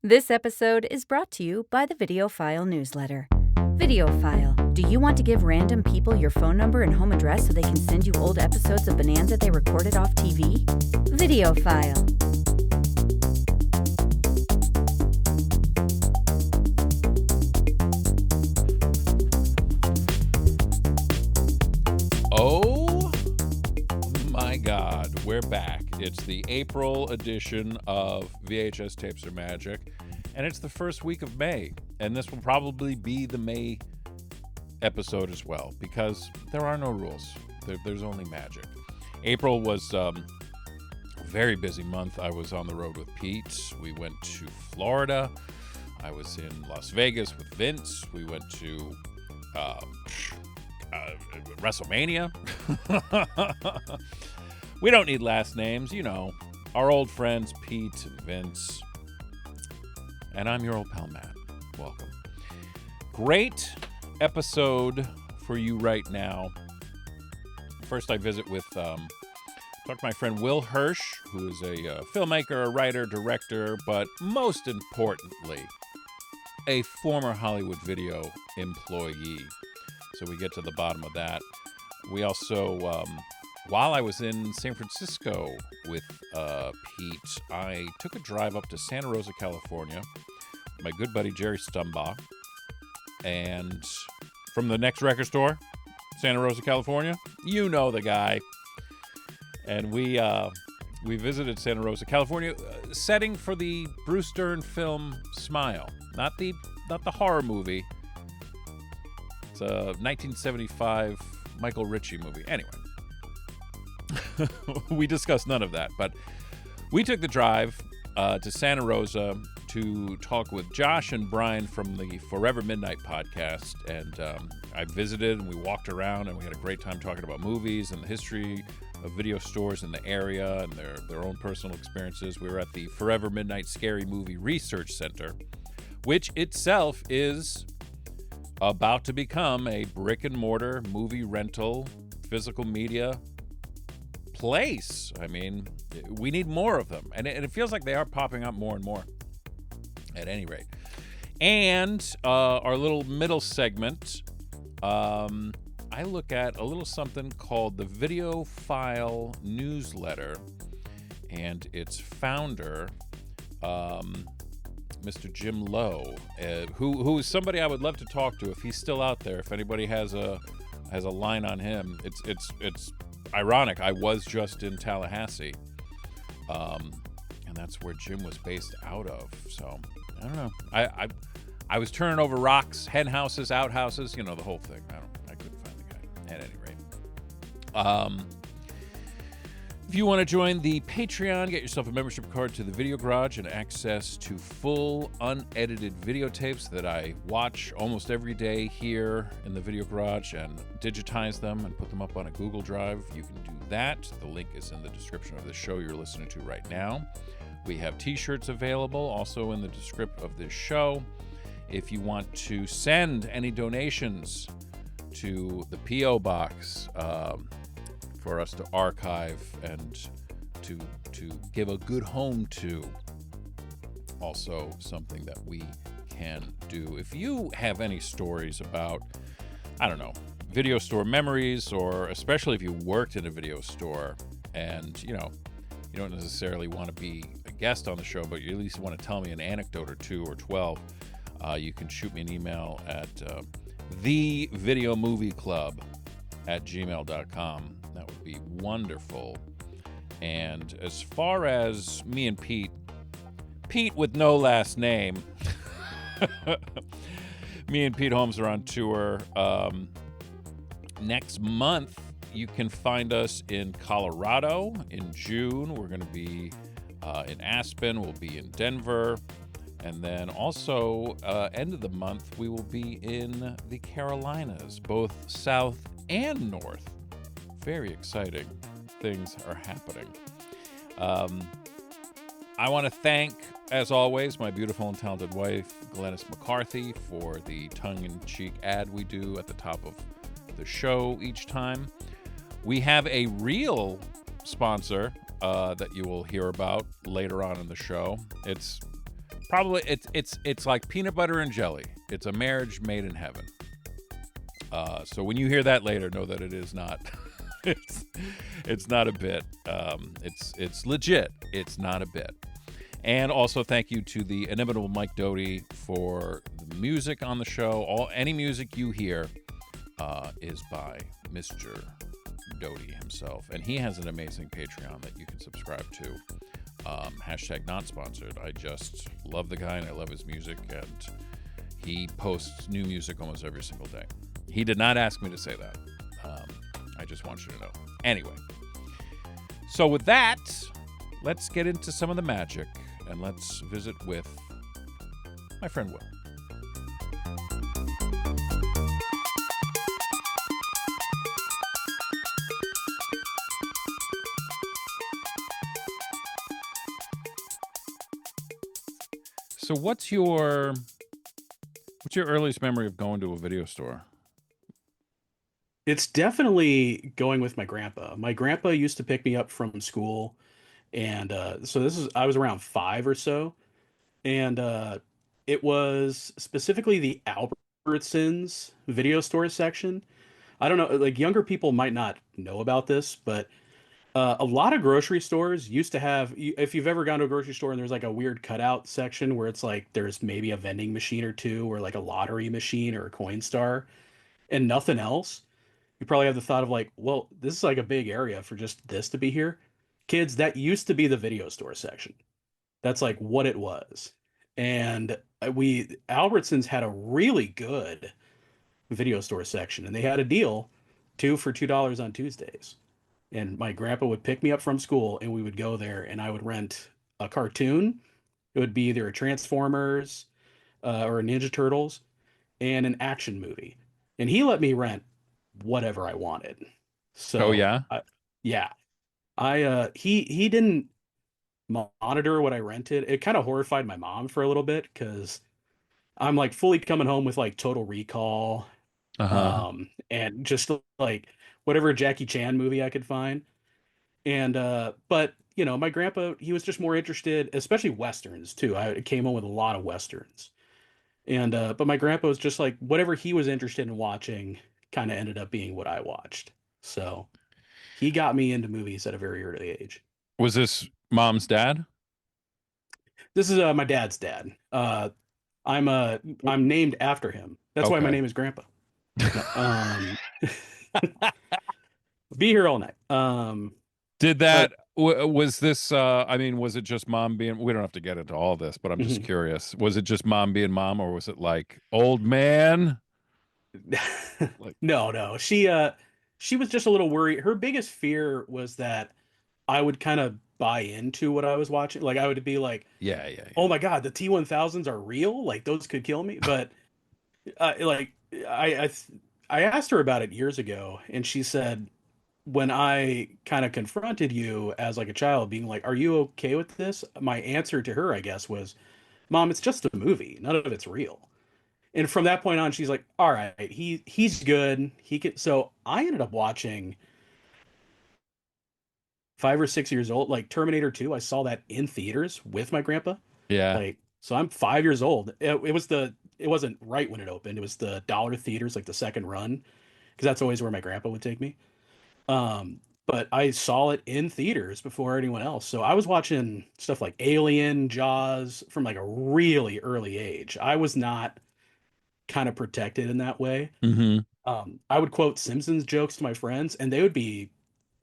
This episode is brought to you by the Videophile newsletter. Videophile, do you want to give random people your phone number and home address so they can send you old episodes of Bonanza they recorded off TV? Videophile. Oh my God, we're back. It's the April edition of VHS Tapes Are Magic, and it's the first week of May, and this will probably be the May episode as well, because there are no rules. There's only magic. April was a very busy month. I was on the road with Pete. We went to Florida. I was in Las Vegas with Vince. We went to WrestleMania. We don't need last names, you know, our old friends Pete and Vince. And I'm your old pal Matt. Welcome. Great episode for you right now. First, I visit with talk to my friend Will Hirsch, who is a filmmaker, a writer, director, but most importantly, a former Hollywood Video employee. So we get to the bottom of that. We also, while I was in San Francisco with Pete, I took a drive up to Santa Rosa, California, with my good buddy Jerry Stumbach, and from the next record store, Santa Rosa, California, you know the guy. And we visited Santa Rosa, California, setting for the Bruce Dern film Smile, not the horror movie. It's a 1975 Michael Ritchie movie. Anyway, we discussed none of that, but we took the drive to Santa Rosa to talk with Josh and Brian from the Forever Midnight podcast, and I visited and we walked around and we had a great time talking about movies and the history of video stores in the area and their own personal experiences. We were at the Forever Midnight Scary Movie Research Center, which itself is about to become a brick and mortar movie rental, physical media place. I mean, we need more of them. And it feels like they are popping up more and more at any rate. And our little middle segment, I look at a little something called the Videophile newsletter, and its founder, Mr. Jim Lowe, who is somebody I would love to talk to if he's still out there. If anybody has a line on him, it's ironic. I was just in Tallahassee, and that's where Jim was based out of. So I don't know. I was turning over rocks, hen houses, outhouses, you know, the whole thing. I couldn't find the guy. At any rate, if you want to join the Patreon, get yourself a membership card to the Video Garage and access to full, unedited videotapes that I watch almost every day here in the Video Garage and digitize them and put them up on a Google Drive. You can do that. The link is in the description of the show you're listening to right now. We have t-shirts available also in the description of this show. If you want to send any donations to the P.O. Box, for us to archive and to give a good home to. Also something that we can do. If you have any stories about, I don't know, video store memories, or especially if you worked in a video store and, you know, you don't necessarily want to be a guest on the show, but you at least want to tell me an anecdote or 2 or 12, you can shoot me an email at thevideomovieclub@gmail.com. That would be wonderful. And as far as me and Pete with no last name, me and Pete Holmes are on tour. Next month, you can find us in Colorado. In June, we're going to be in Aspen. We'll be in Denver. And then also, end of the month, we will be in the Carolinas, both south and north. Very exciting things are happening. I want to thank, as always, my beautiful and talented wife, Glennis McCarthy, for the tongue-in-cheek ad we do at the top of the show each time. We have a real sponsor that you will hear about later on in the show. It's Probably it's like peanut butter and jelly. It's a marriage made in heaven. So when you hear that later, know that it is not. it's it's not a bit. It's legit. It's not a bit. And also thank you to the inimitable Mike Doty for the music on the show. Any music you hear is by Mr. Doty himself, and he has an amazing Patreon that you can subscribe to. Hashtag not sponsored. I just love the guy and I love his music, and he posts new music almost every single day. He did not ask me to say that. I just want you to know. Anyway, so with that, let's get into some of the magic, and let's visit with my friend Will. So what's your earliest memory of going to a video store? It's definitely going with my grandpa. My grandpa used to pick me up from school, and so I was around 5 or so, and it was specifically the Albertsons video store section. I don't know, like younger people might not know about this, but a lot of grocery stores used to have, if you've ever gone to a grocery store and there's like a weird cutout section where it's like there's maybe a vending machine or two, or like a lottery machine or a coin star and nothing else. You probably have the thought of like, well, this is like a big area for just this to be here. Kids, that used to be the video store section. That's like what it was. And Albertsons had a really good video store section, and they had a deal, two for $2 on Tuesdays. And my grandpa would pick me up from school, and we would go there, and I would rent a cartoon. It would be either a Transformers or a Ninja Turtles and an action movie. And he let me rent whatever I wanted. Oh So, yeah? yeah, he didn't monitor what I rented. It kind of horrified my mom for a little bit because I'm like fully coming home with like Total Recall, Uh-huh. and just like whatever Jackie Chan movie I could find. And but you know, my grandpa, he was just more interested, especially westerns too. I came home with a lot of westerns. And but my grandpa was just like whatever he was interested in watching kind of ended up being what I watched. So he got me into movies at a very early age. Was this mom's dad? This is my dad's dad. I'm I'm named after him. That's why my Okay. name is Grandpa. No, be here all night. Did But that was this I mean, was it just mom being, we don't have to get into all this, but I'm just mhm. curious. Was it just mom being mom, or was it like old man? Like, No. She was just a little worried. Her biggest fear was that I would kind of buy into what I was watching. Like I would be like, yeah, yeah, "Oh my God, the T-1000s are real? Like those could kill me." But like I I asked her about it years ago, and she said when I kind of confronted you as like a child, being like, "Are you okay with this?" My answer to her, I guess, was, "Mom, it's just a movie. None of it's real." And from that point on, she's like, "All right, he's good. He can." So I ended up watching 5 or 6 years old, like Terminator 2. I saw that in theaters with my grandpa. yeah. Like, so I'm 5 years old. It wasn't right when it opened. It was the dollar theaters, like the second run, because that's always where my grandpa would take me. But I saw it in theaters before anyone else. So I was watching stuff like Alien, Jaws from like a really early age. I was not kind of protected in that way. Mm-hmm. I would quote Simpsons jokes to my friends, and they would be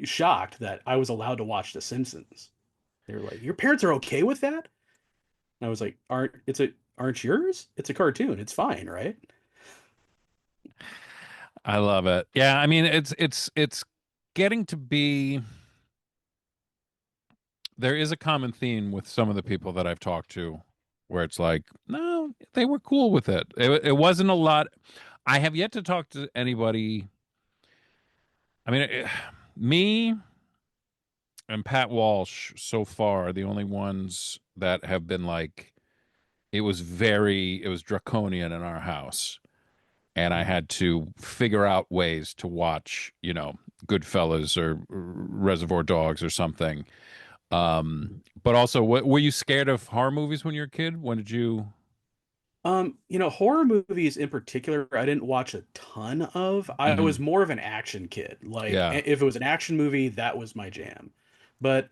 shocked that I was allowed to watch The Simpsons. They were like, "Your parents are okay with that?" And I was like, aren't yours? It's a cartoon. It's fine, right?" I love it. Yeah, I mean, it's getting to be, there is a common theme with some of the people that I've talked to where it's like, no, they were cool with it. It wasn't a lot. I have yet to talk to anybody. I mean, me and Pat Walsh so far are the only ones that have been like, it was draconian in our house. And I Mhm. had to figure out ways to watch, Goodfellas or Reservoir Dogs or something. But also, what were you scared of horror movies when you were a kid? When did you? Horror movies in particular, I didn't watch a ton of. I was Hmm. more of an action kid. Like, Yeah, if it was an action movie, that was my jam. But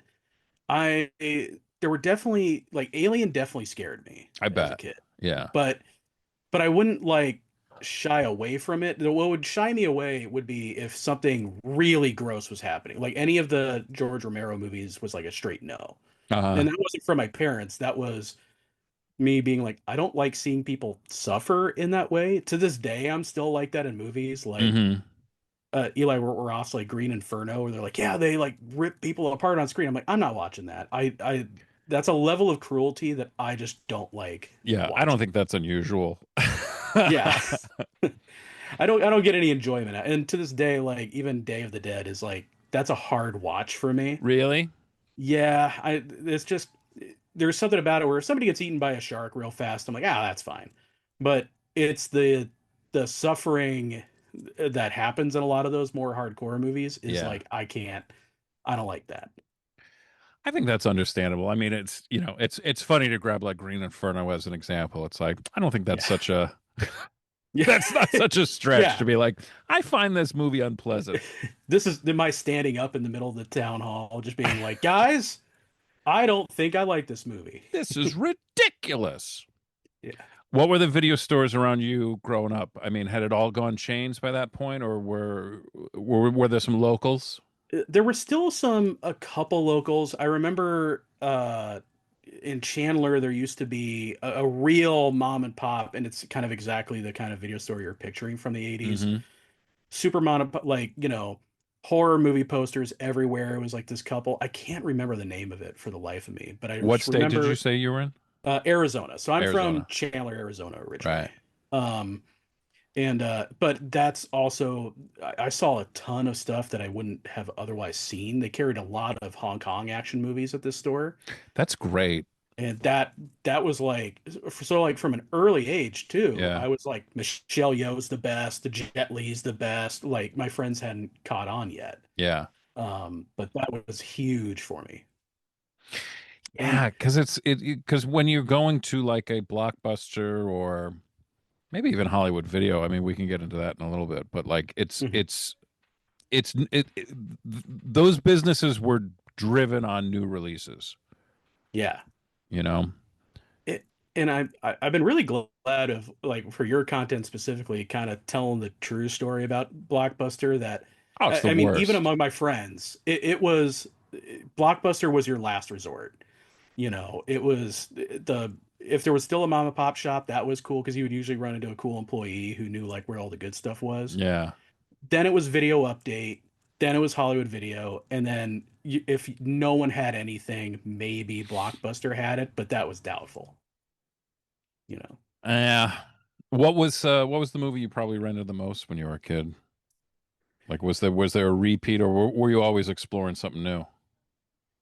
I, there were definitely like Alien definitely scared me I as a bet. kid. Yeah. But I wouldn't like shy away from it. What would shy me away would be if something really gross was happening. Like any of the George Romero movies was like a straight no. Uh-huh. And that wasn't from my parents. That was me being like, I don't like seeing people suffer in that way. To this day, I'm still like that in movies. Like Hmm. Eli Roth's like Green Inferno, where they're like, yeah, they like rip people apart on screen. I'm like, I'm not watching that. That's a level of cruelty that I just don't like Yeah, I don't watching. think that's unusual. Yeah. I don't get any enjoyment out. And to this day, like even Day of the Dead is like that's a hard watch for me. Really? Yeah, I it's just there's something about it where if somebody gets eaten by a shark real fast, I'm like, ah, that's fine. But it's the suffering that happens in a lot of those more hardcore movies is Yeah. like I don't like that. I think that's understandable. I mean, it's funny to grab like Green Inferno as an example. It's like I don't think that's Yeah. such a Yeah. that's not such a stretch Yeah. to be like I find this movie unpleasant. This is my standing up in the middle of the town hall, just being like, guys, I don't think I like this movie. This is ridiculous. Yeah. What were the video stores around you growing up? I mean, had it all gone chains by that point, or were there some locals? There were still a couple locals. I remember in Chandler there used to be a real mom and pop, and it's kind of exactly the kind of video store you're picturing from the 80s. Hmm. Super mom and pop, like, horror movie posters everywhere. It was like this couple. I can't remember the name of it for the life of me, but I What just state did you remember say you were in? Arizona. So I'm from Arizona. Chandler, Arizona Right. originally. Um, and but that's also I saw a ton of stuff that I wouldn't have otherwise seen. They carried a lot of Hong Kong action movies at this store, That's great. and that was like so like from an early age too. Yeah. I was like Michelle Yeoh's the best, the Jet Li's the best. Like my friends hadn't caught on yet, Yeah. but that was huge for me. And Yeah, because because when you're going to like a Blockbuster or maybe even Hollywood Video, I mean, we can get into that in a little bit, but like mhm, those businesses were driven on new releases, yeah. you know? It, and I've been really glad of like for your content specifically, kind of telling the true story about Blockbuster. That Oh, it's the I mean, even worst. among my friends, it was Blockbuster was your last resort. It was the if there was still a mom and pop shop, that was cool because you would usually run into a cool employee who knew like where all the good stuff was. Yeah. Then it was Video Update. Then it was Hollywood Video, and then if no one had anything, maybe Blockbuster had it, but that was doubtful. You know. Yeah. What was the movie you probably rented the most when you were a kid? Like was there a repeat or were you always exploring something new?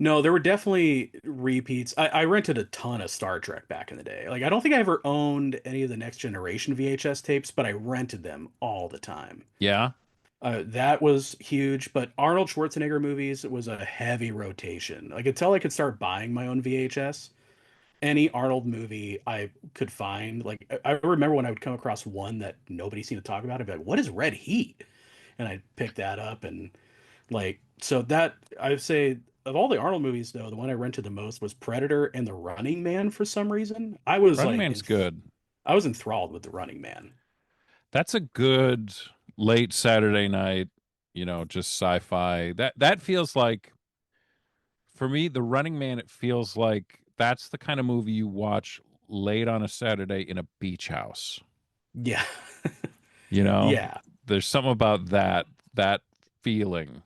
No, there were definitely repeats. I rented a ton of Star Trek back in the day. Like, I don't think I ever owned any of the Next Generation VHS tapes, but I rented them all the time. Yeah. That was huge, but Arnold Schwarzenegger movies was a heavy rotation. Like, until I could start buying my own VHS, any Arnold movie I could find, like, I remember when I would come across one that nobody seemed to talk about, I'd be like, what is Red Heat? And I'd pick that up and like, so that I would say of all the Arnold movies, though, the one I rented the most was Predator and The Running Man for some reason. Running Man's good. I was enthralled with The Running Man. That's a good late Saturday night, just sci-fi. That feels like for me, The Running Man, it feels like that's the kind of movie you watch late on a Saturday in a beach house. Yeah. You know? Yeah. There's something about that feeling.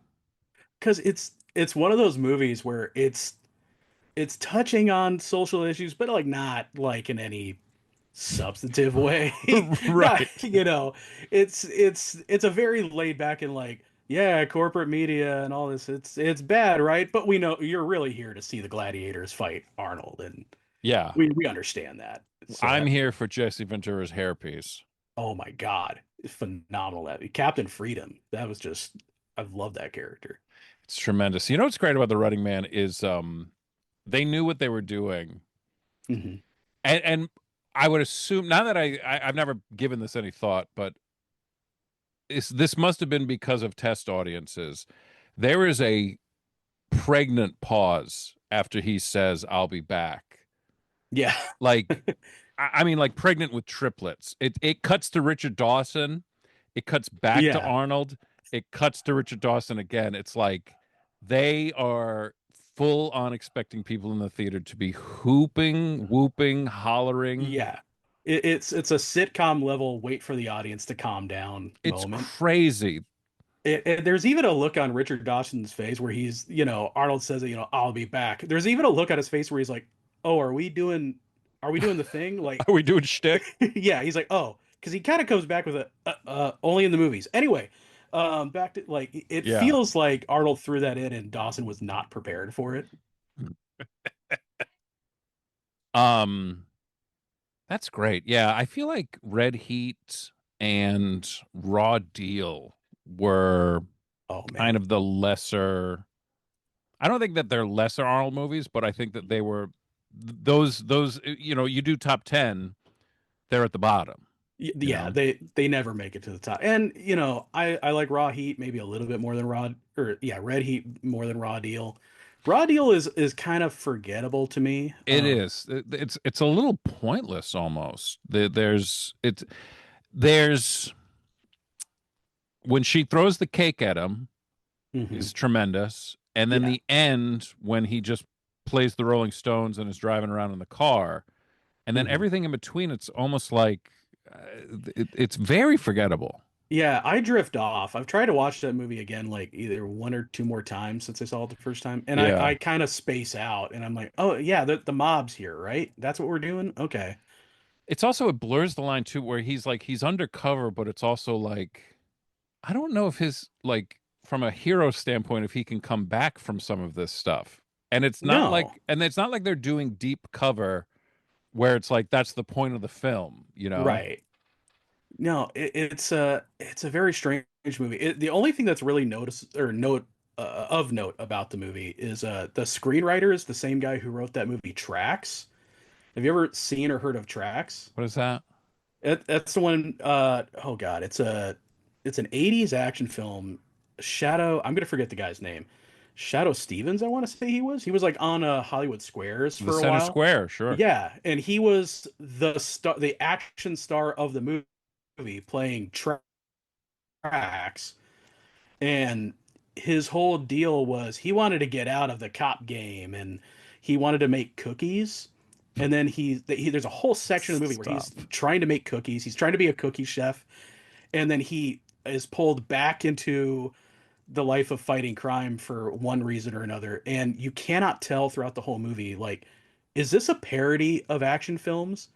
Because it's one of those movies where it's touching on social issues, but like not like in any substantive way. Not, Right. it's a very laid back and like, yeah, corporate media and all this. It's bad, right? But we know you're really here to see the gladiators fight Arnold, and Yeah. we understand that. So I'm that here for Jesse Ventura's hairpiece. oh my God, phenomenal that Captain Freedom. That was just I've loved that character. It's tremendous. You know what's great about The Running Man is They knew what they were doing. Hmm. And I would assume, now that I've never given this any thought, but this must have been because of test audiences. There is a pregnant pause after he says, "I'll be back." Yeah. Like, I mean, like pregnant with triplets. It cuts to Richard Dawson, it cuts back to Yeah. Arnold, it cuts to Richard Dawson again. It's like they are full on expecting people in the theater to be hooping, whooping, hollering. Yeah. It's a sitcom level wait for the audience to calm down It's moment. crazy. There's even a look on Richard Dawson's face where he's, Arnold says that, I'll be back. There's even a look on his face where he's like, "Oh, are we doing the thing?" Like, Are we doing shtick? yeah, he's like, "Oh," because he kind of comes back with only in the movies. Anyway, back to like it Yeah. feels like Arnold threw that in and Dawson was not prepared for it. Um, that's great. Yeah, I feel like Red Heat and Raw Deal were Oh kind man. of the lesser. I don't think that they're lesser Arnold movies, but I think that they were those you do top 10, they're at the bottom, you Yeah, know. they never make it to the top. And I like Raw Heat maybe a little bit more than Raw, or yeah, Red Heat more than Raw Deal. Raw Deal is kind of forgettable to me. It is. It's a little pointless almost. There's when she throws the cake at him Mhm. is tremendous, and then Yeah. the end when he just plays the Rolling Stones and is driving around in the car, and then Mhm. everything in between, it's almost like it's very forgettable. Yeah, I drift off. I've tried to watch that movie again like either one or two more times since I saw it the first time, and I Yeah. I kind of space out, and I'm like, "Oh yeah, the mob's here, right? That's what we're doing." Okay. It's also, it blurs the line too, where he's undercover, but it's also like I don't know if his, like, from a hero standpoint, if he can come back from some of this stuff. No. And it's not like they're doing deep cover where it's like that's the point of the film, you know? Right. No, it's a very strange movie. The only thing that's really of note about the movie is the screenwriter is the same guy who wrote that movie Tracks. Have you ever seen or heard of Tracks? What is that? That's the one. Oh God, it's an '80s action film. Shadow. I'm gonna forget the guy's name. Shadow Stevens, I want to say he was like on Hollywood Squares The for a Center while. Square, sure. Yeah, and he was the action star of the movie, playing Tracks, and his whole deal was he wanted to get out of the cop game and he wanted to make cookies. And then there's a whole section of the movie where Stop. he's trying to make cookies. He's trying to be a cookie chef, and then he is pulled back into the life of fighting crime for one reason or another. And you cannot tell throughout the whole movie, like, is this a parody of action films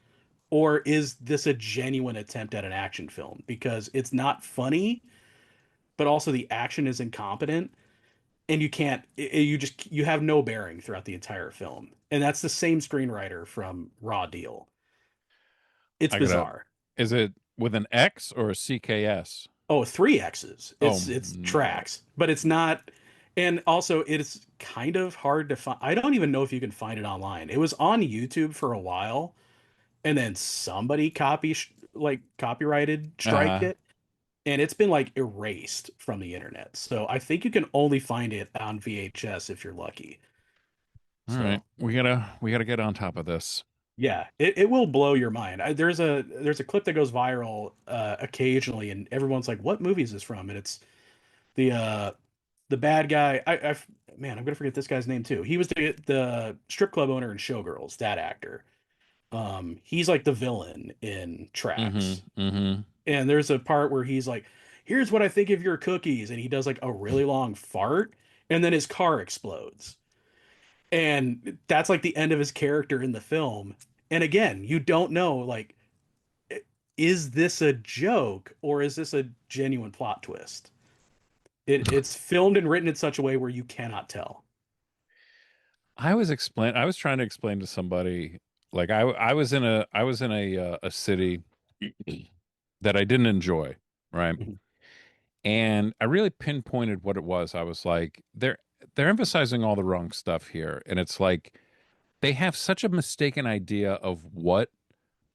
or is this a genuine attempt at an action film? Because it's not funny, but also the action is incompetent, and you can't you have no bearing throughout the entire film. And that's the same screenwriter from Raw Deal. It's I gotta, bizarre. is it with an X or a CKS? Oh, three X's. Oh It's no. Tracks, but it's not. And also, it's kind of hard to find. I don't even know if you can find it online. It was on YouTube for a while, and then somebody copyrighted striked Uh-huh. it, and it's been like erased from the internet. So I think you can only find it on VHS if you're lucky. All right. So We gotta get on top of this. yeah, it will blow your mind. There's a clip that goes viral occasionally, and everyone's like, "What movie is this from?" And it's the uh the bad guy. Man, I'm gonna forget this guy's name too. He was the strip club owner in Showgirls. That actor. He's like the villain in Mm-hmm. Tracks. Mm-hmm. And there's a part where he's like, "Here's what I think of your cookies," and he does like a really long fart, and then his car explodes. And that's like the end of his character in the film. And again, you don't know, like, is this a joke or is this a genuine plot twist? It's filmed and written in such a way where you cannot tell. I was trying to explain to somebody, like, I was in a city that I didn't enjoy, right? Mhm. And I really pinpointed what it was. I was like, they're emphasizing all the wrong stuff here. And it's like they have such a mistaken idea of what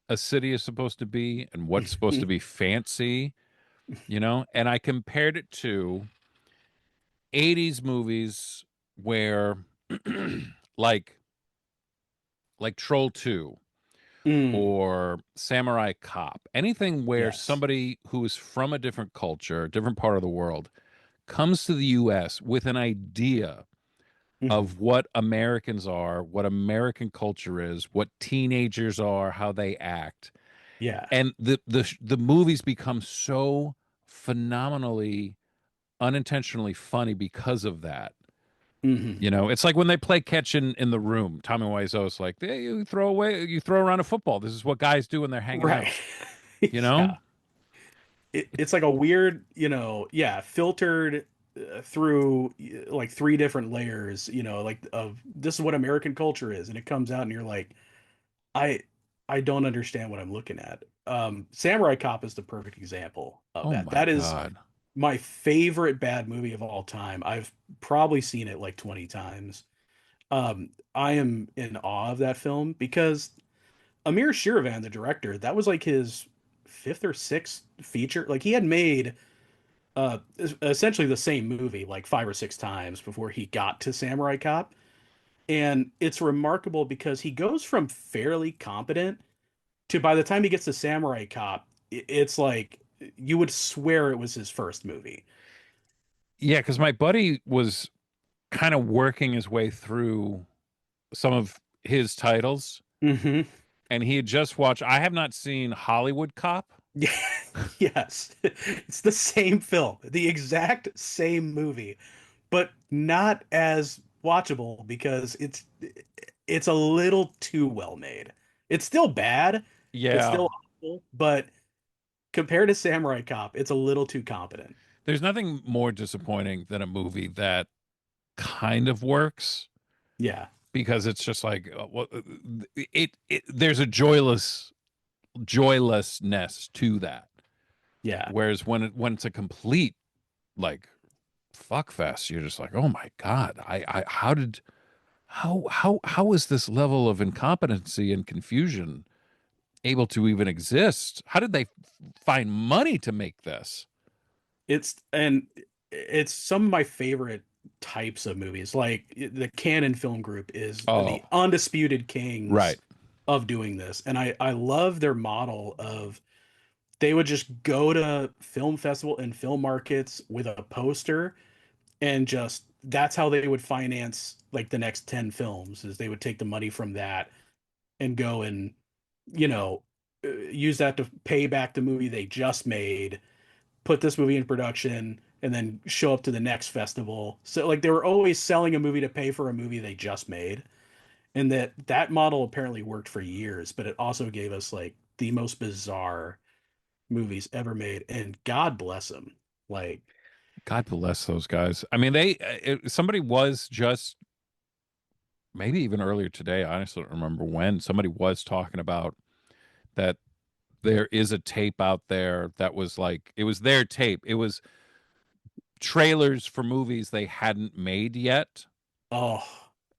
a city is supposed to be and what's supposed to be fancy, you know? And I compared it to 80s movies where like Troll 2 Mm, or Samurai Cop, anything where yes. somebody who is from a different culture, a different part of the world, comes to the US with an idea Hmm. of what Americans are, what American culture is, what teenagers are, how they act. Yeah. And the movies become so phenomenally unintentionally funny because of that. Hmm. You know, it's like when they play catch in the room. Tommy Wiseau's like, hey, you throw around a football. This is what guys do when they're hanging Right. out. You know? Yeah. It's like a weird, yeah, filtered through like three different layers, like of this is what American culture is, and it comes out and you're like, I I don't understand what I'm looking at. Samurai Cop is the perfect example of Oh that. my That is God. my favorite bad movie of all time. I've probably seen it like 20 times. I am in awe of that film because Amir Shiravan, the director, that was like his fifth or sixth feature. Like he had made essentially the same movie like five or six times before he got to Samurai Cop. And it's remarkable because he goes from fairly competent to by the time he gets to Samurai Cop, it's like you would swear it was his first movie. Yeah, because my buddy was kind of working his way through some of his titles, Hmm. and he had just watched. I have not seen Hollywood Cop. Yeah, yes. It's the same film, the exact same movie, but not as watchable because it's a little too well made. It's still bad. It's Yeah, still awful, but compared to Samurai Cop, it's a little too competent. there's nothing more disappointing than a movie that kind of works Yeah. because it's just like it there's a joylessness to that. Yeah. Whereas when it's a complete like fuck fest, you're just like, oh my God, I how did how is this level of incompetency and confusion able to even exist? How did they find money to make this? It's some of my favorite types of movies. Like the Canon Film Group is Oh, the undisputed kings right. of doing this. And I love their model of they would just go to film festival and film markets with a poster and just that's how they would finance like the next 10 films is they would take the money from that and go and you know use that to pay back the movie they just made, put this movie in production, and then show up to the next festival. So like they were always selling a movie to pay for a movie they just made. And that model apparently worked for years, but it also gave us like the most bizarre movies ever made. And God bless them. Like, God bless those guys. I mean, somebody was just maybe even earlier today. I honestly don't remember when somebody was talking about that there is a tape out there that was like it was their tape. It was trailers for movies they hadn't made yet. oh,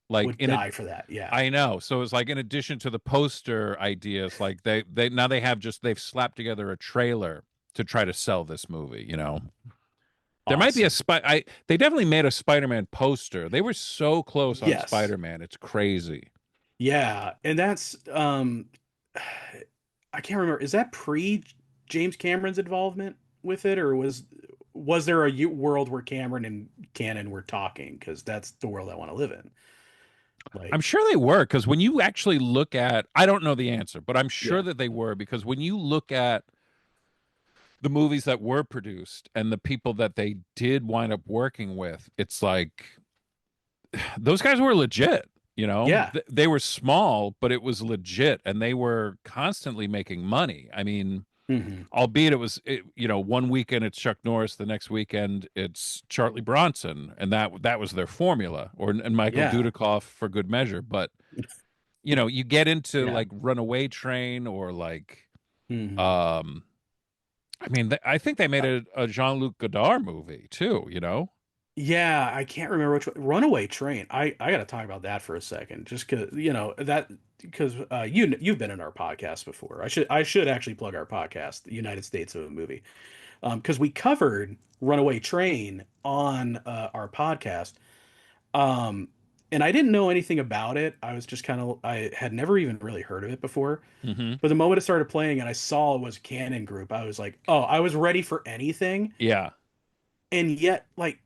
Like would in a die for that. Yeah. I know. So it's like in addition to the poster ideas, like they now they have just they've slapped together a trailer to try to sell this movie, you know. There might be a Awesome. spy they definitely made a Spider-Man poster. They were so close on Yes. Spider-Man. It's crazy. Yeah. And that's I can't remember. Is that pre James Cameron's involvement with it, or was there a world where Cameron and Cannon were talking? Because that's the world I want to live in. I'm Like, sure they were because when you actually look at I don't know the answer, but I'm sure yeah. that they were because when you look at the movies that were produced and the people that they did wind up working with, it's like those guys were legit. You know, Yeah. they were small, but it was legit, and they were constantly making money. I mean, Hmm. albeit you know, one weekend it's Chuck Norris, the next weekend it's Charlie Bronson, and that was their formula, or and Michael Yeah. Dudikoff for good measure. But you know, you get into Yeah. like Runaway Train or like, Hmm. um, I mean, I think they made a Jean-Luc Godard movie too. You know, Yeah, I can't remember which one. Runaway Train. I got to talk about that for a second, just because that because you've been in our podcast before. I should actually plug our podcast, The United States of a Movie, because we covered Runaway Train on our podcast. Um, and I didn't know anything about it. I was just kind of I had never even really heard of it before. Hmm. But the moment it started playing and I saw it was Canon Group, I was like, oh, I was ready for anything. Yeah. And yet, like,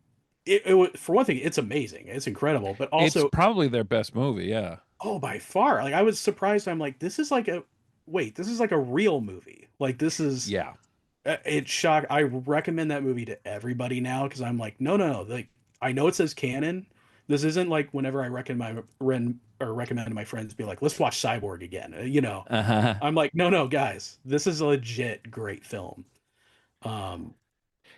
it was, for one thing, it's amazing, it's incredible, but It's also, probably their best movie. Yeah. oh, by far, like, I was surprised. I'm like, this is like a wait, this is like a real movie. Like, this is Yeah. it's shock. I recommend that movie to everybody now because I'm like, no, no, no. Like, I know it says canon. This isn't like whenever I recommend to my friends, be like, let's watch Cyborg again. Uh-huh. I'm like, no, no, guys, this is a legit great film. Um,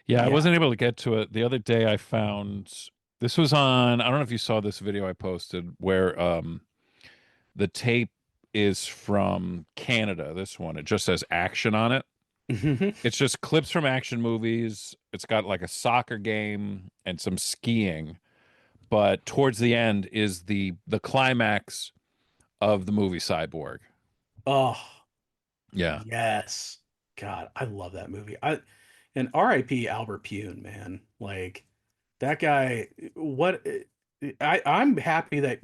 Yeah, I yeah. wasn't able to get to it. The other day I found this was on, I don't know if you saw this video I posted where the tape is from Canada, this one. It just says action on it. It's just clips from action movies. It's got like a soccer game and some skiing, but towards the end is the climax of the movie Cyborg. Oh, Yeah. yes. God, I love that movie. And R.I.P. Albert Pune, man. Like, that guy, what I'm happy that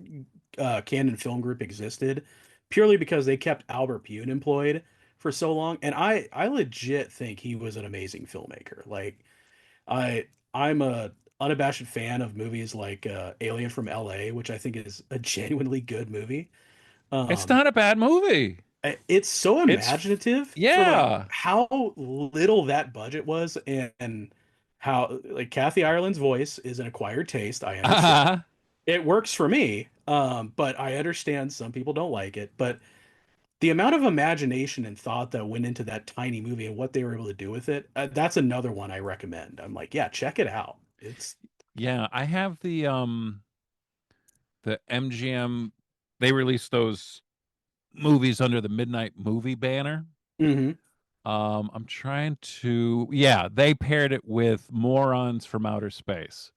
Canon Film Group existed purely because they kept Albert Pune employed for so long. And I legit think he was an amazing filmmaker. Like, I'm a unabashed fan of movies like Alien from LA, which I think is a genuinely good movie. It's Um, not a bad movie. it's so imaginative for like Yeah. how little that budget was, and how like Kathy Ireland's voice is an acquired taste. I understand. It works for me, but I understand some people don't like it. But the amount of imagination and thought that went into that tiny movie and what they were able to do with it, that's another one I recommend. I'm like, yeah, check it out. It's Yeah, I have the MGM. They released those movies under the Midnight Movie banner. hmm I'm trying to, yeah, they paired it with Morons from Outer Space.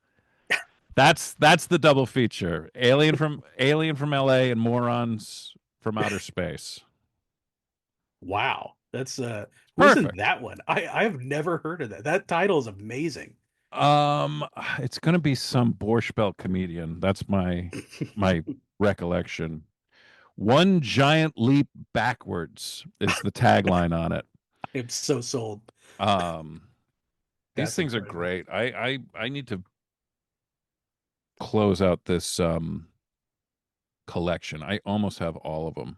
That's the double feature. Alien from LA and Morons from Outer Space. wow. That's who's in Perfect. that one? I've never heard of that. That title is amazing. Um, it's gonna be some Borscht Belt comedian. That's my recollection. One giant leap backwards is the tagline on it. I'm so sold. Um, these That's things are incredible. great. I need to close out this collection. I almost have all of them.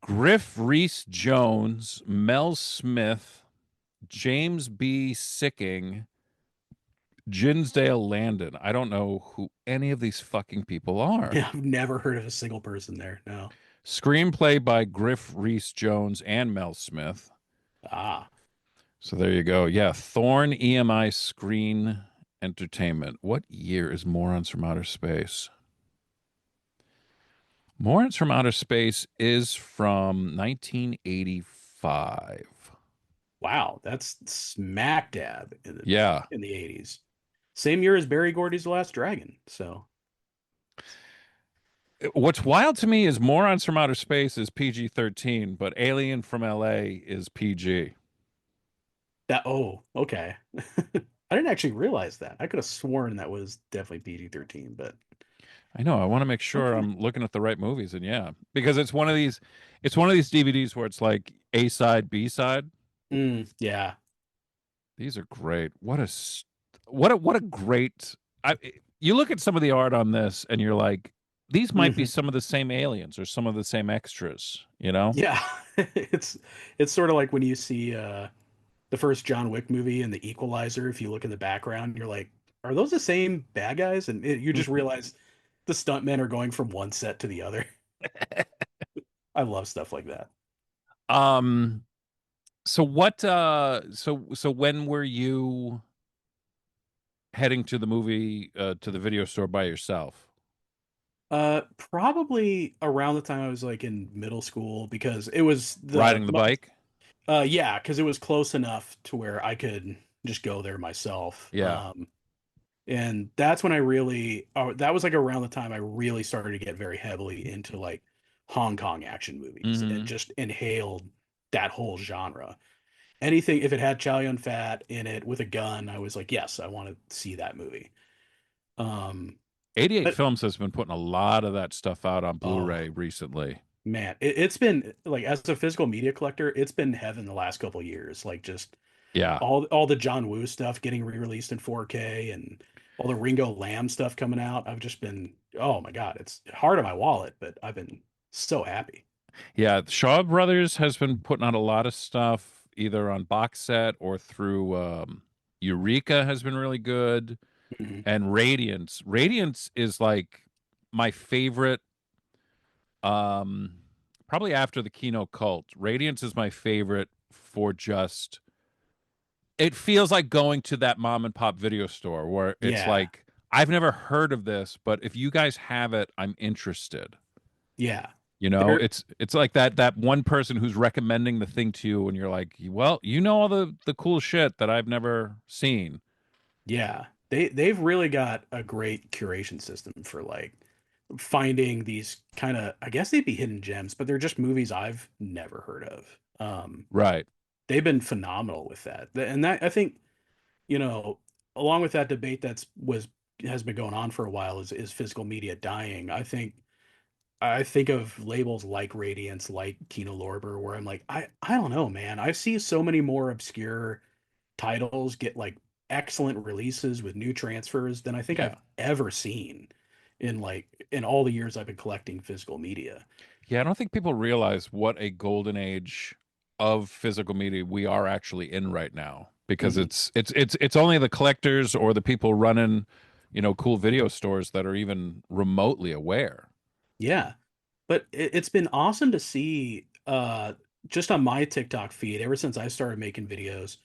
Griff Reese Jones, Mel Smith, James B. Sicking, Jinsdale Landon. I don't know who any of these fucking people are. Yeah, I've never heard of a single person there. No. Screenplay by Griff Reese Jones and Mel Smith. Ah, So there you go. Yeah, Thorn EMI Screen Entertainment. What year is Morons from Outer Space? Morons from Outer Space is from 1985. wow. That's smack dab Yeah. in the 80s. Same year as Barry Gordy's Last Dragon. So What's wild to me is Morons from Outer Space is PG-13, but Alien from LA is PG. that oh, okay. I didn't actually realize that. I could have sworn that was definitely PG-13, but I know. I want to make sure okay. I'm looking at the right movies, and yeah, because it's one of these DVDs where it's like A side, B side. Yeah. These are great. What a great. I You look at some of the art on this, and you're like, these might be hmm some of the same aliens or some of the same extras. You know? Yeah. It's it's sort of like when you see the first John Wick movie and the Equalizer. If you look in the background, you're like, are those the same bad guys? And you just realize the stuntmen are going from one set to the other. I love stuff like that. um. So what? So when were you heading to the movie to the video store by yourself? Probably around the time I was like in middle school because it was Riding the bike? yeah, because it was close enough to where I could, just go there myself. Yeah. And that's when I really, that was like around the time I really started to get very heavily into like Hong Kong action movies and Hmm. just inhaled that whole genre. Anything, if it had Chow Yun Fat in it with a gun, I was like, yes, I want to see that movie. Um, 88 but Films has been putting a lot of that stuff out on oh Blu-ray recently. man, it's been like as a physical media collector, it's been heaven the last couple of years. Like just Yeah. all the John Woo stuff getting re-released in 4K and all the Ringo Lamb stuff coming out. I've just been, oh my God, it's hard on my wallet, but I've been so happy. Yeah, Shaw Brothers has been putting out a lot of stuff either on box set or through Eureka has been really good. Mhm. And Radiance. Radiance is like my favorite um probably after the Kino Cult. Radiance is my favorite for just it feels like going to that mom and pop video store where it's Yeah, like I've never heard of this, but if you guys have it, I'm interested. yeah. You know, There, it's like that one person who's recommending the thing to you, and you're like, well, you know all the cool shit that I've never seen. yeah. They've really got a great curation system for like finding these kind of, I guess they'd be hidden gems, but they're just movies I've never heard of. Right. They've been phenomenal with that. And that I think, you know, along with that debate has been going on for a while is physical media dying. I think of labels like Radiance, like Kino Lorber, where I'm like, I don't know, man. I see so many more obscure titles get like excellent releases with new transfers than I think Yeah. I've ever seen in all the years I've been collecting physical media. Yeah, I don't think people realize what a golden age of physical media we are actually in right now because Mhm. it's only the collectors or the people running, cool video stores that are even remotely aware. Yeah. But it's been awesome to see just on my TikTok feed ever since I started making videos.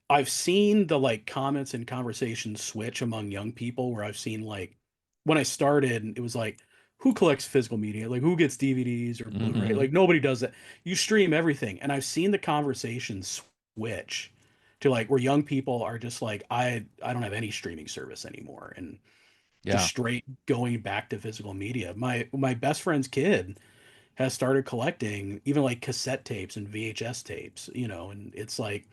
I've seen the like comments and conversations switch among young people where I've seen like when I started, it was like, who collects physical media? Like who gets DVDs or Blu-ray? Hmm. Like nobody does that. You stream everything. And I've seen the conversations switch to like where young people are just like, I don't have any streaming service anymore. And just Yeah. straight going back to physical media. My best friend's kid has started collecting even like cassette tapes and VHS tapes, and it's like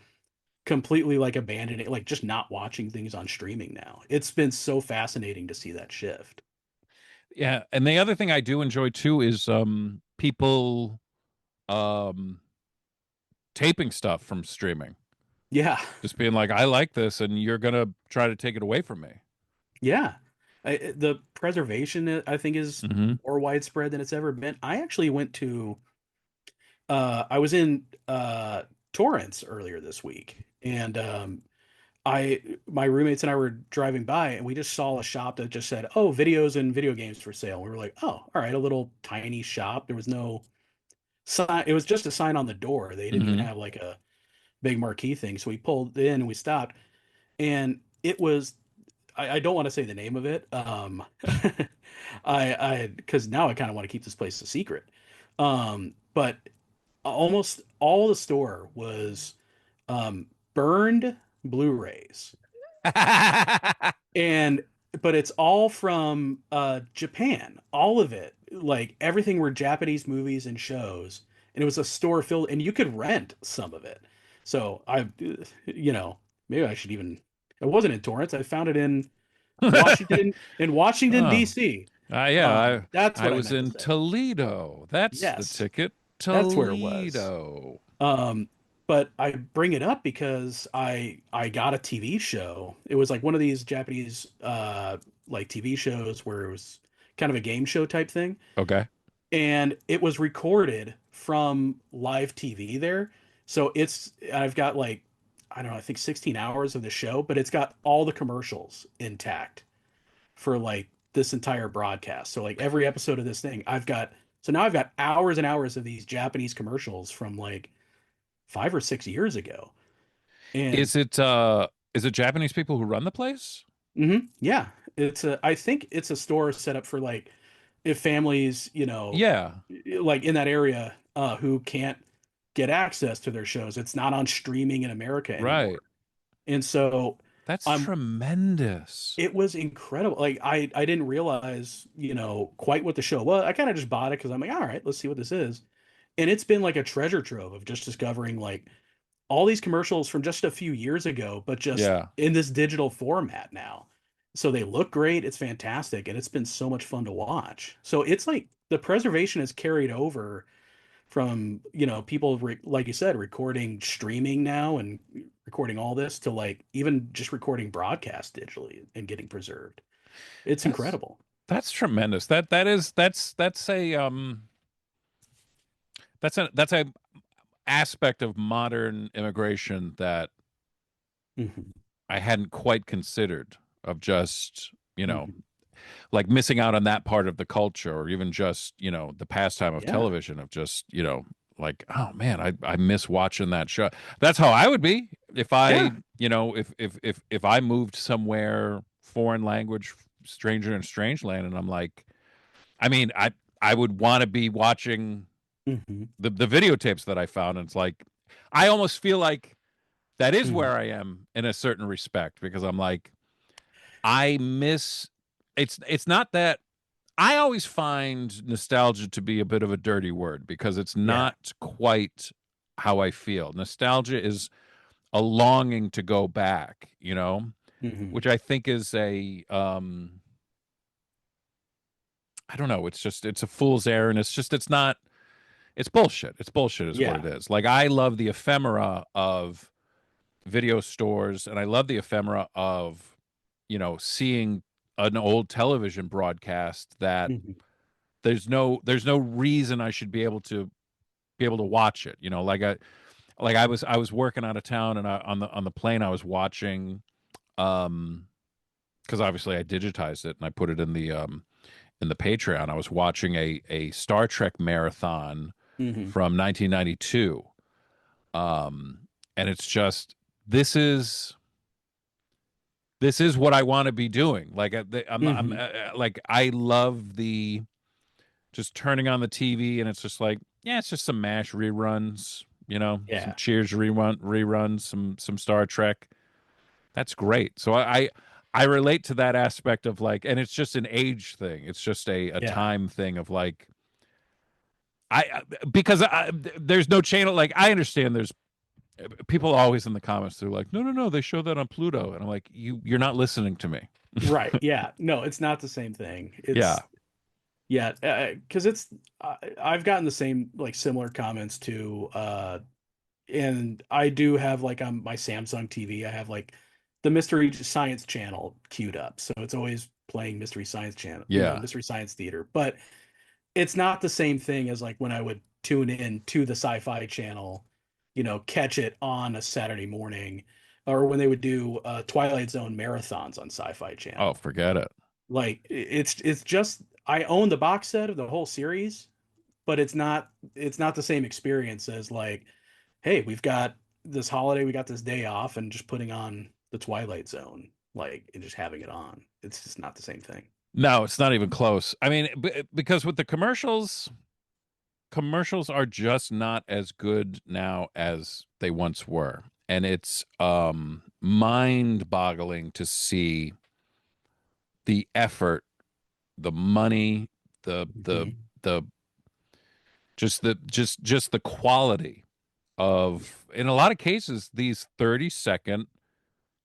completely like abandoning, like just not watching things on streaming now. It's been so fascinating to see that shift. Yeah, and the other thing I do enjoy too is people um taping stuff from streaming. Yeah, Just being like, I like this and you're gonna try to take it away from me. yeah. The preservation, I think, is Hmm. more widespread than it's ever been. I was in Torrance earlier this week, and my roommates and I were driving by, and we just saw a shop that just said, "Oh, videos and video games for sale." We were like, "Oh, all right," a little tiny shop. There was no sign. It was just a sign on the door. They didn't even Hmm. have like a big marquee thing. So we pulled in and we stopped, and it was. I don't want to say the name of it. Because now I kind of want to keep this place a secret. But almost all the store was burned Blu-rays. And but it's all from Japan, all of it, like everything were Japanese movies and shows, and it was a store filled, and you could rent some of it. So you know, maybe I should even. It wasn't in Torrance. I found it in Washington Oh, D.C. yeah, That's I what I was meant to in say. Toledo. That's the Yes, ticket. that's where it was. Toledo. Um, but I bring it up because I got a TV show. It was like one of these Japanese like TV shows where it was kind of a game show type thing, Okay. and it was recorded from live TV there. So I've got like I don't know, I think 16 hours of the show, but it's got all the commercials intact for like this entire broadcast. So like every episode of this thing, so now I've got hours and hours of these Japanese commercials from like 5 or 6 years ago. And Is it Japanese people who run the place? yeah, I think it's a store set up for like if families, Yeah. like in that area, who can't get access to their shows. It's not on streaming in America Right. anymore. And so That's I'm tremendous. it was incredible. Like I didn't realize, quite what the show was. I kind of just bought it because I'm like, all right, let's see what this is. And it's been like a treasure trove of just discovering like all these commercials from just a few years ago, but just Yeah. in this digital format now. So they look great, it's fantastic, and it's been so much fun to watch. So it's like the preservation is carried over from, people like you said, recording streaming now and recording all this to like even just recording broadcast digitally and getting preserved. It's That's incredible. that's tremendous. That's a aspect of modern immigration that Hmm. I hadn't quite considered, of just, Hmm. like missing out on that part of the culture, or even just, the pastime of Yeah. television, of just, like, oh man, I miss watching that show. That's how I would be if I, Yeah. if I moved somewhere, foreign language, stranger in strange land, and I'm like, I mean, I would want to be watching Hmm. the videotapes that I found, and it's like, I almost feel like that is Hmm. where I am in a certain respect, because I'm like, I miss. It's not that. I always find nostalgia to be a bit of a dirty word, because it's Yeah. not quite how I feel. Nostalgia is a longing to go back, Hmm. which I think is I don't know, it's a fool's errand. It's not, it's bullshit. It's bullshit is what Yeah. it is. Like, I love the ephemera of video stores, and I love the ephemera of, seeing an old television broadcast that Hmm. there's no reason I should be able to watch it. I was working out of town, and on the plane I was watching, um because obviously I digitized it and I put it in the Patreon. I was watching a Star Trek marathon Hmm. from 1992. And it's just, this is this is what I want to be doing. Like, I'm Hmm. like, I love the just turning on the TV, and it's just like, yeah, it's just some MASH reruns, some Yeah. Cheers reruns, some Star Trek. That's great. So I relate to that aspect of, like, and it's just an age thing. It's just a Yeah. time thing of, like, because there's no channel. Like, I understand there's people always in the comments, they're like, no, no, no, they show that on Pluto, and I'm like, you're not listening to me. Right. Yeah. No, it's not the same thing. Yeah. Yeah, because I've gotten the same like similar comments too. And I do have like on my Samsung TV, I have like the Mystery Science Channel queued up, so it's always playing Mystery Science Channel, Yeah. Mystery Science Theater. But it's not the same thing as like when I would tune in to the Sci-Fi Channel, catch it on a Saturday morning, or when they would do Twilight Zone marathons on Sci-Fi Oh, Channel. forget it. Like it's just I own the box set of the whole series, but it's not the same experience as like, hey, we've got this holiday, we got this day off, and just putting on the Twilight Zone, like, and just having it on. It's just not the same thing. No, it's not even close. I mean, because with the commercials are just not as good now as they once were. And it's mind-boggling to see the effort, the money, the Hmm. the just the quality of, in a lot of cases, these 30-second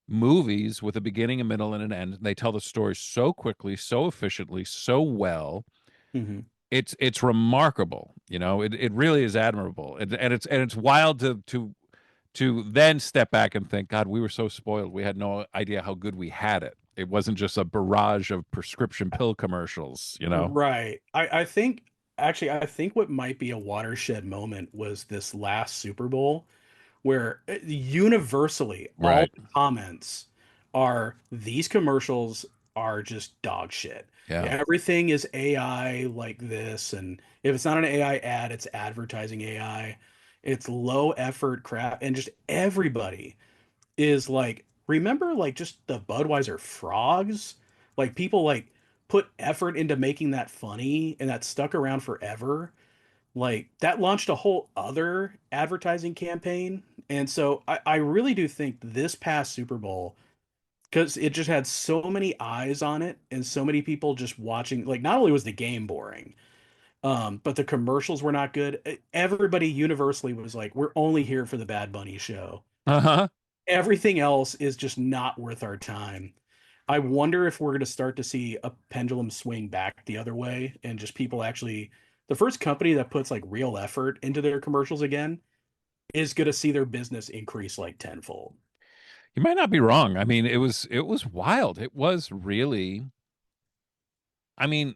movies with a beginning, a middle, and an end. They tell the story so quickly, so efficiently, so well. Hmm. It's remarkable. It really is admirable. And it's wild to then step back and think, God, we were so spoiled. We had no idea how good we had it. It wasn't just a barrage of prescription pill commercials. Right. I think what might be a watershed moment was this last Super Bowl where universally all Right. the comments are these commercials are just dog shit. Yeah. Everything is AI like this, and if it's not an AI ad, it's advertising AI. It's low effort crap, and just everybody is like, remember like just the Budweiser frogs? Like people like put effort into making that funny, and that stuck around forever. Like that launched a whole other advertising campaign And so I really do think this past Super Bowl, because it just had so many eyes on it and so many people just watching, like not only was the game boring, but the commercials were not good. Everybody universally was like, we're only here for the Bad Bunny show. Uh-huh. Everything else is just not worth our time. I wonder if we're going to start to see a pendulum swing back the other way and just people actually, the first company that puts like real effort into their commercials again is going to see their business increase like tenfold. You might not be wrong. I mean, it was wild. It was really. I mean,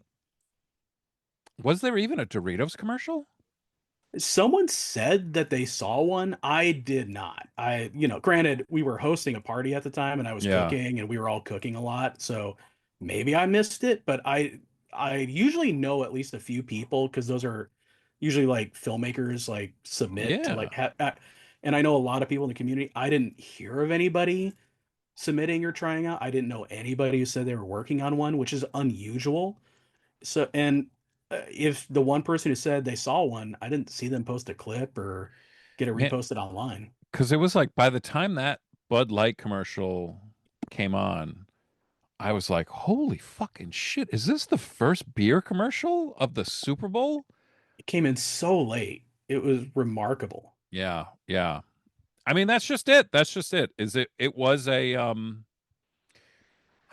was there even a Doritos commercial? Someone said that they saw one. I did not. Granted, we were hosting a party at the time and I was Yeah. cooking and we were all cooking a lot. So maybe I missed it, but I usually know at least a few people because those are usually like filmmakers like submit to Yeah. like and I know a lot of people in the community. I didn't hear of anybody submitting or trying out. I didn't know anybody who said they were working on one, which is unusual. So, and if the one person who said they saw one, I didn't see them post a clip or get it Man, reposted online. because it was like by the time that Bud Light commercial came on, I was like, holy fucking shit. Is this the first beer commercial of the Super Bowl? It came in so late. It was remarkable. Yeah, yeah. I mean, that's just it. That's just it. It was a I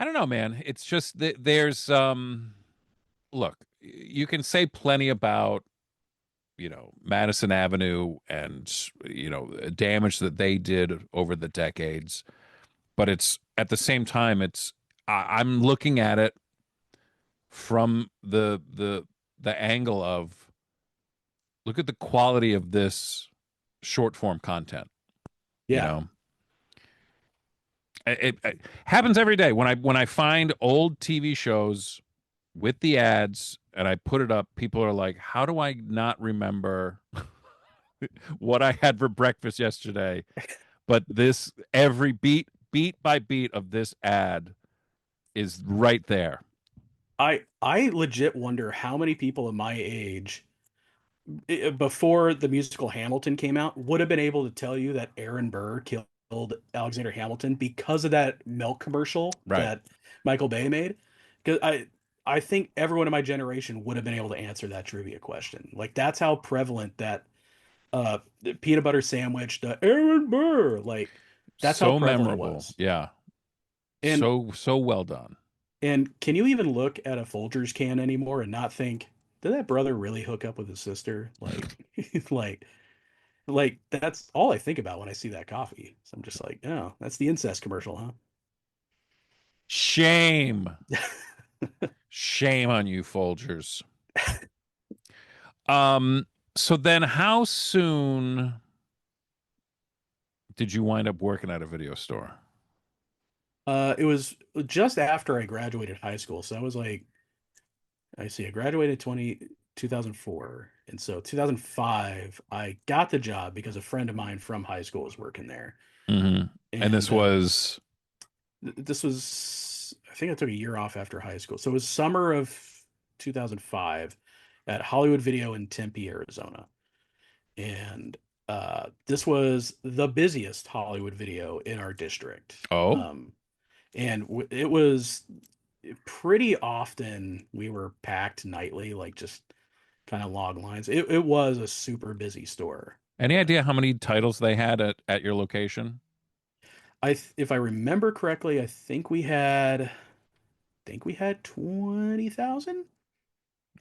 don't know, man. It's just that there's look, you can say plenty about, Madison Avenue and, damage that they did over the decades, but it's at the same time I'm looking at it from the angle of look at the quality of this short form content, you Yeah. know. It happens every day when I find old TV shows with the ads and I put it up. People are like, "How do I not remember what I had for breakfast yesterday?" But this every beat by beat of this ad is right there. I legit wonder how many people of my age before the musical Hamilton came out would have been able to tell you that Aaron Burr killed Alexander Hamilton because of that milk commercial Right. that Michael Bay made. Because I think everyone in my generation would have been able to answer that trivia question. Like that's how prevalent that the peanut butter sandwich, the Aaron Burr, like that's how So prevalent it memorable. was. Yeah. And So well done. and can you even look at a Folgers can anymore and not think, did that brother really hook up with his sister? Like, like, like that's all I think about when I see that coffee. So I'm just like, oh, that's the incest commercial, Shame. huh? Shame on you, Folgers. Um, so then how soon did you wind up working at a video store? It was just after I graduated high school. So I was like, I see, I graduated 2004. And so 2005, I got the job because a friend of mine from high school was working there. Hmm. And And this was this was, I think I took a year off after high school. So it was summer of 2005 at Hollywood Video in Tempe, Arizona. And this was the busiest Hollywood Video in our district. oh, Um, and it was pretty often we were packed nightly, like just kind of log lines. It was a super busy store. any idea how many titles they had at your location? If I remember correctly, I think we had 20,000.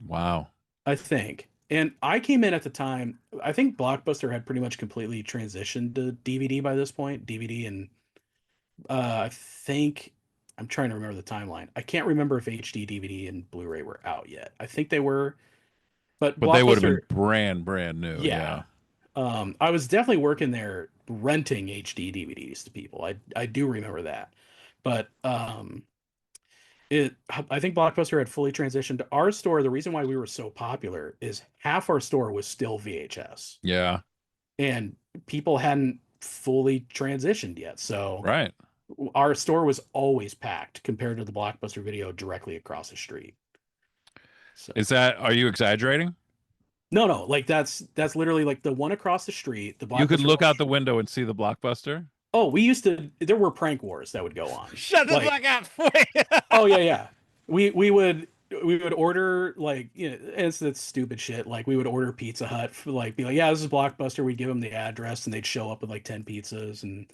Wow. I think. And I came in at the time, I think Blockbuster had pretty much completely transitioned to DVD by this point. DVD and I think I'm trying to remember the timeline. I can't remember if HD, DVD, and Blu-ray were out yet. I think they were, but But they would have been Blockbuster, brand new. yeah. Yeah. I was definitely working there renting HD DVDs to people. I do remember that. But it I think Blockbuster had fully transitioned to our store. The reason why we were so popular is half our store was still VHS Yeah. and people hadn't fully transitioned yet. So Right. our store was always packed compared to the Blockbuster video directly across the street. So Are you exaggerating? No, no, like that's literally like the one across the street, the You could Blockbuster look across the out the street. window and see the Blockbuster. Oh, we used to. There were prank wars that would go on. Shut the Like, fuck up! Wait. oh yeah, yeah. We would order like and it's that stupid shit. Like we would order Pizza Hut for like be like, yeah, this is Blockbuster. We'd give them the address and they'd show up with like 10 pizzas and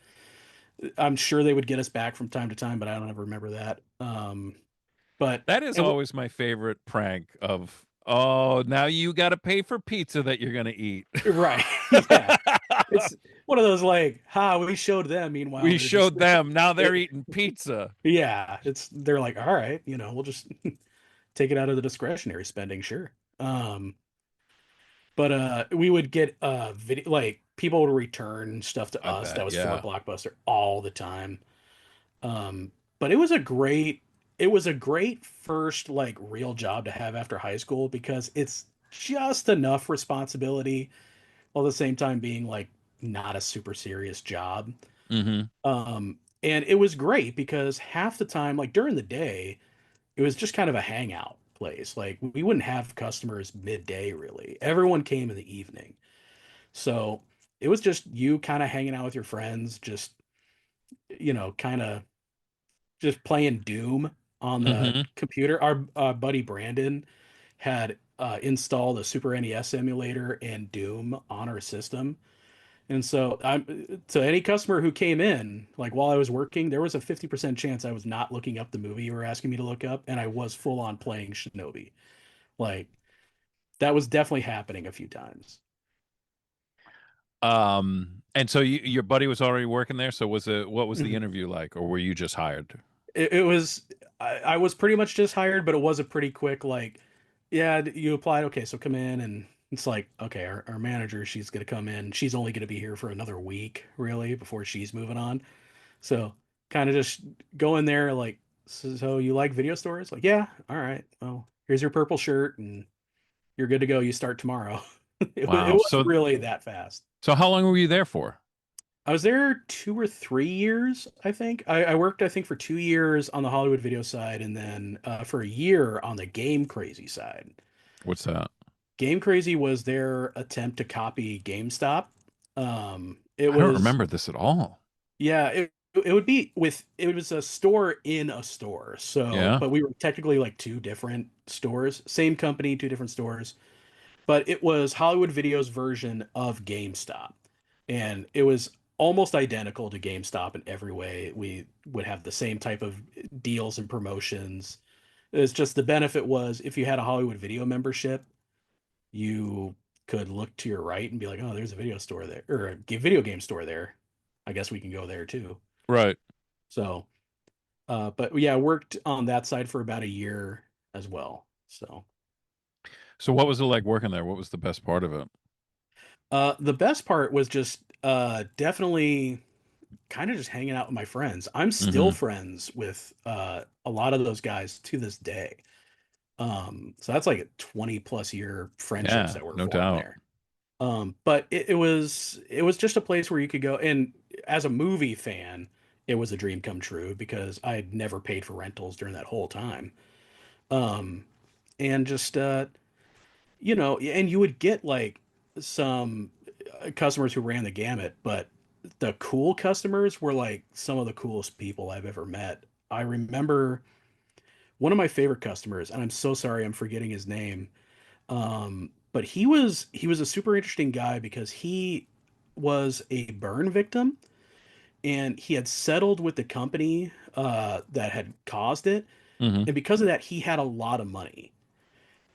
I'm sure they would get us back from time to time, but I don't ever remember that. But That is and what always my favorite prank of, oh, now you got to pay for pizza that you're going to eat. right, yeah. It's one of those like, ha, we showed them. Meanwhile, We they're just showed them. Now they're eating pizza. yeah, it's they're like, all right, we'll just take it out of the discretionary spending, sure. But we would get video like people would return stuff to I us that bet. was for Yeah. Blockbuster all the time. But it was a great first like real job to have after high school because it's just enough responsibility while at the same time being like not a super serious job. Hmm. And it was great because half the time, like during the day, it was just kind of a hangout place. Like we wouldn't have customers midday really. Everyone came in the evening. So it was just you kind of hanging out with your friends, just kind of just playing Doom on the Hmm. computer. Our buddy Brandon had installed a Super NES emulator and Doom on our system. And so I'm to any customer who came in, like while I was working, there was a 50% chance I was not looking up the movie you were asking me to look up, and I was full on playing Shinobi. Like that was definitely happening a few times. And so your buddy was already working there. So what was the Mhm. interview like, or were you just hired? It was I was pretty much just hired, but it was a pretty quick like, yeah, you applied, okay, so come in and it's like, okay, our manager, she's gonna come in. She's only gonna be here for another week, really, before she's moving on. So kind of just go in there like, so you like video stores? Like, yeah, all right. Well, here's your purple shirt and you're good to go. You start tomorrow. It Wow. was really that fast. So how long were you there for? I was there 2 or 3 years, I think. I worked, I think, for 2 years on the Hollywood video side, and then for a year on the Game Crazy side. What's that? Game Crazy was their attempt to copy GameStop. It I don't was remember this at all. Yeah, it was a store in a store. So, Yeah. but we were technically like two different stores, same company, two different stores. But it was Hollywood Video's version of GameStop. And it was almost identical to GameStop in every way. We would have the same type of deals and promotions. It's just the benefit was if you had a Hollywood Video membership, you could look to your right and be like, oh, there's a video store there or a video game store there. I guess we can go there too. Right. So, but yeah, I worked on that side for about a year as well. So, So what was it like working there? What was the best part of it? the best part was just definitely kind of just hanging out with my friends. I'm still Hmm. friends with a lot of those guys to this day. So that's like a 20 plus year friendships Yeah, that were no formed doubt. there. But it was just a place where you could go, and as a movie fan, it was a dream come true because I had never paid for rentals during that whole time. Um, and just and you would get like some customers who ran the gamut, but the cool customers were like some of the coolest people I've ever met. I remember one of my favorite customers, and I'm so sorry I'm forgetting his name. But he was a super interesting guy because he was a burn victim and he had settled with the company that had caused it, Hmm. and because of that, he had a lot of money.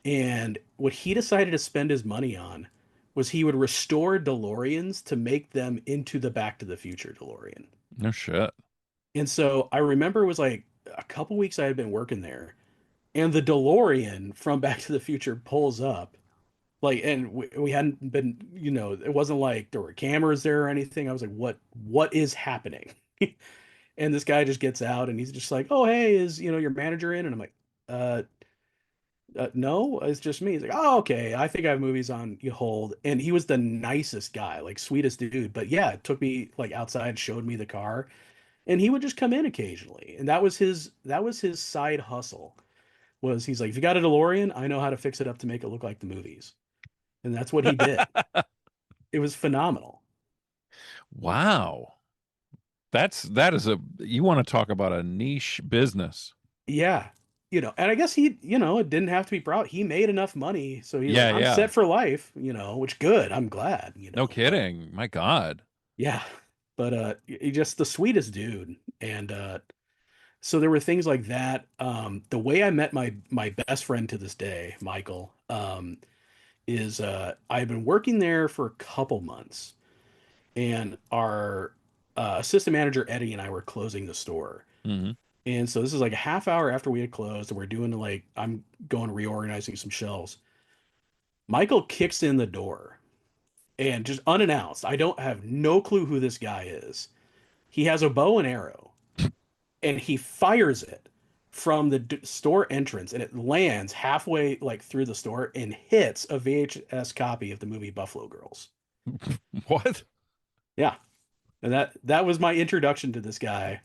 And what he decided to spend his money on was he would restore DeLoreans to make them into the Back to the Future DeLorean. No shit. And so I remember it was like a couple weeks I had been working there, and the DeLorean from Back to the Future pulls up. Like, and we hadn't been, it wasn't like there were cameras there or anything. I was like, what is happening? And this guy just gets out and he's just like, oh, hey, is, your manager in? And I'm like, uh, no, it's just me. He's like, oh, okay. I think I have movies on you hold. And he was the nicest guy, like sweetest dude. But yeah, it took me like outside, showed me the car, and he would just come in occasionally. And that was his side hustle. Was he's like, if you got a DeLorean, I know how to fix it up to make it look like the movies. and that's what he did. It was phenomenal. Wow. That is a you want to talk about a niche business. Yeah. And I guess it didn't have to be proud. He made enough money, so he's like, Yeah, I'm yeah. set for life, which good. I'm glad, No but kidding. My God. yeah. But he just the sweetest dude. And so there were things like that. The way I met my best friend to this day, Michael, is I've been working there for a couple months, and our assistant manager Eddie and I were closing the store. Hmm. And so this is like a half hour after we had closed, and we're doing like I'm going reorganizing some shelves. Michael kicks in the door and just unannounced. I don't have no clue who this guy is. He has a bow and arrow, and he fires it from the store entrance, and it lands halfway like through the store and hits a VHS copy of the movie Buffalo Girls. What? Yeah, and that was my introduction to this guy,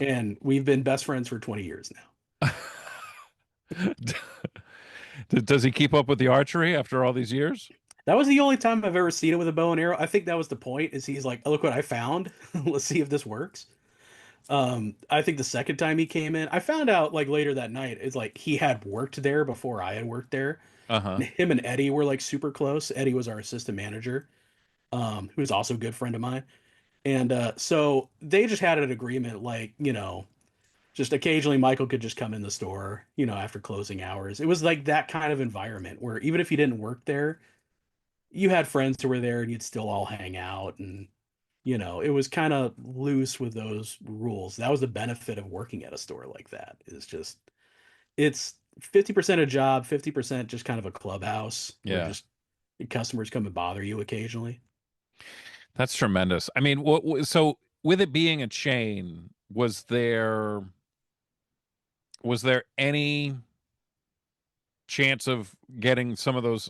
and we've been best friends for 20 years now. Does he keep up with the archery after all these years? That was the only time I've ever seen it with a bow and arrow. I think that was the point. Is he's like, oh, look what I found. Let's see if this works. I think the second time he came in, I found out like later that night, it's like he had worked there before I had worked there. Uh-huh. And him and Eddie were like super close. Eddie was our assistant manager, who was also a good friend of mine. And so they just had an agreement, like, just occasionally Michael could just come in the store, after closing hours. It was like that kind of environment where even if you didn't work there, you had friends who were there and you'd still all hang out. And it was kind of loose with those rules. That was the benefit of working at a store like that. Is just it's 50% a job, 50% just kind of a clubhouse where Yeah. just customers come and bother you occasionally. That's tremendous. I mean, so with it being a chain, was there any chance of getting some of those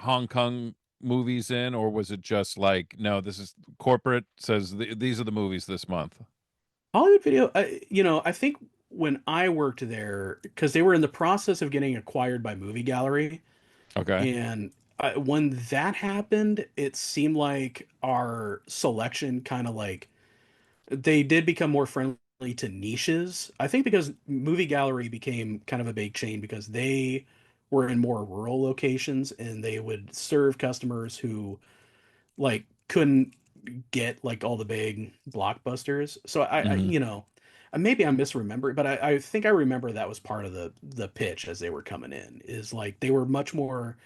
Hong Kong movies in, or was it just like, no, this is corporate says these are the movies this month? Hollywood Video, I think when I worked there, because they were in the process of getting acquired by Movie Gallery, Okay. and when that happened, it seemed like our selection kind of like they did become more friendly to niches. I think because Movie Gallery became kind of a big chain because they were in more rural locations and they would serve customers who like couldn't get like all the big blockbusters. So Hmm. maybe I'm misremembering, but I think I remember that was part of the pitch as they were coming in is like they were much more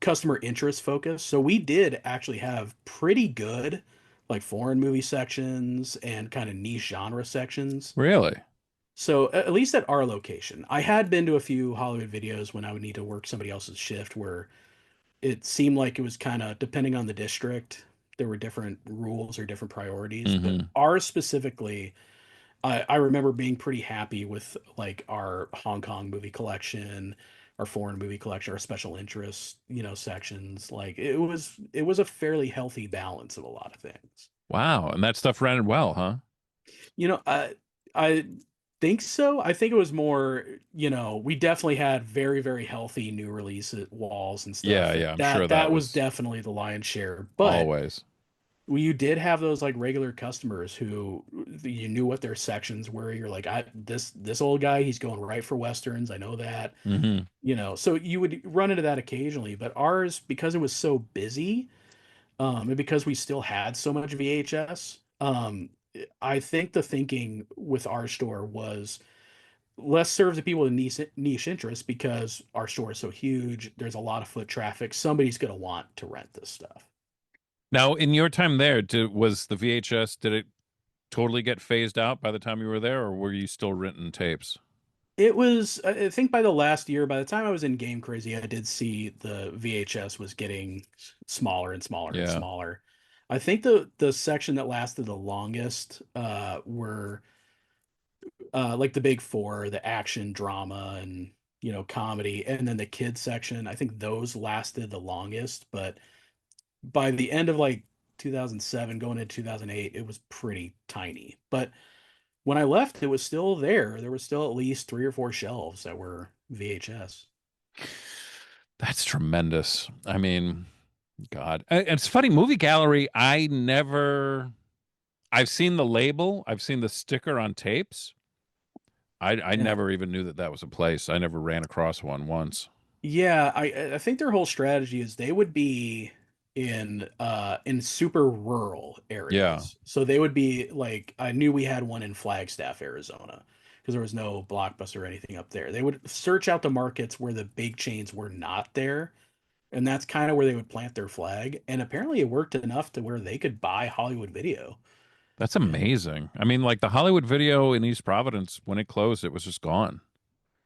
customer interest focused. So we did actually have pretty good like foreign movie sections and kind of niche genre sections. Really? So at least at our location, I had been to a few Hollywood videos when I would need to work somebody else's shift where it seemed like it was kind of depending on the district, there were different rules or different priorities. But Hmm. ours specifically, I remember being pretty happy with like our Hong Kong movie collection, our foreign movie collection, our special interest, sections. Like it was a fairly healthy balance of a lot of things. Wow. And that stuff rented well, huh? I think so. I think it was more, we definitely had very, very healthy new release walls and Yeah, stuff. yeah. I'm sure That that was was definitely the lion's share. But always. you did have those like regular customers who you knew what their sections were. You're like, this old guy, he's going right for westerns. I know that, Hmm. So you would run into that occasionally. But ours, because it was so busy, and because we still had so much VHS, I think the thinking with our store was let's serve the people with niche interests because our store is so huge. There's a lot of foot traffic. Somebody's going to want to rent this stuff. Now, in your time there, was the VHS, did it totally get phased out by the time you were there, or were you still renting tapes? It was, I think by the last year, by the time I was in Game Crazy, I did see the VHS was getting smaller and smaller and Yeah. smaller. I think the section that lasted the longest were like the big four, the action, drama, and comedy, and then the kids section. I think those lasted the longest, but by the end of like 2007, going into 2008, it was pretty tiny. But when I left, it was still there. There was still at least three or four shelves that were VHS. That's tremendous. I mean, God. And it's funny, movie gallery, I've seen the label, I've seen the sticker on tapes. I Yeah. never even knew that that was a place. I never ran across one once. Yeah, I think their whole strategy is they would be in super rural Yeah. areas. So they would be like I knew we had one in Flagstaff, Arizona, because there was no Blockbuster or anything up there. They would search out the markets where the big chains were not there, and that's kind of where they would plant their flag. And apparently it worked enough to where they could buy Hollywood Video. That's And amazing. I mean, like the Hollywood Video in East Providence, when it closed, it was just gone.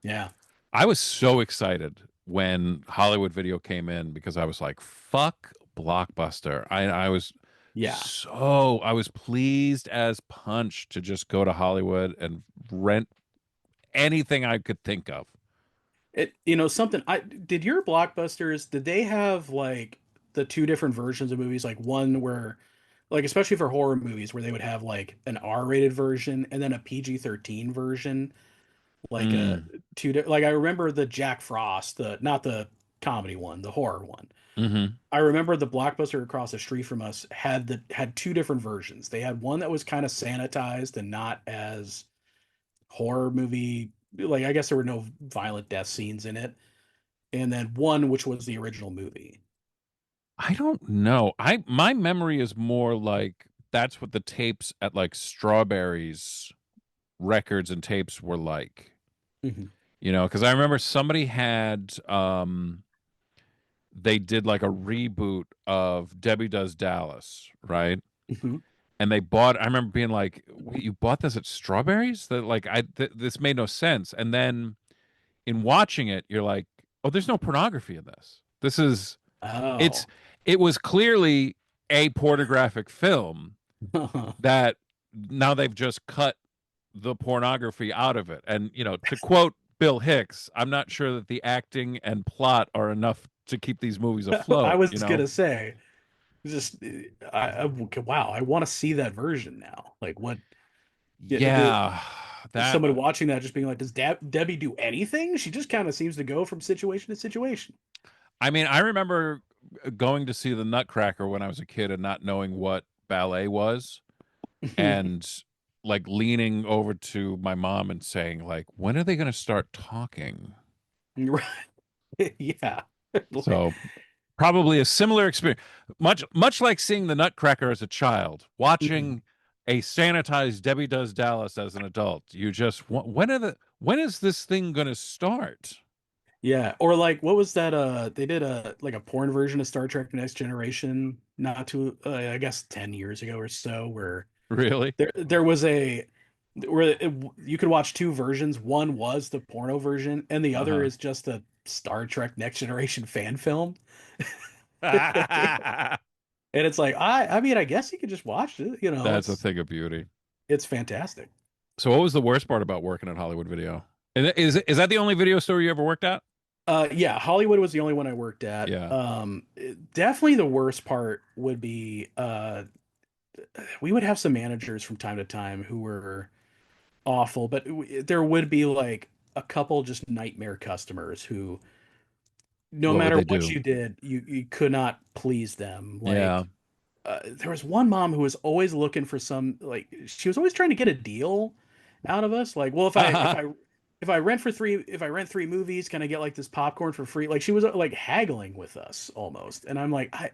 yeah. I was so excited when Hollywood Video came in because I was like, fuck Blockbuster. Yeah. I was pleased as punch to just go to Hollywood and rent anything I could think of. Something I did your Blockbusters, did they have like the two different versions of movies, like one where like especially for horror movies where they would have like an R-rated version and then a PG-13 version, like a Mm. like I remember the Jack Frost, the not the comedy one, the horror one. Hmm. I remember the Blockbuster across the street from us had two different versions. They had one that was kind of sanitized and not as horror movie, like I guess there were no violent death scenes in it, and then one which was the original movie. I don't know. My memory is more like that's what the tapes at like Strawberries records and tapes were like. Hmm. You know, because I remember somebody had they did like a reboot of Debbie Does Dallas, right? Hmm. And they bought. I remember being like, "Wait, you bought this at Strawberries? That like this made no sense." And then in watching it, you're like, "Oh, there's no pornography in this. This is it's Oh. it was clearly a pornographic film that now they've just cut the pornography out of it." And to quote Bill Hicks, I'm not sure that the acting and plot are enough to keep these movies I afloat. was gonna say, just wow, I want to see that version now. Like, what? Yeah, Yeah, that. somebody watching that just being like, does Debbie do anything? She just kind of seems to go from situation to situation. I mean, I remember going to see the Nutcracker when I was a kid and not knowing what ballet was, and like leaning over to my mom and saying, like, when are they going to start talking? Right. Yeah. Like, So probably a similar experience, much like seeing the Nutcracker as a child, mhm. watching a sanitized Debbie Does Dallas as an adult. You just when is this thing going to start? Yeah, or like what was that they did a like a porn version of Star Trek Next Generation not too I guess 10 years ago or so where Really? there was a where you could watch two versions. One was the porno version and the other Uh is just a Star Trek Next Generation fan film. huh. And it's like I mean I guess you could just watch it, That's a thing of beauty. it's fantastic. So, what was the worst part about working at Hollywood Video? And is that the only video store you ever worked at? Yeah, Hollywood was the only one I worked at. Yeah. Definitely the worst part would be we would have some managers from time to time who were awful, but there would be like a couple just nightmare customers who no What would matter they what do? you did, you could not please them. Yeah. Like there was one mom who was always looking for some like she was always trying to get a deal out of us. Like, well, if I rent three movies, can I get like this popcorn for free? Like she was like haggling with us almost. And I'm like, I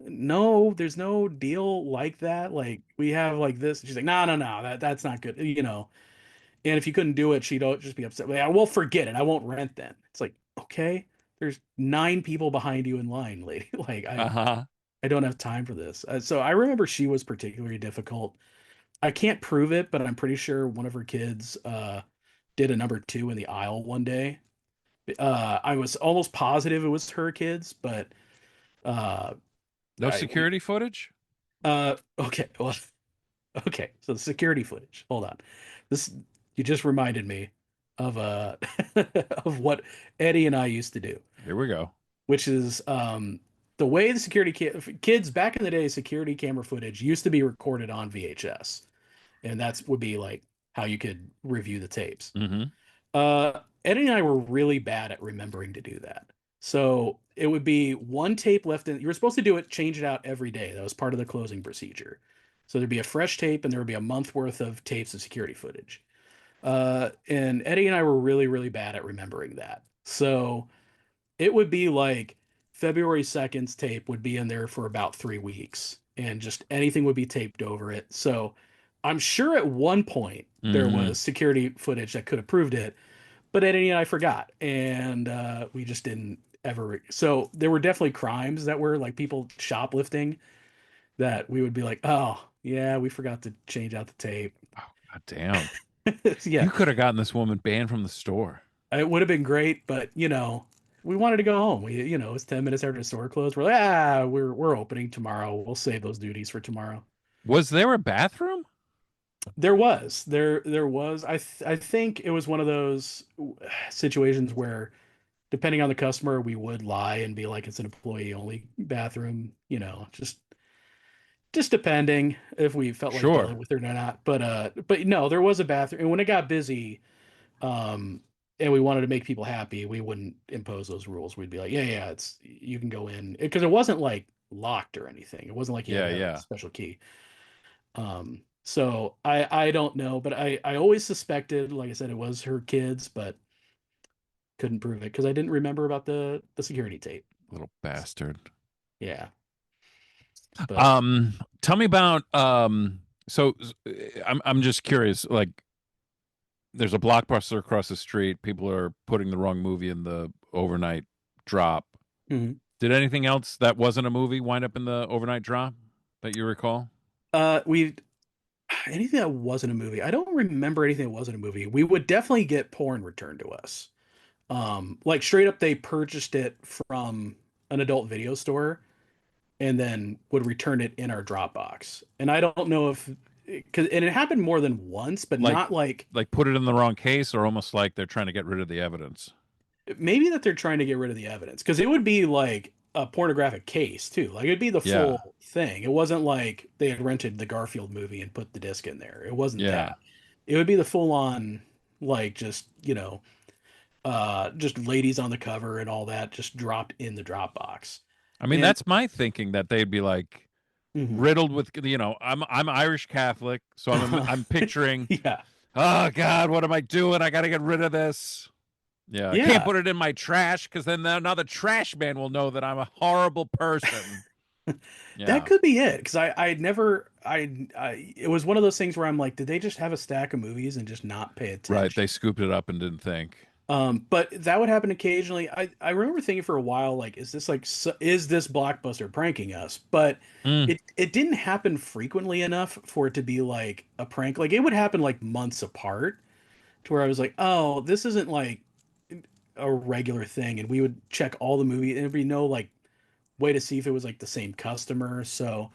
no, there's no deal like that. Like we have like this. She's like, no, no, no, that's not good. And if you couldn't do it, she'd just be upset. Like, well, forget it. I won't rent then. It's like, okay, there's nine people behind you in line, lady. Like Uh-huh. I don't have time for this. So I remember she was particularly difficult. I can't prove it, but I'm pretty sure one of her kids did a number two in the aisle one day. I was almost positive it was her kids, but uh, No security footage? okay, well, okay. So the security footage. Hold on, this you just reminded me of of what Eddie and I used to do, Here we go. which is the way the kids back in the day, security camera footage used to be recorded on VHS, and that's would be like how you could review the tapes. Hmm. Eddie and I were really bad at remembering to do that. So it would be one tape left in. You were supposed to do it, change it out every day. That was part of the closing procedure. So there'd be a fresh tape, and there would be a month worth of tapes of security footage. And Eddie and I were really, really bad at remembering that. So it would be like February 2nd's tape would be in there for about 3 weeks, and just anything would be taped over it. So I'm sure at one point there Hmm. was security footage that could have proved it, but Eddie and I forgot, and we just didn't ever. So there were definitely crimes that were like people shoplifting that we would be like, oh yeah, we forgot to change out the tape. Oh, God damn. Yeah, You could have gotten this woman banned from the store. it would have been great, but we wanted to go home. It's 10 minutes after the store closed. We're like, we're opening tomorrow. We'll save those duties for tomorrow. Was there a bathroom? There was. I think it was one of those situations where, depending on the customer, we would lie and be like, it's an employee only bathroom. Just depending if we felt like Sure. dealing with it or not. But no, there was a bathroom, and when it got busy, um, and we wanted to make people happy, we wouldn't impose those rules. We'd be like, yeah, it's you can go in because it wasn't like locked or anything. It wasn't like you had Yeah, to have a yeah. special key. So I don't know, but I always suspected, like I said, it was her kids, but couldn't prove it because I didn't remember about the security tape. Little bastard. Yeah, but Um, Tell me about so I'm just curious, like there's a Blockbuster across the street. People are putting the wrong movie in the overnight drop. mhm. Did anything else that wasn't a movie wind up in the overnight drop that you recall? We anything that wasn't a movie. I don't remember anything that wasn't a movie. We would definitely get porn returned to us. Like straight up, they purchased it from an adult video store and then would return it in our Dropbox. And I don't know if, because and it happened more than once, but Like not like like put it in the wrong case or almost like they're trying to get rid of the evidence. maybe that they're trying to get rid of the evidence because it would be like a pornographic case too. Like it'd be the Yeah. full thing. It wasn't like they had rented the Garfield movie and put the disc in there. It wasn't Yeah. that. It would be the full on, like just just ladies on the cover and all that just dropped in the Dropbox. I mean, And that's my thinking that they'd be like mhm. riddled with, I'm Irish Catholic, so I'm picturing, Yeah, oh God, what am I doing? I got to get rid of this. Yeah, I can't yeah, put it in my trash because then now the trash man will know that I'm a horrible person. that Yeah, could be it. Because I never, I, it was one of those things where I'm like, did they just have a stack of movies and just not pay right. attention? They scooped it up and didn't think. But that would happen occasionally. I remember thinking for a while, like, is this Blockbuster pranking us? But Mm, it didn't happen frequently enough for it to be like a prank. Like it would happen like months apart, to where I was like, oh, this isn't like a regular thing. And we would check all the movies, and there'd be no like way to see if it was like the same customer. So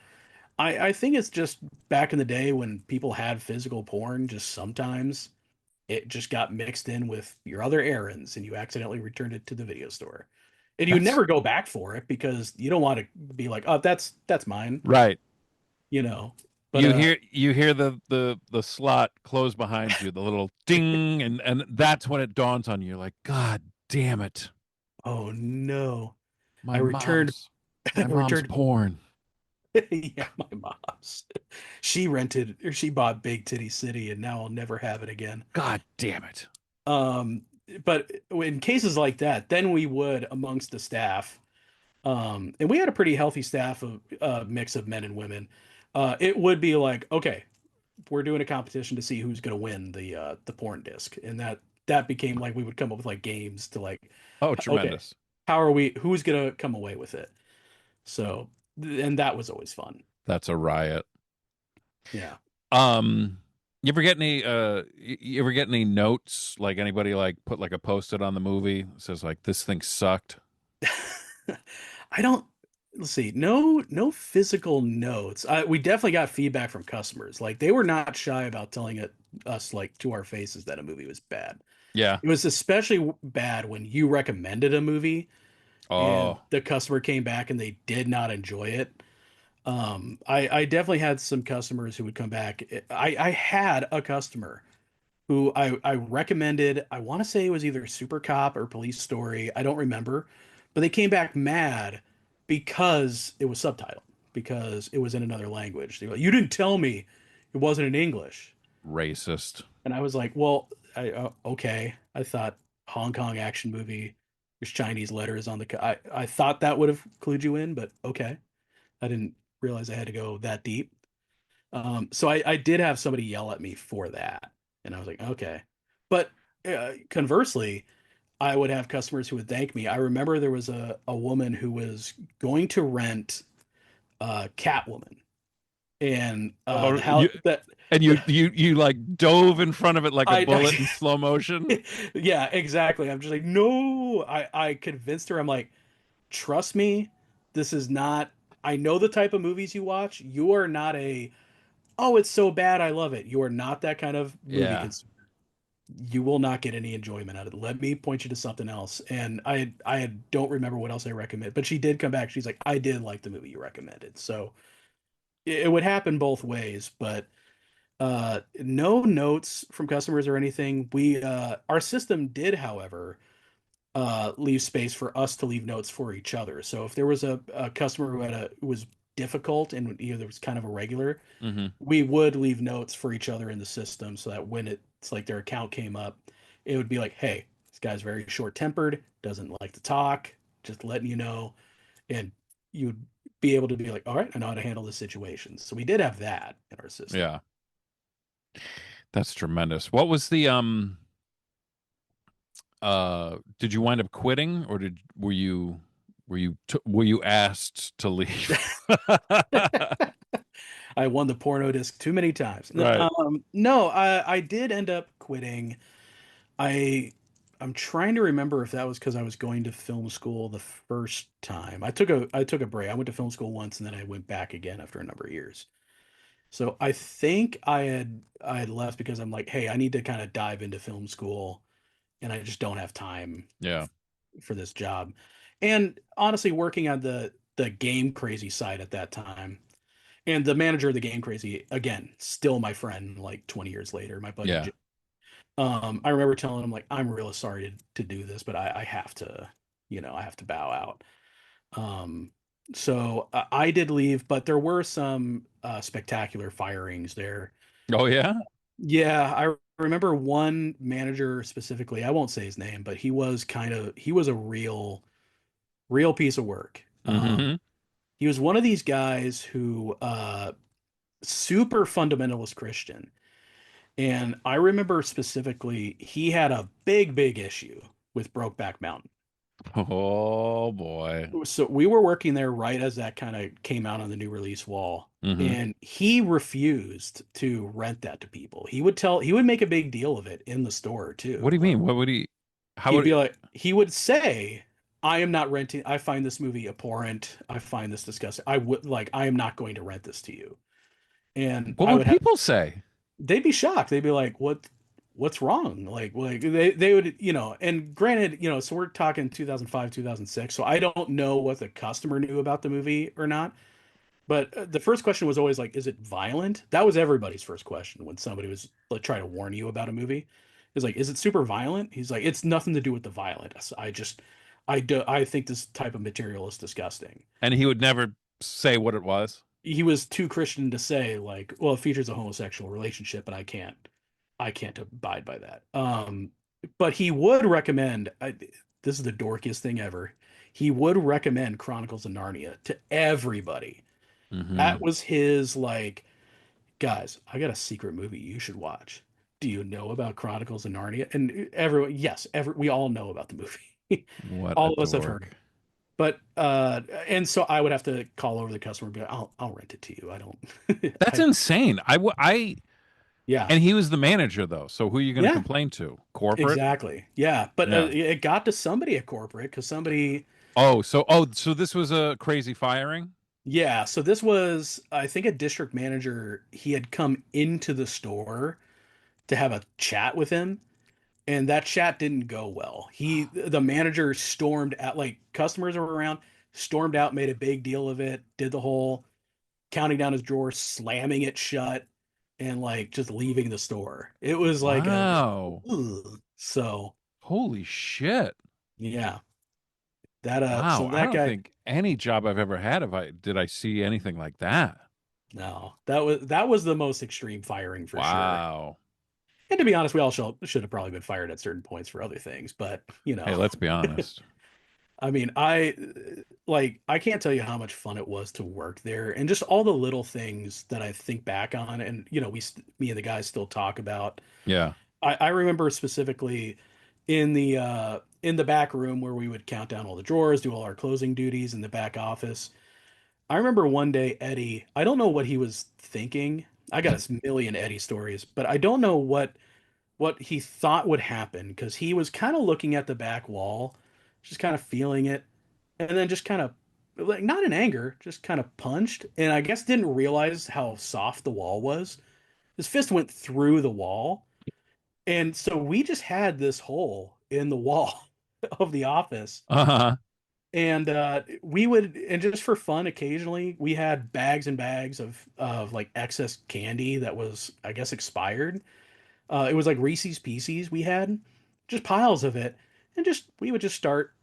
I think it's just back in the day when people had physical porn, just sometimes it just got mixed in with your other errands and you accidentally returned it to the video store. And you that's never go back for it because you don't want to be like, oh, that's mine, right. you know. But You hear the slot close behind you, the little ding, and that's when it dawns on you. You're like, God damn it, oh no. I my returned mom's I my mom's returned porn. yeah, my mom's. She rented or she bought Big Titty City and now I'll never have it again. God damn it. Um, but in cases like that, then we would amongst the staff, and we had a pretty healthy staff of mix of men and women. It would be like, okay, we're doing a competition to see who's going to win the porn disc, and that became like we would come up with like games to like, Oh, okay, tremendous. who's going to come away with it? So, and that was always fun. That's a riot. Yeah. Um, you ever get any notes, like anybody like put like a post-it on the movie that says like this thing sucked? I don't let's see. No physical notes. We definitely got feedback from customers. Like they were not shy about telling us like to our faces that a movie was bad. Yeah. It was especially bad when you recommended a movie and Oh, the customer came back and they did not enjoy it. I definitely had some customers who would come back. I had a customer who I recommended. I want to say it was either Super Cop or Police Story. I don't remember, but they came back mad because it was subtitled, because it was in another language. They were like, you didn't tell me it wasn't in English. Racist. And I was like, well, okay. I thought Hong Kong action movie. There's Chinese letters on the. I thought that would have clued you in, but okay. I didn't realize I had to go that deep. So I did have somebody yell at me for that, and I was like, okay. But conversely, I would have customers who would thank me. I remember there was a woman who was going to rent Catwoman, and Oh, the how that and the you like dove in front of it like a bullet I in slow motion. yeah, exactly. I'm just like, no. I convinced her. I'm like, trust me, this is not. I know the type of movies you watch. You are not a, oh, it's so bad, I love it. You are not that kind of movie Yeah. consumer. You will not get any enjoyment out of it. Let me point you to something else. And I don't remember what else I recommend, but she did come back. She's like, I did like the movie you recommended. So it would happen both ways, but no notes from customers or anything. We our system did, however, leave space for us to leave notes for each other. So if there was a customer who was difficult and there was kind of a regular, Hmm. we would leave notes for each other in the system so that when it's like their account came up, it would be like, hey, this guy's very short tempered, doesn't like to talk, just letting you know. And you'd be able to be like, all right, I know how to handle this situation. So we did have that in our system. Yeah. That's tremendous. What was the did you wind up quitting, or did were you asked to leave? I won the porno disc too many times. Right. No, I did end up quitting. I I'm trying to remember if that was because I was going to film school the first time. I took a break. I went to film school once and then I went back again after a number of years. So I think I had left because I'm like, hey, I need to kind of dive into film school and I just don't have time Yeah. for this job. And honestly, working on the Game Crazy side at that time, and the manager of the Game Crazy, again, still my friend, like 20 years later, my buddy. Yeah. I remember telling him like, I'm really sorry to do this, but I have to, I have to bow out. Um, so I did leave, but there were some spectacular firings there. Oh yeah. Yeah, I remember one manager specifically. I won't say his name, but he was a real piece of work. Hmm. He was one of these guys who super fundamentalist Christian. And I remember specifically he had a big issue with Brokeback Mountain. Oh boy. So we were working there right as that kind of came out on the new release wall. Hmm. And he refused to rent that to people. He would make a big deal of it in the store What too. do you Like mean? What would he? How he'd would? be like, he would say, I am not renting. I find this movie abhorrent. I find this disgusting. I am not going to rent this to you. And What I would would have people say? they'd be shocked. They'd be like, what's wrong? Like they would, and granted, so we're talking 2005, 2006. So I don't know what the customer knew about the movie or not. But the first question was always like, is it violent? That was everybody's first question when somebody was like trying to warn you about a movie. It's like, is it super violent? He's like, it's nothing to do with the violence. I think this type of material is disgusting. And he would never say what it was. He was too Christian to say like, well, it features a homosexual relationship, and I can't abide by that. But he would recommend. This is the dorkiest thing ever. He would recommend Chronicles of Narnia to everybody. That Hmm. was his like, guys, I got a secret movie you should watch. Do you know about Chronicles of Narnia? And everyone, yes, we all know about the movie. What a All of us have heard. dork. But and so I would have to call over the customer and be like, I'll rent it to you. I don't That's insane. yeah. And he was the manager though. So who are you going to Yeah, complain to? Corporate? exactly. Yeah, but Yeah. it got to somebody at corporate because somebody, Oh, so this was a crazy firing? yeah. So this was, I think, a district manager. He had come into the store to have a chat with him, and that chat didn't go well. The manager stormed out, like customers were around, stormed out, made a big deal of it, did the whole counting down his drawer, slamming it shut, and like just leaving the store. It was like Wow. ugh. So Holy shit. yeah. So Wow, I that don't guy, think any job I've ever had have I did I see anything like that. no, that was the most extreme firing for sure. Wow. And to be honest, we all should have probably been fired at certain points for other things, but Hey, let's be honest. I mean, I can't tell you how much fun it was to work there, and just all the little things that I think back on, and me and the guys still talk about. Yeah. I remember specifically in the back room where we would count down all the drawers, do all our closing duties in the back office. I remember one day Eddie, I don't know what he was thinking. I got a million Eddie stories, but I don't know what he thought would happen because he was kind of looking at the back wall, just kind of feeling it, and then just kind of like not in anger, just kind of punched, and I guess didn't realize how soft the wall was. His fist went through the wall, and so we just had this hole in the wall of the office. Uh-huh. And we would, and just for fun, occasionally we had bags and bags of like excess candy that was, I guess, expired. It was like Reese's Pieces we had, just piles of it, and just we would just start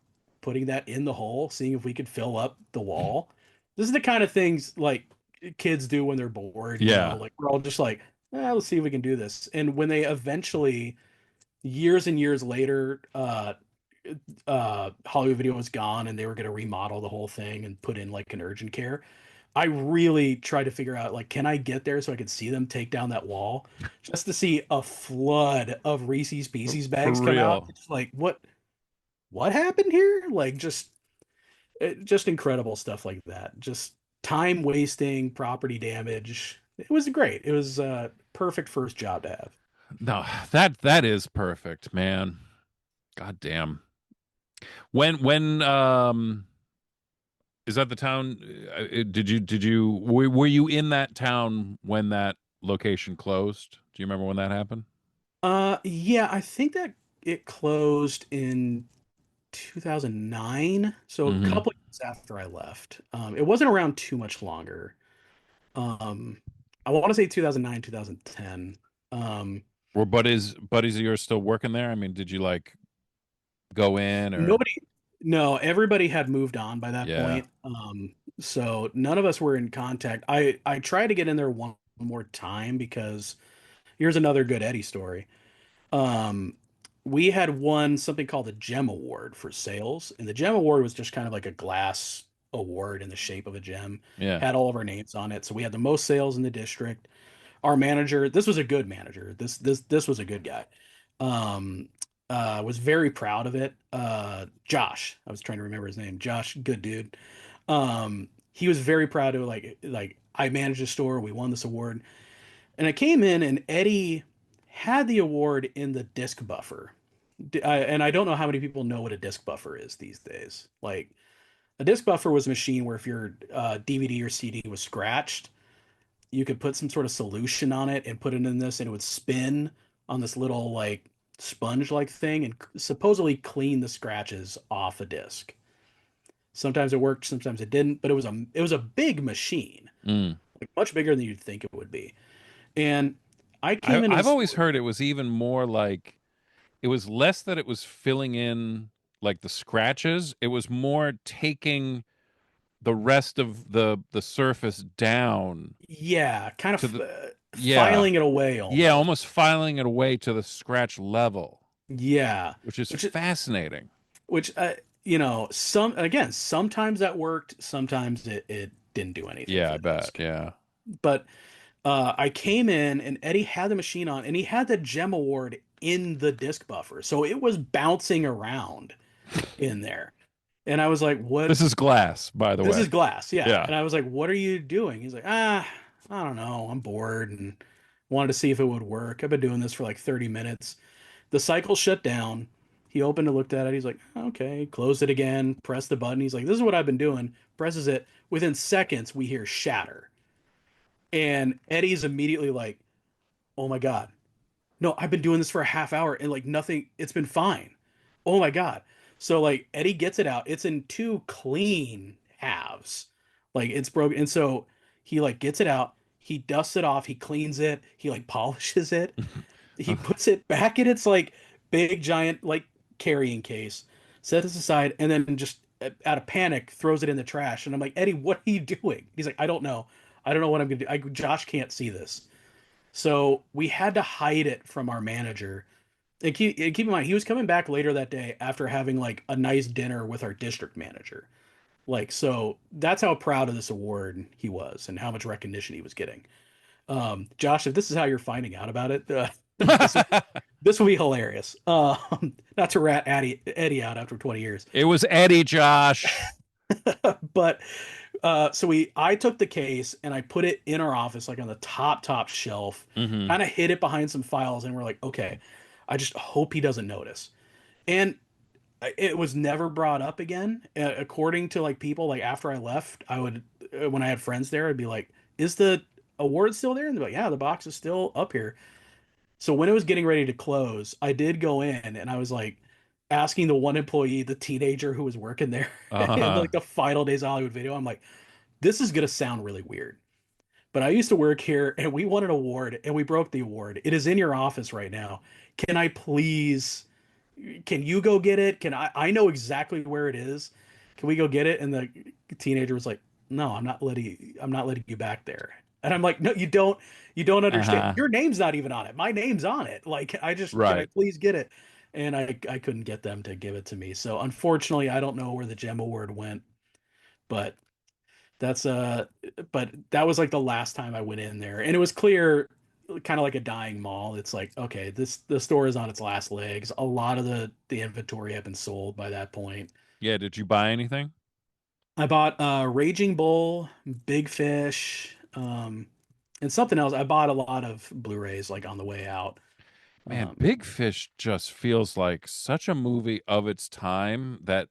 putting that in the hole, seeing if we could fill up the wall. This is the kind of things like kids do when they're bored, Yeah. like we're all just like, let's see if we can do this. And when they eventually, years and years later, Hollywood Video was gone and they were going to remodel the whole thing and put in like an urgent care. I really tried to figure out like, can I get there so I could see them take down that wall, just to see a flood of Reese's Pieces For bags come out. real. It's like, what happened here? Like, just incredible stuff like that. Just time wasting, property damage. It was great. It was a perfect first job to have. No, that is perfect, man. God damn. When is that the town were you in that town when that location closed? Do you remember when that happened? Yeah, I think that it closed in 2009, so a Mm-hmm. couple of years after I left. It wasn't around too much longer. Um, I want to say 2009, 2010. Um, Were buddies of yours still working there? I mean, did you like go in or nobody, no, everybody had moved on by that yeah. point. So none of us were in contact. I tried to get in there one more time because here's another good Eddie story. Um, we had won something called the Gem Award for sales, and the Gem Award was just kind of like a glass award in the shape of a gem, Yeah. had all of our names on it. So we had the most sales in the district. Our manager, this was a good manager. This was a good guy. Um, was very proud of it. Josh, I was trying to remember his name. Josh, good dude. He was very proud of like I managed a store. We won this award. And I came in and Eddie had the award in the disc buffer. And I don't know how many people know what a disc buffer is these days. Like a disc buffer was a machine where if your DVD or CD was scratched, you could put some sort of solution on it and put it in this, and it would spin on this little like sponge like thing and supposedly clean the scratches off a disc. Sometimes it worked, sometimes it didn't, but it was a big machine, Mm. like much bigger than you'd think it would be. And I I came into the I've always store. heard it was even more like it was less that it was filling in like the scratches. It was more taking the rest of the surface down Yeah, kind to of the yeah. filing it away Yeah, almost. almost filing it away to the scratch level, Yeah, which is which fascinating. which sometimes that worked, sometimes it didn't do anything Yeah, for I the bet. disc. Yeah. But I came in and Eddie had the machine on, and he had the Gem Award in the disc buffer, so it was bouncing around in there. And I was like, "What? This is glass, by the This way. is glass, yeah." Yeah. And I was like, "What are you doing?" He's like, I don't know. I'm bored and wanted to see if it would work. I've been doing this for like 30 minutes. The cycle shut down. He opened and looked at it. He's like, okay, closed it again, pressed the button. He's like, this is what I've been doing. Presses it. Within seconds, we hear shatter. And Eddie's immediately like, oh my God. No, I've been doing this for a half hour and like nothing, it's been fine. Oh my God. So like Eddie gets it out. It's in two clean halves. Like it's broken. And so he like gets it out. He dusts it off. He cleans it. He like polishes it. He puts it back in its like big giant like carrying case, sets it aside, and then just out of panic, throws it in the trash. And I'm like, Eddie, what are you doing? He's like, I don't know. I don't know what I'm gonna do. Josh can't see this. So we had to hide it from our manager. And keep in mind, he was coming back later that day after having like a nice dinner with our district manager. Like, so that's how proud of this award he was and how much recognition he was getting. Josh, if this is how you're finding out about it, this will this will be hilarious. Not to rat Eddie out after 20 years, It was Eddie, Josh. but I took the case and I put it in our office, like on the top shelf, Hmm. kind of hid it behind some files, and we're like, okay, I just hope he doesn't notice. And it was never brought up again. According to like people, like after I left, I would when I had friends there, I'd be like, "Is the award still there?" And they're like, "Yeah, the box is still up here." So when it was getting ready to close, I did go in and I was like asking the one employee, the teenager who was working there, in Uh-huh. like the final days of Hollywood Video, I'm like, "This is gonna sound really weird." But I used to work here and we won an award and we broke the award. It is in your office right now. Can I please, can you go get it? I know exactly where it is. Can we go get it? And the teenager was like, no, I'm not letting you back there. And I'm like, no, you don't understand. Uh-huh. Your name's not even on it. My name's on it. Like, can I Right. please get it? And I couldn't get them to give it to me. So unfortunately, I don't know where the gem award went, but that's but that was like the last time I went in there. And it was clear, kind of like a dying mall. It's like, okay, the store is on its last legs. A lot of the inventory had been sold by that point. Yeah, did you buy anything? I bought Raging Bull, Big Fish, and something else. I bought a lot of Blu-rays like on the way out. Man, Um, Big Fish just feels like such a movie of its time that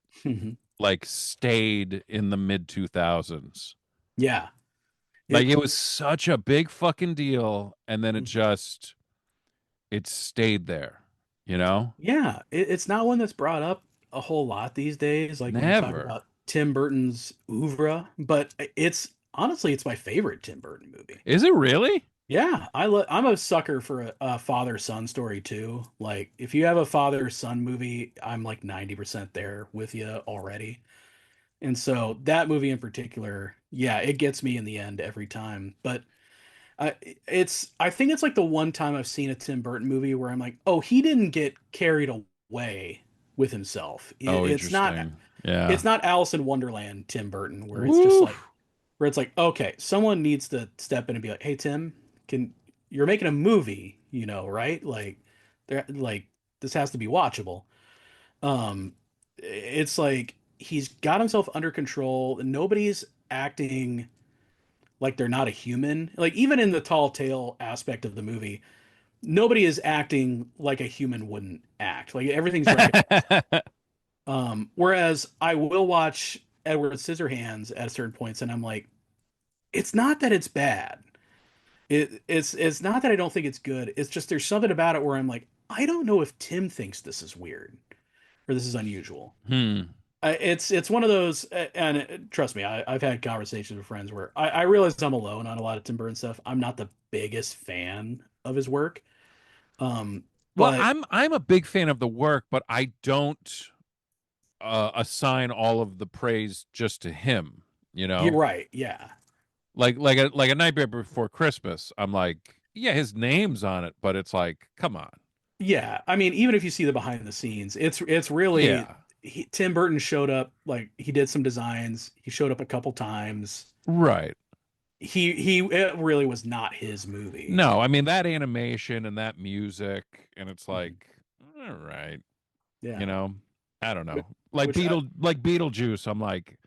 like stayed in the mid 2000s. yeah, Like it it was such a big fucking deal and then mhm. it stayed there, you know? Yeah, it's not one that's brought up a whole lot these days, like when you talk Never. about Tim Burton's oeuvre, but it's honestly it's my favorite Tim Burton movie. Is it really? Yeah, I'm a sucker for a father-son story too. Like if you have a father-son movie, I'm like 90% there with you already. And so that movie in particular, yeah, it gets me in the end every time. But I I think it's like the one time I've seen a Tim Burton movie where I'm like, oh, he didn't get carried away with himself. Oh, interesting. Yeah. It's not Alice in Wonderland Tim Burton where it's just Woo. like where it's like, okay, someone needs to step in and be like, hey Tim, can you're making a movie, right? Like there like this has to be watchable. Um it's like he's got himself under control and nobody's acting like they're not a human. Like even in the tall tale aspect of the movie, nobody is acting like a human wouldn't act. Like everything's recognized. Whereas I will watch Edward Scissorhands at certain points, and I'm like, it's not that it's bad. It's not that I don't think it's good. It's just there's something about it where I'm like, I don't know if Tim thinks this is weird or this is unusual. Hmm. It's one of those, and trust me, I've had conversations with friends where I realize I'm alone on a lot of Tim Burton stuff. I'm not the biggest fan of his work, um, Well, but I'm a big fan of the work, but I don't assign all of the praise just to him, you you're know? right. Yeah, Like a Nightmare Before Christmas. I'm like, yeah, his name's on it, but it's like, come on. yeah. I mean, even if you see the behind the scenes, it's really Yeah. Tim Burton showed up. Like he did some designs. He showed up a couple times. Right. He it really was not his movie. No, I mean that animation and that music, and it's Mhm. like, all right, you Yeah, know, I don't which, know. which I, Like Beetlejuice, I'm like,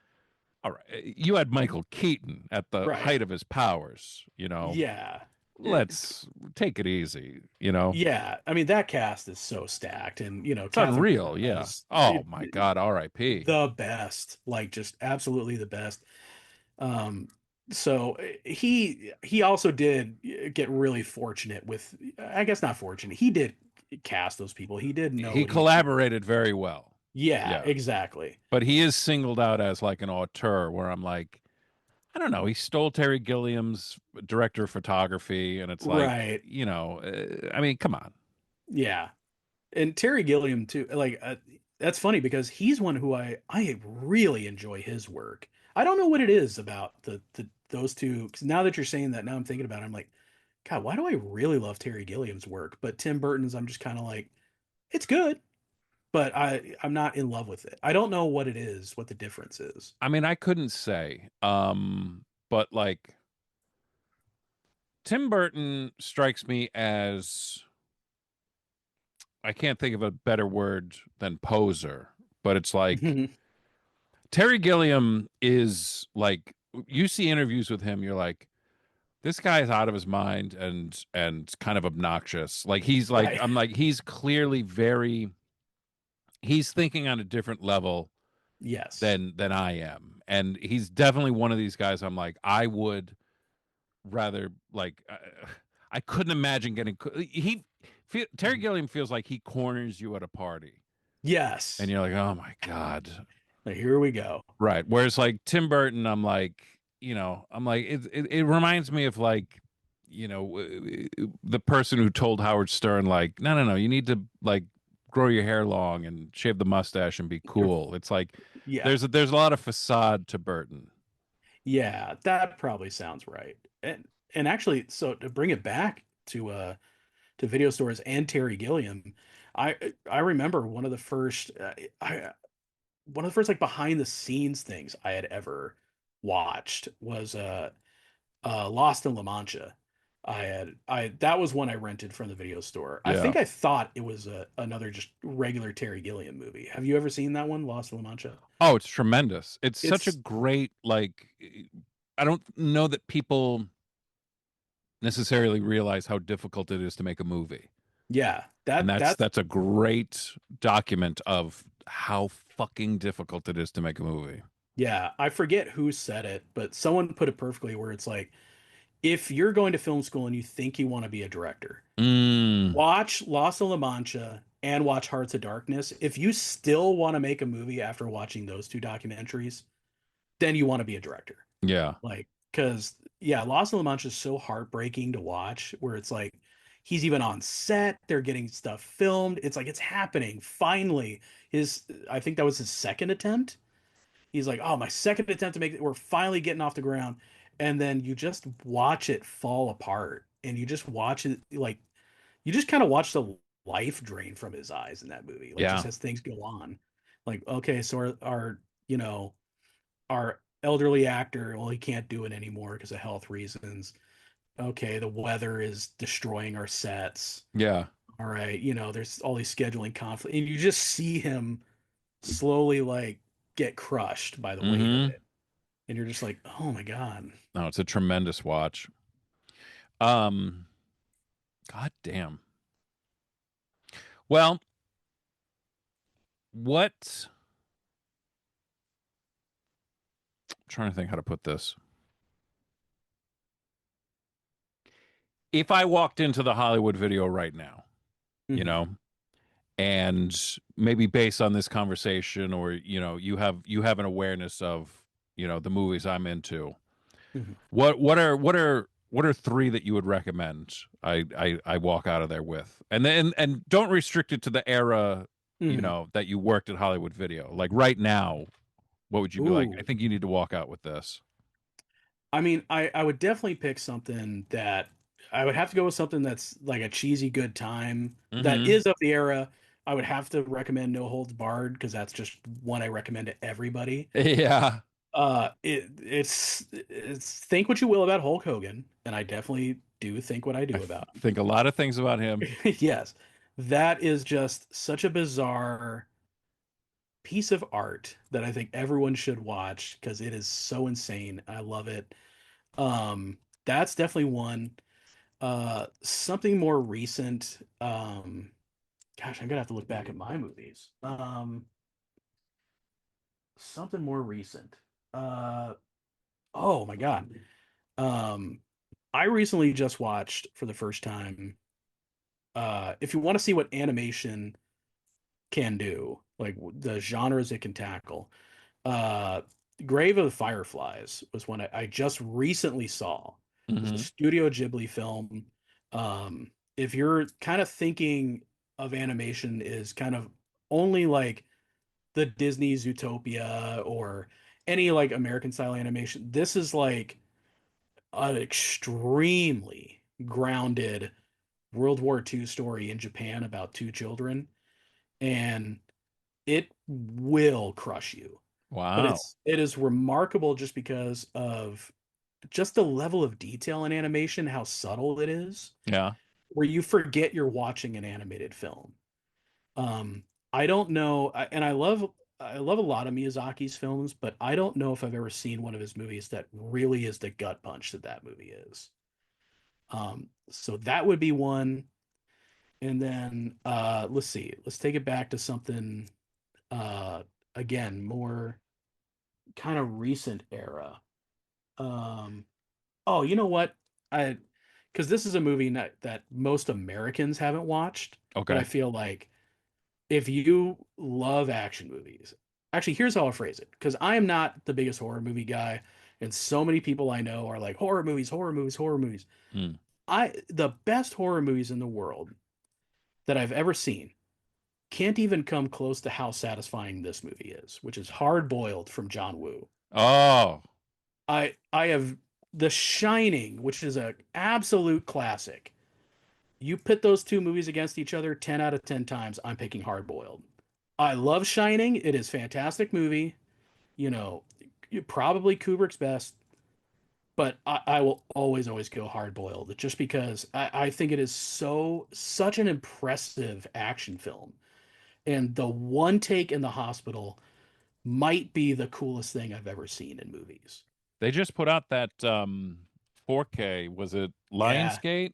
all right, you had Michael Keaton at the right. height of his powers, you know. Yeah. Let's take it easy, you know. Yeah, I mean that cast is so stacked, and It's Catherine unreal, Byrne yeah. as Oh my God, R.I.P. the best, like just absolutely the best. Um, so he also did get really fortunate with, I guess not fortunate. He did cast those people. He did know He what he was doing. collaborated very well. Yeah, Yeah. exactly. But he is singled out as like an auteur where I'm like, I don't know. He stole Terry Gilliam's director of photography, and it's like, Right. I mean, come on. Yeah, and Terry Gilliam too. Like that's funny because he's one who I really enjoy his work. I don't know what it is about the those two. 'Cause now that you're saying that, now I'm thinking about it, I'm like, God, why do I really love Terry Gilliam's work? But Tim Burton's, I'm just kind of like, it's good, but I'm not in love with it. I don't know what it is, what the difference is. I mean, I couldn't say. But like Tim Burton strikes me as, I can't think of a better word than poser, but it's like Terry Gilliam is like, you see interviews with him, you're like, this guy is out of his mind and kind of obnoxious. Like he's like, Right. I'm like, he's clearly very, he's thinking on a different level Yes. than I am. And he's definitely one of these guys I'm like, I would rather like I couldn't imagine getting Terry Gilliam feels like he corners you at a party and Yes. you're like, "Oh my god." Like, here we go. Right. Whereas like Tim Burton, I'm like, I'm like it reminds me of like, the person who told Howard Stern like, "No, no, no, you need to like grow your hair long and shave the mustache and be cool." It's like Yeah. there's a lot of facade to Burton. Yeah, that probably sounds right. And actually, so to bring it back to video stores and Terry Gilliam, I remember I one of the first like behind the scenes things I had ever watched was Lost in La Mancha. I that was one I rented from the video store. I Yeah. think I thought it was another just regular Terry Gilliam movie. Have you ever seen that one, Lost in La Mancha? Oh, it's tremendous. It's such a It's great like I don't know that people necessarily realize how difficult it is to make a movie. yeah, And that's that's a great document of how fucking difficult it is to make a movie. yeah, I forget who said it, but someone put it perfectly where it's like if you're going to film school and you think you want to be a director, Mm, watch Lost in La Mancha and watch Hearts of Darkness. If you still want to make a movie after watching those two documentaries, then you want to be a director. yeah. Like, because yeah, Lost in La Mancha is so heartbreaking to watch, where it's like he's even on set, they're getting stuff filmed. It's like it's happening. Finally, I think that was his second attempt. He's like, oh, my second attempt to make it, we're finally getting off the ground. And then you just watch it fall apart. And you just watch it like you just kind of watch the life drain from his eyes in that movie. Like Yeah. just as things go on. Like, okay, so our elderly actor, well, he can't do it anymore because of health reasons. Okay, the weather is destroying our sets. Yeah. All right, there's all these scheduling conflict, and you just see him slowly like get crushed by the weight of Mm-hmm. it, and you're just like, oh my god. No, it's a tremendous watch. Um, God damn. Well, what I'm trying to think how to put this. If I walked into the Hollywood Video right now, you Hmm. know, and maybe based on this conversation or you have an awareness of the movies I'm into, Hmm. what are three that you would recommend I walk out of there with, and don't restrict it to the era Hmm. that you worked at Hollywood Video, like right now. What would you be like? I Ooh, think you need to walk out with this. I mean, I would definitely pick something that I would have to go with something that's like a cheesy good time that Mm-hmm. is of the era. I would have to recommend No Holds Barred because that's just one I recommend to everybody. Yeah. It's think what you will about Hulk Hogan, and I definitely do think what I I do about him. think a lot of things about him. Yes, that is just such a bizarre piece of art that I think everyone should watch because it is so insane. I love it. That's definitely one. Something more recent. Gosh, I'm gonna have to look back at my movies. Something more recent. Uh, oh my God. Um, I recently just watched for the first time. If you want to see what animation can do, like the genres it can tackle, uh, Grave of the Fireflies was one I just recently saw. It was a Hmm. Studio Ghibli film. If you're kind of thinking of animation is kind of only like the Disney Zootopia or any like American style animation. This is like an extremely grounded World War II story in Japan about two children, and it will crush you. But Wow. it is remarkable just because of just the level of detail in animation, how subtle it is, Yeah. where you forget you're watching an animated film. Um, I don't know, and I love a lot of Miyazaki's films, but I don't know if I've ever seen one of his movies that really is the gut punch that that movie is. So that would be one. And then let's see, let's take it back to something uh again more kind of recent era. Um, oh, you know what? I Because this is a movie that most Americans haven't watched, but I Okay. feel like if you love action movies, actually, here's how I'll phrase it. Because I am not the biggest horror movie guy, and so many people I know are like horror movies, horror movies, horror movies. Mm. The best horror movies in the world that I've ever seen can't even come close to how satisfying this movie is, which is Hard Boiled from John Woo. Oh, I have The Shining, which is an absolute classic. You put those two movies against each other 10 out of 10 times, I'm picking Hard Boiled. I love Shining. It is a fantastic movie. You know, probably Kubrick's best, but I will always go Hard Boiled just because I think it is such an impressive action film. And the one take in the hospital might be the coolest thing I've ever seen in movies. they just put out that 4K. Was it Yeah. Lionsgate?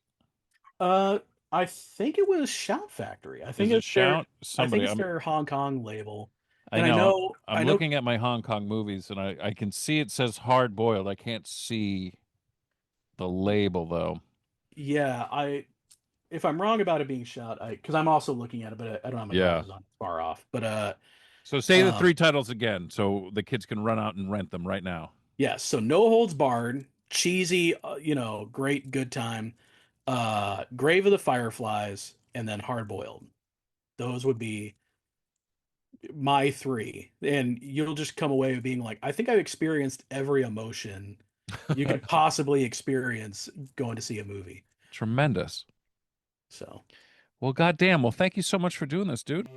Uh, I think it was Shout Factory. Is it Shout? I think Somebody. it's their Hong Kong label. I And I know. know, I'm looking at my Hong Kong movies, and I can see it says hard boiled. I can't see the label though. yeah, if I'm wrong about it being Shout, because I'm also looking at it, but I don't have my Yeah. glasses on, it's far off. But So say the um, three titles again, so the kids can run out and rent them right now. yeah, so No Holds Barred, cheesy, great good time, Grave of the Fireflies, and then Hard Boiled. Those would be my three, and you'll just come away being like, I think I've experienced every emotion you could possibly experience going to see a movie. Tremendous. So Well, goddamn. Well, thank you so much for doing this, dude.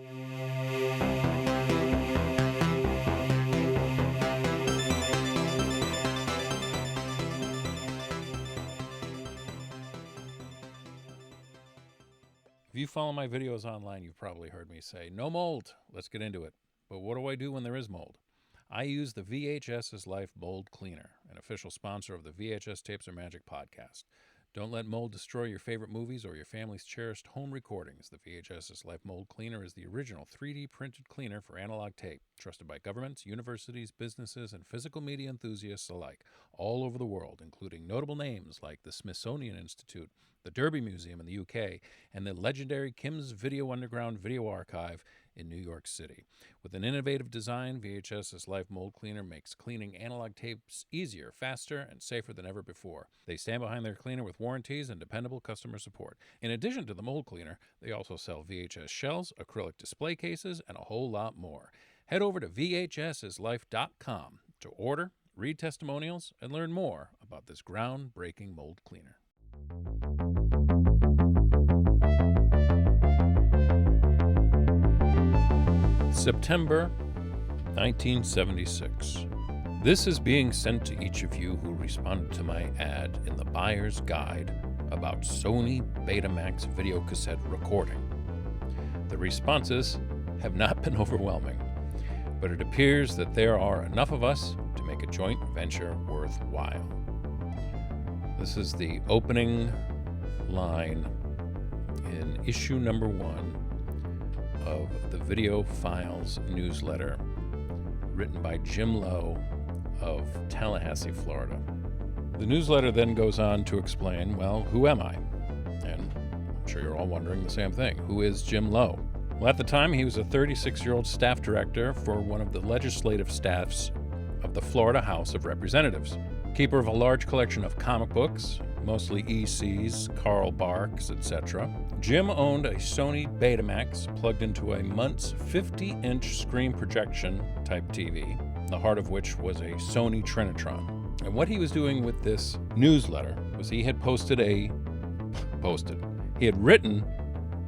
If you follow my videos online, you've probably heard me say, no mold. Let's get into it. But what do I do when there is mold? I use the VHS's Life Mold Cleaner, an official sponsor of the VHS Tapes Are Magic podcast. Don't let mold destroy your favorite movies or your family's cherished home recordings. The VHS's Life Mold Cleaner is the original 3D printed cleaner for analog tape, trusted by governments, universities, businesses, and physical media enthusiasts alike, all over the world, including notable names like the Smithsonian Institute, the Derby Museum in the UK, and the legendary Kim's Video Underground Video Archive in New York City. With an innovative design, VHS's Life Mold Cleaner makes cleaning analog tapes easier, faster, and safer than ever before. They stand behind their cleaner with warranties and dependable customer support. In addition to the mold cleaner, they also sell VHS shells, acrylic display cases, and a whole lot more. Head over to VHSisLife.com to order, read testimonials, and learn more about this groundbreaking mold cleaner. September 1976. This is being sent to each of you who responded to my ad in the buyer's guide about Sony Betamax videocassette recording. The responses have not been overwhelming, but it appears that there are enough of us to make a joint venture worthwhile. This is the opening line in issue number 1 of the Video Files newsletter, written by Jim Lowe of Tallahassee, Florida. The newsletter then goes on to explain, well, who am I? And I'm sure you're all wondering the same thing. Who is Jim Lowe? Well, at the time, he was a 36-year-old staff director for one of the legislative staffs of the Florida House of Representatives. Keeper of a large collection of comic books, mostly ECs, Carl Barks, etc. Jim owned a Sony Betamax plugged into a Muntz 50-inch screen projection type TV, the heart of which was a Sony Trinitron. And what he was doing with this newsletter was he had he had written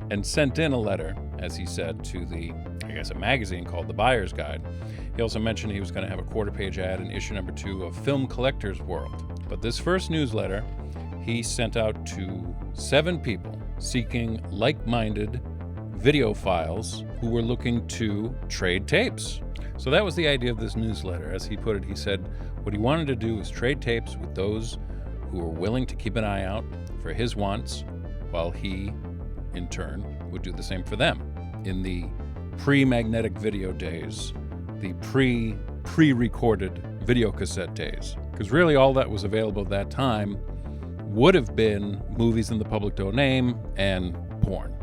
and sent in a letter, as he said, to a magazine called The Buyer's Guide. He also mentioned he was going to have a quarter-page ad in issue number 2 of Film Collector's World. But this first newsletter he sent out to 7 people seeking like-minded videophiles who were looking to trade tapes. So that was the idea of this newsletter. As he put it, he said what he wanted to do was trade tapes with those who were willing to keep an eye out for his wants, while he, in turn, would do the same for them. In the pre-magnetic video days, the pre-recorded video cassette days. Because really all that was available at that time would have been movies in the public domain and porn.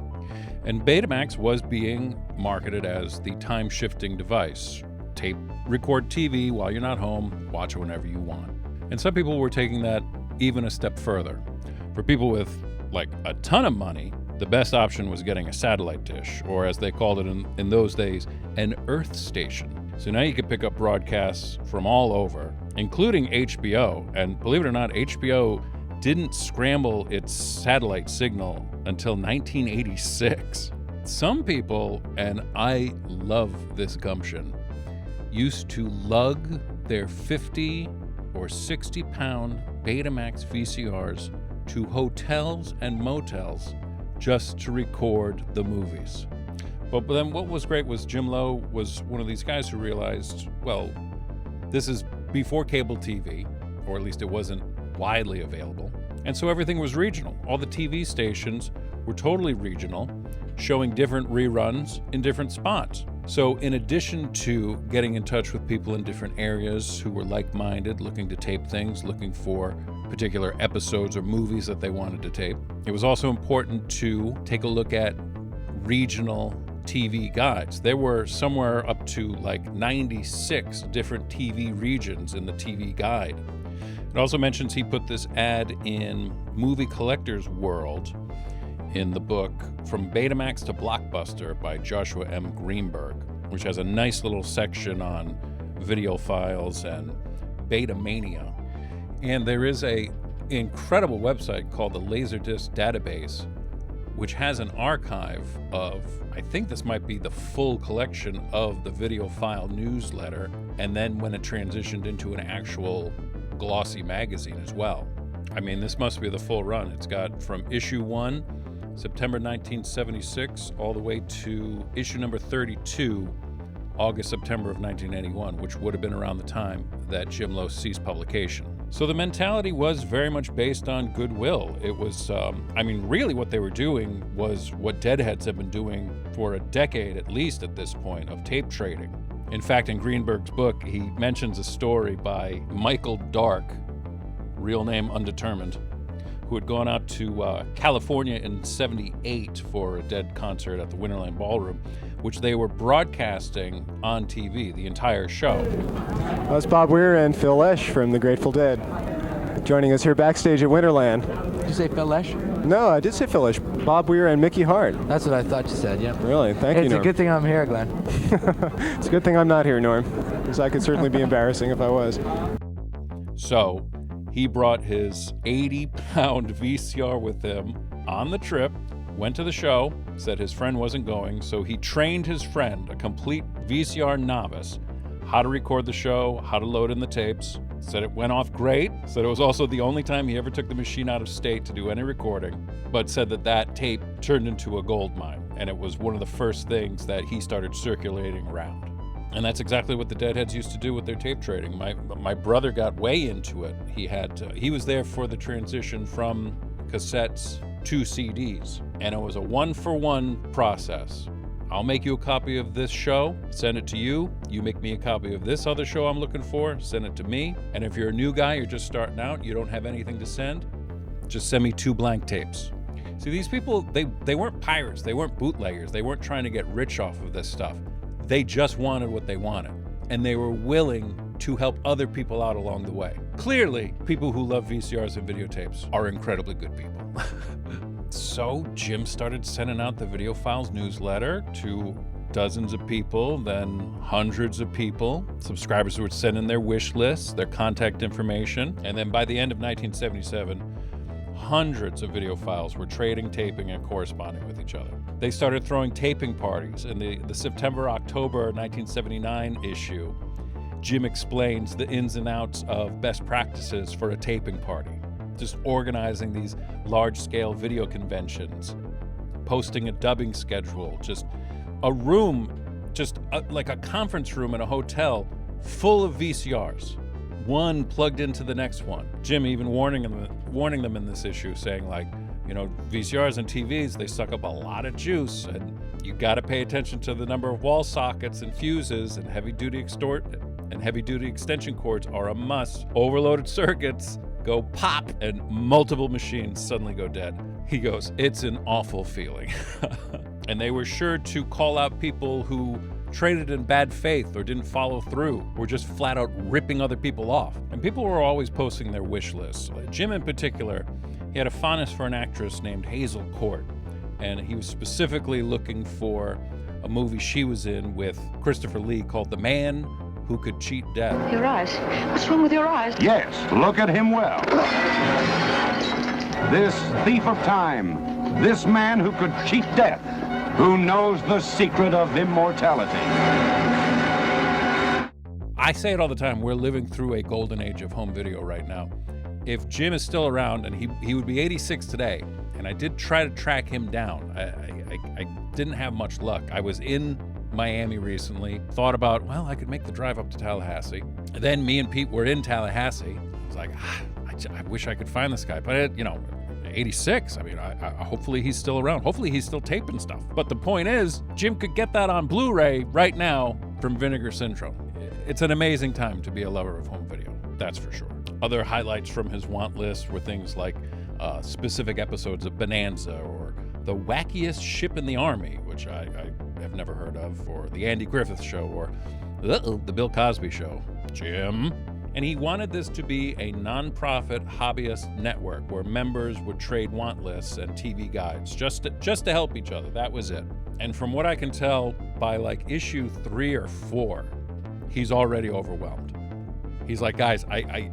And Betamax was being marketed as the time-shifting device. Tape, record TV while you're not home, watch it whenever you want. And some people were taking that even a step further. For people with like a ton of money, the best option was getting a satellite dish, or as they called it in those days, an Earth station. So now you could pick up broadcasts from all over, including HBO. And believe it or not, HBO didn't scramble its satellite signal until 1986. Some people, and I love this gumption, used to lug their 50 or 60 pound Betamax VCRs to hotels and motels just to record the movies. But then what was great was Jim Lowe was one of these guys who realized, well, this is before cable TV, or at least it wasn't widely available. And so everything was regional. All the TV stations were totally regional, showing different reruns in different spots. So in addition to getting in touch with people in different areas who were like-minded, looking to tape things, looking for particular episodes or movies that they wanted to tape, it was also important to take a look at regional TV guides. There were somewhere up to like 96 different TV regions in the TV guide. It also mentions he put this ad in Movie Collector's World in the book From Betamax to Blockbuster by Joshua M. Greenberg, which has a nice little section on videophiles and Betamania. And there is an incredible website called the Laserdisc Database, which has an archive of, I think this might be the full collection of the videophile newsletter, and then when it transitioned into an actual glossy magazine as well. I mean, this must be the full run. It's got from issue 1, September 1976, all the way to issue number 32, August, September of 1981, which would have been around the time that Jim Lowe ceased publication. So the mentality was very much based on goodwill. It was, really what they were doing was what Deadheads have been doing for a decade at least at this point, of tape trading. In fact, in Greenberg's book, he mentions a story by Michael Dark, real name undetermined, who had gone out to California in '78 for a Dead concert at the Winterland Ballroom, which they were broadcasting on TV, the entire show. That's Bob Weir and Phil Lesh from the Grateful Dead, joining us here backstage at Winterland. Did you say Phil Lesh? No, I did say Phil Lesh. Bob Weir and Mickey Hart. That's what I thought you said, yeah. Really? Thank you, It's Norm. a good thing I'm here, Glenn. It's a good thing I'm not here, Norm, because I could certainly be embarrassing if I was. So he brought his 80-pound VCR with him on the trip, went to the show, said his friend wasn't going, so he trained his friend, a complete VCR novice, how to record the show, how to load in the tapes. Said it went off great. Said it was also the only time he ever took the machine out of state to do any recording, but said that tape turned into a gold mine, and it was one of the first things that he started circulating around. And that's exactly what the Deadheads used to do with their tape trading. My brother got way into it. He was there for the transition from cassettes to CDs, and it was a one-for-one process. I'll make you a copy of this show, send it to you. You make me a copy of this other show I'm looking for, send it to me. And if you're a new guy, you're just starting out, you don't have anything to send, just send me 2 blank tapes. See, these people, they weren't pirates, they weren't bootleggers, they weren't trying to get rich off of this stuff. They just wanted what they wanted, and they were willing to help other people out along the way. Clearly, people who love VCRs and videotapes are incredibly good people. So Jim started sending out the Video Files newsletter to dozens of people, then hundreds of people. Subscribers would send in their wish lists, their contact information, and then by the end of 1977, hundreds of video files were trading, taping, and corresponding with each other. They started throwing taping parties. In the September-October 1979 issue, Jim explains the ins and outs of best practices for a taping party, just organizing these large-scale video conventions, posting a dubbing schedule, just a room, like a conference room in a hotel full of VCRs, one plugged into the next one. Jim even warning them in this issue, saying like, you know, VCRs and TVs, they suck up a lot of juice, and you got to pay attention to the number of wall sockets and fuses, and heavy-duty extension cords are a must. Overloaded circuits go pop, and multiple machines suddenly go dead. He goes, it's an awful feeling. And they were sure to call out people who traded in bad faith or didn't follow through, or just flat out ripping other people off. And people were always posting their wish lists. Jim in particular, he had a fondness for an actress named Hazel Court, and he was specifically looking for a movie she was in with Christopher Lee called The Man Who Could Cheat Death. Your eyes. What's wrong with your eyes? Yes, look at him well. This thief of time, this man who could cheat death, who knows the secret of immortality. I say it all the time, we're living through a golden age of home video right now. If Jim is still around, and he would be 86 today, and I did try to track him down, I didn't have much luck. I was in Miami recently, thought about, well, I could make the drive up to Tallahassee. And then me and Pete were in Tallahassee. I was like, I wish I could find this guy, but 86. I mean, hopefully he's still around. Hopefully he's still taping stuff. But the point is, Jim could get that on Blu-ray right now from Vinegar Syndrome. It's an amazing time to be a lover of home video, that's for sure. Other highlights from his want list were things like specific episodes of Bonanza, or The Wackiest Ship in the Army, which I have never heard of, or The Andy Griffith Show, or The Bill Cosby Show. Jim. And he wanted this to be a non-profit hobbyist network where members would trade want lists and TV guides just to help each other. That was it. And from what I can tell, by like issue 3 or 4, he's already overwhelmed. He's like, guys, I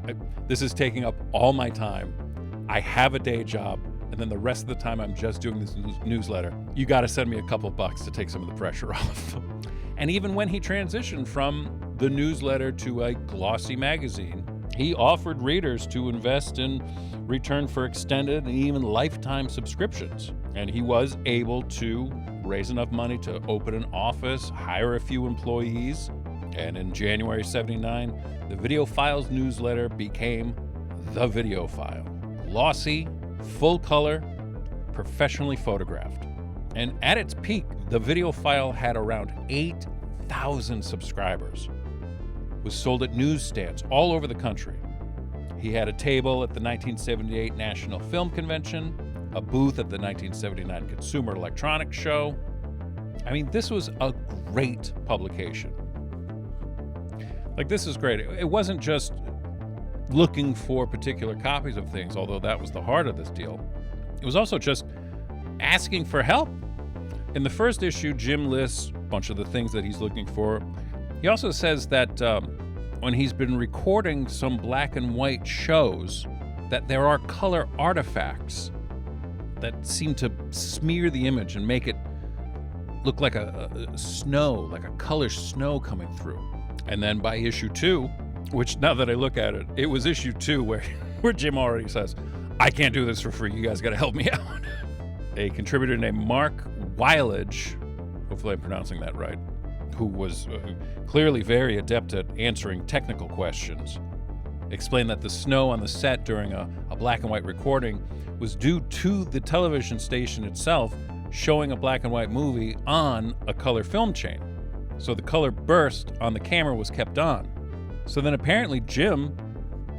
this is taking up all my time. I have a day job, and then the rest of the time I'm just doing this newsletter. You got to send me a couple bucks to take some of the pressure off. And even when he transitioned from the newsletter to a glossy magazine, he offered readers to invest in return for extended and even lifetime subscriptions. And he was able to raise enough money to open an office, hire a few employees, and in January '79, the Video Files newsletter became The Video File. Glossy, full color, professionally photographed. And at its peak, the Video File had around 8,000 subscribers. It was sold at newsstands all over the country. He had a table at the 1978 National Film Convention, a booth at the 1979 Consumer Electronics Show. I mean, this was a great publication. Like, this is great. It wasn't just looking for particular copies of things, although that was the heart of this deal. It was also just asking for help. In the first issue, Jim lists a bunch of the things that he's looking for. He also says that when he's been recording some black and white shows, that there are color artifacts that seem to smear the image and make it look like a snow, like a color snow coming through. And then by issue 2, which now that I look at it, it was issue 2 where Jim already says, I can't do this for free, you guys gotta help me out. A contributor named Mark Weilage, hopefully I'm pronouncing that right, who was clearly very adept at answering technical questions, explained that the snow on the set during a black and white recording was due to the television station itself showing a black and white movie on a color film chain. So the color burst on the camera was kept on. So then apparently Jim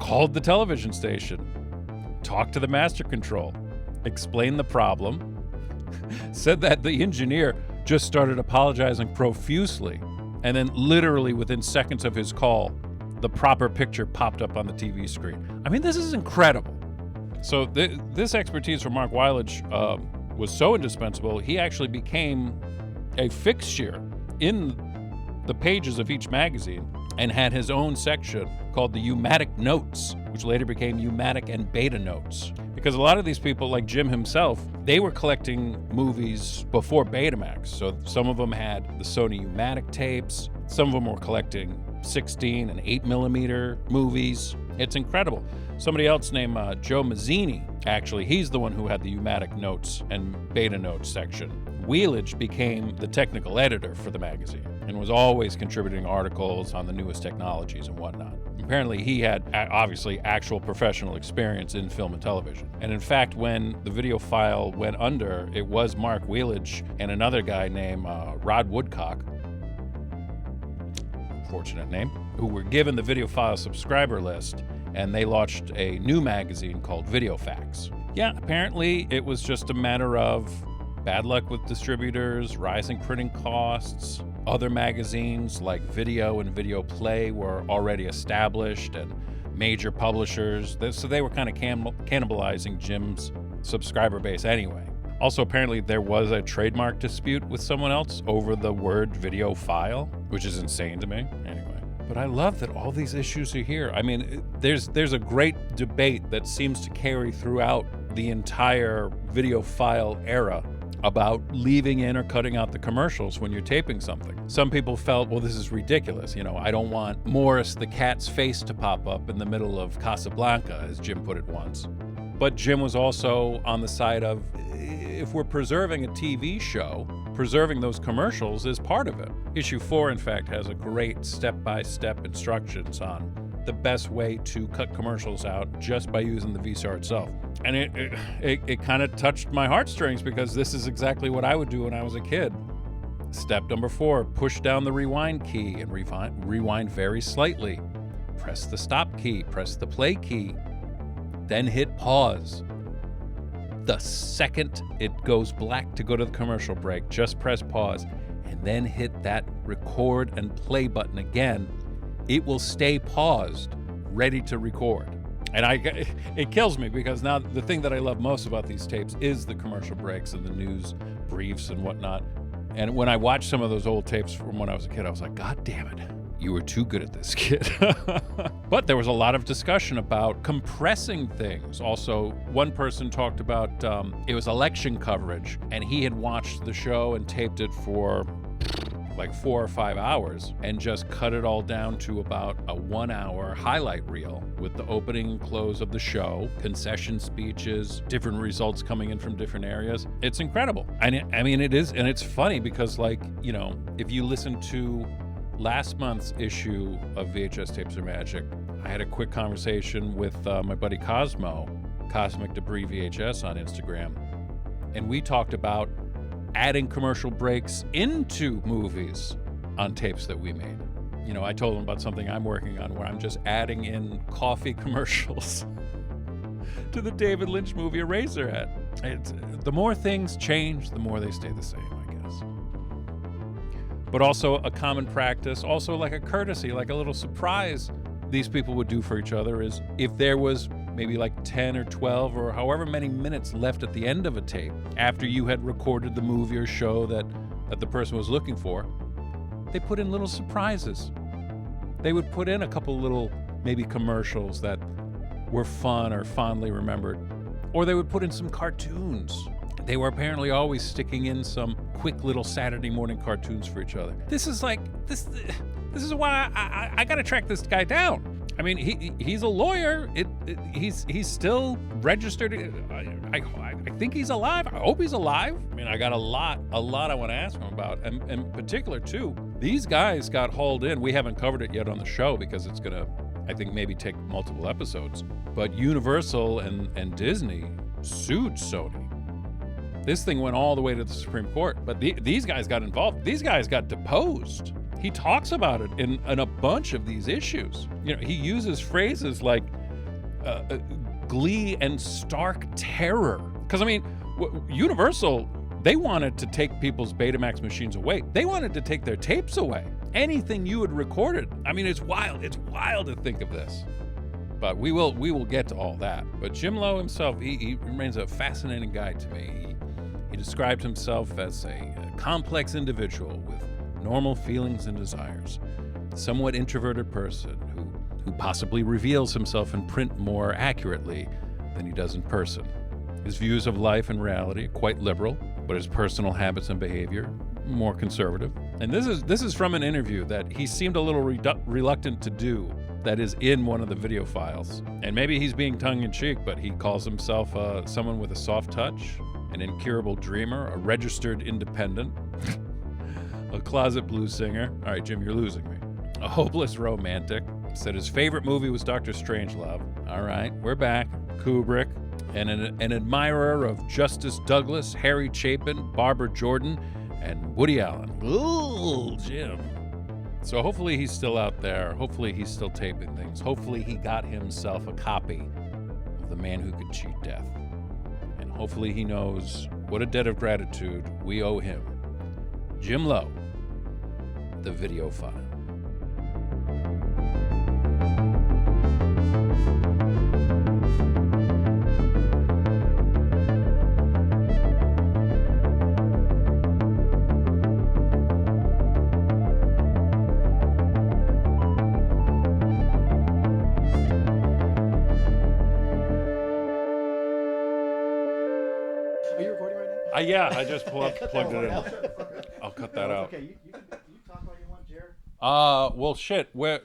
called the television station, talked to the master control, explained the problem, said that the engineer just started apologizing profusely, and then literally within seconds of his call, the proper picture popped up on the TV screen. I mean, this is incredible. So this expertise from Mark Weilich was so indispensable, he actually became a fixture in the pages of each magazine and had his own section called the U-matic Notes, which later became U-matic and Beta Notes. Because a lot of these people, like Jim himself, they were collecting movies before Betamax. So some of them had the Sony U-matic tapes, some of them were collecting 16 and 8mm movies. It's incredible. Somebody else named Joe Mazzini, actually, he's the one who had the U-matic Notes and Beta Notes section. Wheelich became the technical editor for the magazine and was always contributing articles on the newest technologies and whatnot. Apparently, he had obviously actual professional experience in film and television. And in fact, when the video file went under, it was Mark Wheelich and another guy named Rod Woodcock, fortunate name, who were given the video file subscriber list, and they launched a new magazine called Video Facts. Yeah, apparently it was just a matter of bad luck with distributors, rising printing costs. Other magazines like Video and Video Play were already established, and major publishers, so they were kind of cannibalizing Jim's subscriber base anyway. Also, apparently there was a trademark dispute with someone else over the word video file, which is insane to me. Anyway. But I love that all these issues are here. I mean, there's a great debate that seems to carry throughout the entire video file era about leaving in or cutting out the commercials when you're taping something. Some people felt, well, this is ridiculous. You know, I don't want Morris the cat's face to pop up in the middle of Casablanca, as Jim put it once. But Jim was also on the side of, if we're preserving a TV show, preserving those commercials is part of it. Issue 4, in fact, has a great step-by-step instructions on the best way to cut commercials out just by using the VCR itself. And it kind of touched my heartstrings, because this is exactly what I would do when I was a kid. Step number 4, push down the rewind key and rewind very slightly. Press the stop key, press the play key, then hit pause. The second it goes black to go to the commercial break, just press pause and then hit that record and play button again. It will stay paused, ready to record. And it kills me, because now the thing that I love most about these tapes is the commercial breaks and the news briefs and whatnot. And when I watched some of those old tapes from when I was a kid, I was like, God damn it, you were too good at this, kid. But there was a lot of discussion about compressing things. Also, one person talked about, it was election coverage, and he had watched the show and taped it for like 4 or 5 hours and just cut it all down to about a 1-hour highlight reel with the opening and close of the show, concession speeches, different results coming in from different areas. It's incredible. I mean, it is, and it's funny because, like, you know, if you listen to last month's issue of VHS Tapes Are Magic, I had a quick conversation with my buddy Cosmo, Cosmic Debris VHS on Instagram, and we talked about adding commercial breaks into movies on tapes that we made. You know, I told him about something I'm working on where I'm just adding in coffee commercials to the David Lynch movie Eraserhead. The more things change, the more they stay the same, I guess. But also a common practice, also like a courtesy, like a little surprise these people would do for each other is, if there was maybe like 10 or 12 or however many minutes left at the end of a tape after you had recorded the movie or show that the person was looking for, they put in little surprises. They would put in a couple little maybe commercials that were fun or fondly remembered, or they would put in some cartoons. They were apparently always sticking in some quick little Saturday morning cartoons for each other. This is like, this is why I gotta track this guy down. I mean, he's a lawyer. He's still registered. I think he's alive. I hope he's alive. I mean, I got a lot I want to ask him about. And in particular, too, these guys got hauled in. We haven't covered it yet on the show because it's gonna, I think, maybe take multiple episodes. But Universal and Disney sued Sony. This thing went all the way to the Supreme Court. But these guys got involved. These guys got deposed. He talks about it in a bunch of these issues. You know, he uses phrases like glee and stark terror. Because, I mean, Universal, they wanted to take people's Betamax machines away. They wanted to take their tapes away. anything you had recorded. I mean, it's wild. It's wild to think of this. But we will get to all that. But Jim Lowe himself, he remains a fascinating guy to me. He described himself as a complex individual with normal feelings and desires, somewhat introverted person who possibly reveals himself in print more accurately than he does in person. His views of life and reality are quite liberal, but his personal habits and behavior more conservative. And this is from an interview that he seemed a little reluctant to do, that is in one of the video files. And maybe he's being tongue-in-cheek, but he calls himself someone with a soft touch, an incurable dreamer, a registered independent, a closet blues singer. All right, Jim, you're losing me. A hopeless romantic. Said his favorite movie was Dr. Strangelove. All right, we're back. Kubrick. And an admirer of Justice Douglas, Harry Chapin, Barbara Jordan, and Woody Allen. Ooh, Jim. So hopefully he's still out there. Hopefully he's still taping things. Hopefully he got himself a copy of The Man Who Could Cheat Death. And hopefully he knows what a debt of gratitude we owe him. Jim Lowe, The Video File. Are you recording right now? Yeah, I just plugged it in. I'll cut that out. Okay, you can talk all you want, Jared. Well, shit. Where?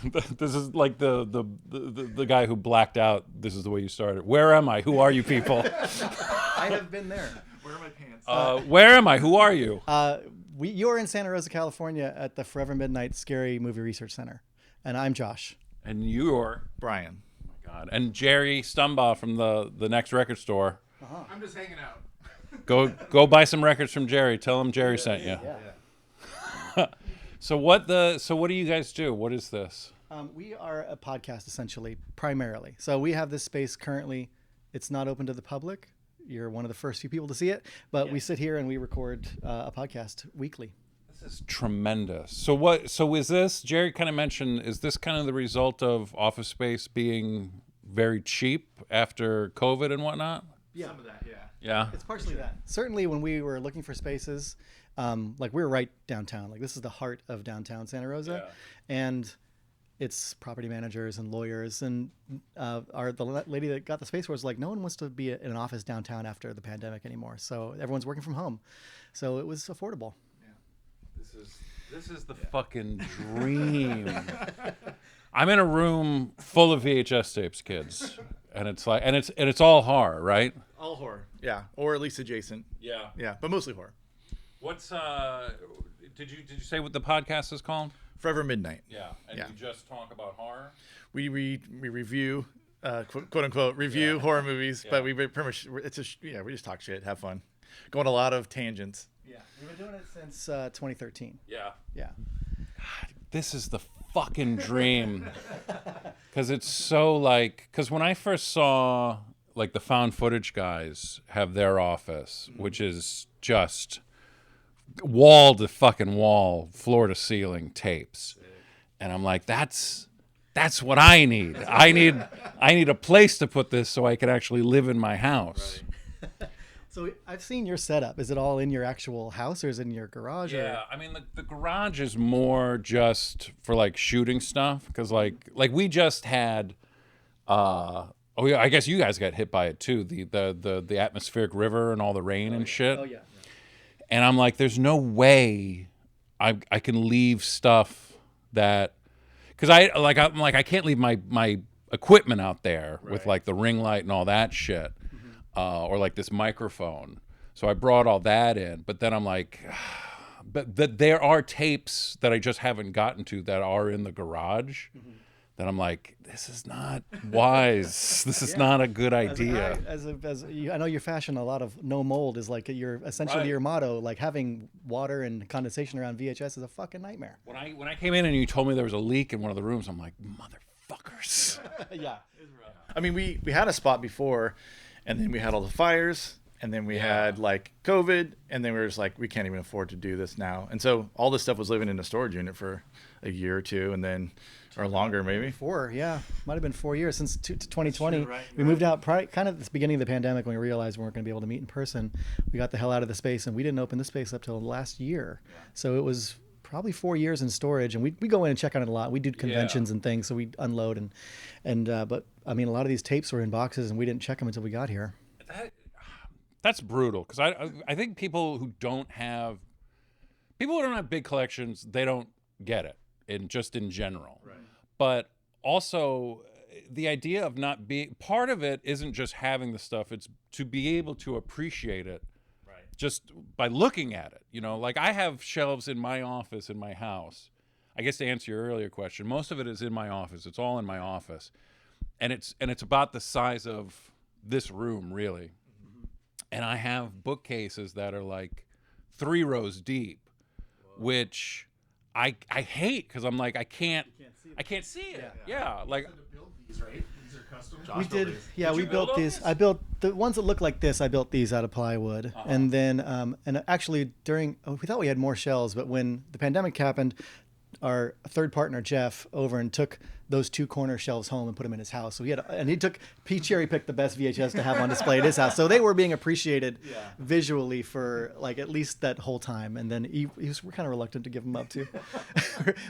This is like the guy who blacked out. This is the way you started. Where am I? Who are you people? I have been there. Where are my pants? Where am I? Who are you? You're in Santa Rosa, California, at the Forever Midnight Scary Movie Research Center, and I'm Josh. And you're Brian. Oh my God. And Jerry Stumbaugh from the next record store. I'm just hanging out. Go buy some records from Jerry. Tell him Jerry sent you. Yeah. So what do you guys do? What is this? We are a podcast, essentially, primarily. So we have this space currently. It's not open to the public. You're one of the first few people to see it. But we sit here and we record a podcast weekly. This is tremendous. So is this, Jerry kind of mentioned, is this kind of the result of Office Space being very cheap after COVID and whatnot? Yeah. Some of that, yeah. Yeah. It's partially that. Certainly when we were looking for spaces, like we're right downtown. Like this is the heart of downtown Santa Rosa. Yeah. And it's property managers and lawyers. And the lady that got the space for us was like, no one wants to be in an office downtown after the pandemic anymore. So everyone's working from home. So it was affordable. Yeah. This is the fucking dream. I'm in a room full of VHS tapes, kids. And it's like, and it's all horror, right? All horror, yeah, or at least adjacent. Yeah, but mostly horror. What's did you say what the podcast is called? Forever Midnight. Yeah, and you just talk about horror. We review, quote unquote, review horror movies, but we pretty much we just talk shit, have fun, go on a lot of tangents. Yeah, we've been doing it since 2013. Yeah. God, this is the fucking dream. Because it's so like, because when I first saw like the found footage guys have their office, which is just wall to fucking wall, floor to ceiling tapes, and I'm like, that's what I need. I need a place to put this so I can actually live in my house. Right. So I've seen your setup. Is it all in your actual house or is it in your garage? Yeah, I mean the garage is more just for like shooting stuff because like we just had I guess you guys got hit by it too, the atmospheric river and all the rain and shit. Oh yeah. And I'm like, there's no way I can leave stuff that, because I can't leave my equipment out there with like the ring light and all that shit. Or like this microphone. So I brought all that in, but then I'm like, but there are tapes that I just haven't gotten to that are in the garage. That I'm like, this is not wise. This is not a good idea. I know your fashion, a lot of no mold is like essentially your motto. Like having water and condensation around VHS is a fucking nightmare. When I came in and you told me there was a leak in one of the rooms, I'm like, motherfuckers. Yeah. I mean, we had a spot before, and then we had all the fires, and then we had like COVID, and then we were just like, we can't even afford to do this now. And so all this stuff was living in a storage unit for a year or two, and then or longer maybe. 4, yeah, might have been 4 years since 2020. We moved out kind of at the beginning of the pandemic when we realized we weren't going to be able to meet in person. We got the hell out of the space, and we didn't open the space up till last year. So it was probably 4 years in storage, and we go in and check on it a lot. We do conventions and things, so we unload but I mean, a lot of these tapes were in boxes, and we didn't check them until we got here. That's brutal, because I think people who don't have big collections, they don't get it, in general. Right. But also, the idea of not being part of it isn't just having the stuff; it's to be able to appreciate it, just by looking at it. You know, like I have shelves in my office in my house. I guess to answer your earlier question, most of it is in my office. It's all in my office, and it's about the size of this room, really. And I have bookcases that are like 3 rows deep, which I hate, because I'm like, I can't see it. Yeah. Like These, right? These are custom. We did. Yeah, we built these. I built the ones that look like this. I built these out of plywood, and then and actually we thought we had more shelves, but when the pandemic happened, our third partner Jeff over and took those 2 corner shelves home and put them in his house. So he cherry picked the best VHS to have on display at his house. So they were being appreciated visually for like at least that whole time. And then we're kind of reluctant to give them up too.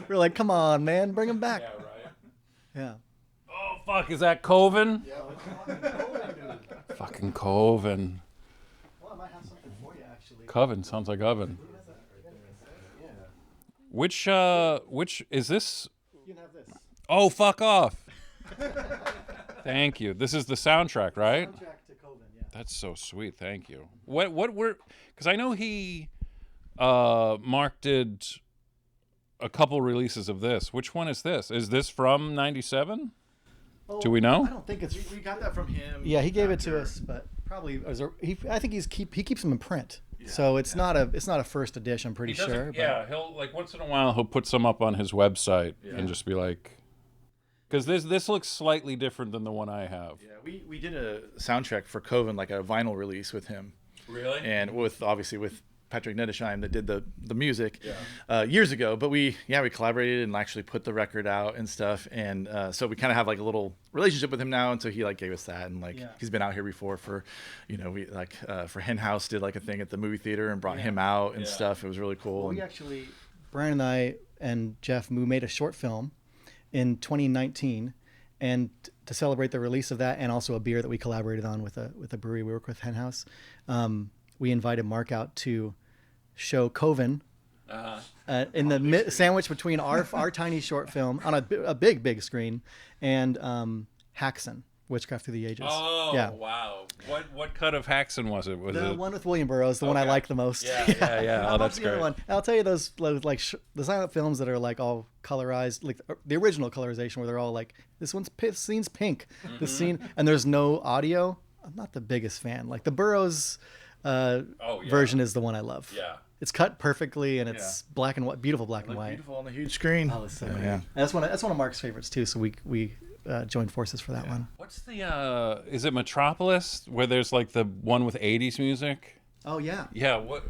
We're like, come on, man, bring them back. Yeah, right. Yeah. Oh fuck, is that Coven? Yeah. Fucking Coven. Well, I might have something for you actually. Coven sounds like oven. Which is this? You can have this. Oh, fuck off. Thank you. This is the soundtrack, right? Soundtrack to Coven, yeah. That's so sweet. Thank you. What were, because I know Mark did a couple releases of this. Which one is this? Is this from 97? Do we know? I don't think it's. We got that from him. Yeah, he gave it to us, but probably I think he keeps them in print. So it's not a first edition, I'm pretty sure. Yeah, he'll like once in a while he'll put some up on his website and just be like, because this looks slightly different than the one I have. Yeah, we did a soundtrack for Coven, like a vinyl release with him. Really? And obviously with Patrick Nedesheim that did the music years ago, but we collaborated and actually put the record out and stuff, and so we kind of have like a little relationship with him now, and so he like gave us that, and like he's been out here before for, we like for Hen House did like a thing at the movie theater and brought him out and stuff. It was really cool. Well, we actually, Brian and I and Jeff made a short film in 2019, and to celebrate the release of that, and also a beer that we collaborated on with a brewery we work with, Hen House, we invited Mark out to show Coven in the sandwich between our tiny short film on a big screen and Haxan, Witchcraft Through the Ages. Oh, yeah. Wow. What cut of Haxan was it? Was the it one with William Burroughs, the one I like the most. Yeah. Oh, that's great. One. I'll tell you those like the silent films that are like all colorized, like the original colorization where they're all like, this scene's pink, this scene, and there's no audio. I'm not the biggest fan. Like the Burroughs version is the one I love. Yeah. It's cut perfectly, and it's black and white, beautiful black and white. Beautiful on the huge screen. Oh, it's so great. Yeah. That's one of Mark's favorites too. So we joined forces for that one. What's the is it Metropolis where there's like the one with 80s music? Oh yeah. Yeah. What?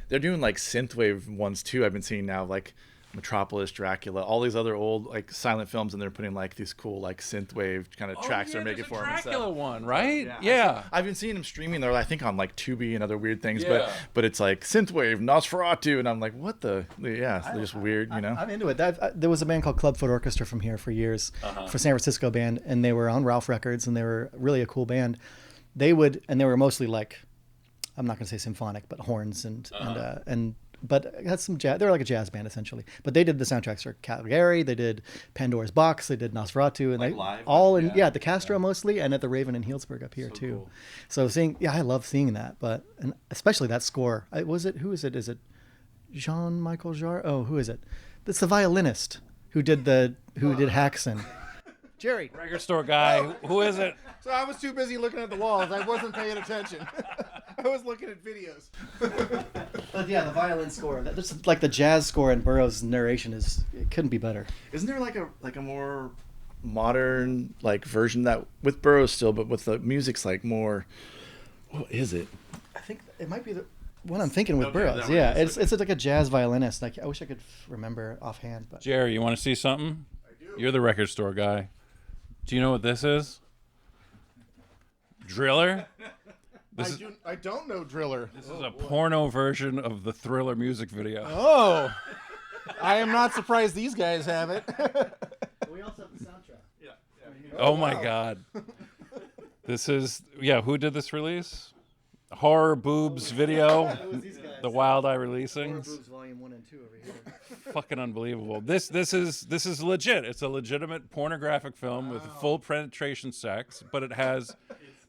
They're doing like synthwave ones too. I've been seeing now like Metropolis, Dracula, all these other old like silent films, and they're putting like these cool like synthwave kind of tracks they're making for them. Dracula one, right? Yeah. I've been seeing them streaming. They're I think on like Tubi and other weird things, but it's like synthwave, Nosferatu, and I'm like, what the? Yeah, they're just weird, you know. I'm into it. There was a band called Clubfoot Orchestra from here for years, for San Francisco band, and they were on Ralph Records, and they were really a cool band. They were mostly like, I'm not going to say symphonic, but horns but it had some jazz. They were like a jazz band essentially. But they did the soundtracks for Caligari. They did Pandora's Box. They did Nosferatu, and like live, all in the Castro mostly, and at the Raven in Healdsburg up here too. Cool. So I love seeing that. But and especially that score. Who is it? Is it Jean-Michel Jarre? Oh, who is it? It's the violinist who did Haxan. Jerry, record store guy. Who is it? So I was too busy looking at the walls. I wasn't paying attention. I was looking at videos. But yeah, the violin score. That's like the jazz score in Burroughs' narration it couldn't be better. Isn't there like a more modern like version that with Burroughs still, but with the music's like more, What is it? I think it might be the one I'm thinking with Okay, Burroughs. that one Yeah, is, it's like a jazz violinist. Like I wish I could remember offhand, but Jerry, you want to see something? I do. You're the record store guy. Do you know what this is? Driller? I don't know Driller. This is a porno version of the Thriller music video. Oh, I am not surprised these guys have it. we also have the soundtrack. Yeah. Oh my God. This is, who did this release? Horror Boobs video. The Wild Eye Releasings. Boobs Volume 1 and 2 over here. Fucking unbelievable. This is legit. It's a legitimate pornographic film with full penetration sex, but it has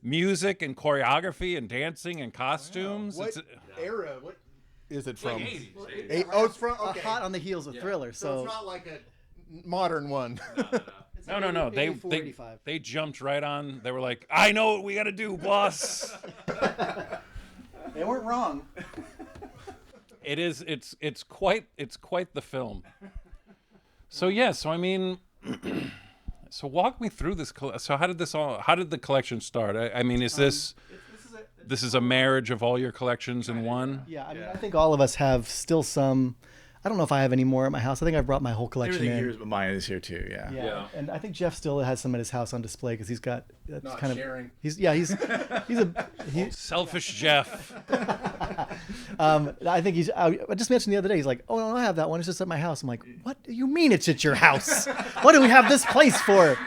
music and choreography and dancing and costumes. What era? What is it from? 80s. Oh, it's from okay. Hot on the heels of Thriller. So it's not like a modern one. No. They jumped right on. They were like, I know what we got to do, boss. They weren't wrong. It's quite the film. So I mean, so walk me through this. So how did the collection start? I mean, is this is a marriage of all your collections in one? Yeah, I mean, I think all of us have still some. I don't know if I have any more at my house. I think I've brought my whole collection Everything in. here, but mine is here too. Yeah. And I think Jeff still has some at his house on display because he's got Not kind sharing. He's Selfish Jeff. I think I just mentioned the other day. He's like, "Oh no, I have that one. It's just at my house." I'm like, "What do you mean it's at your house? What do we have this place for?"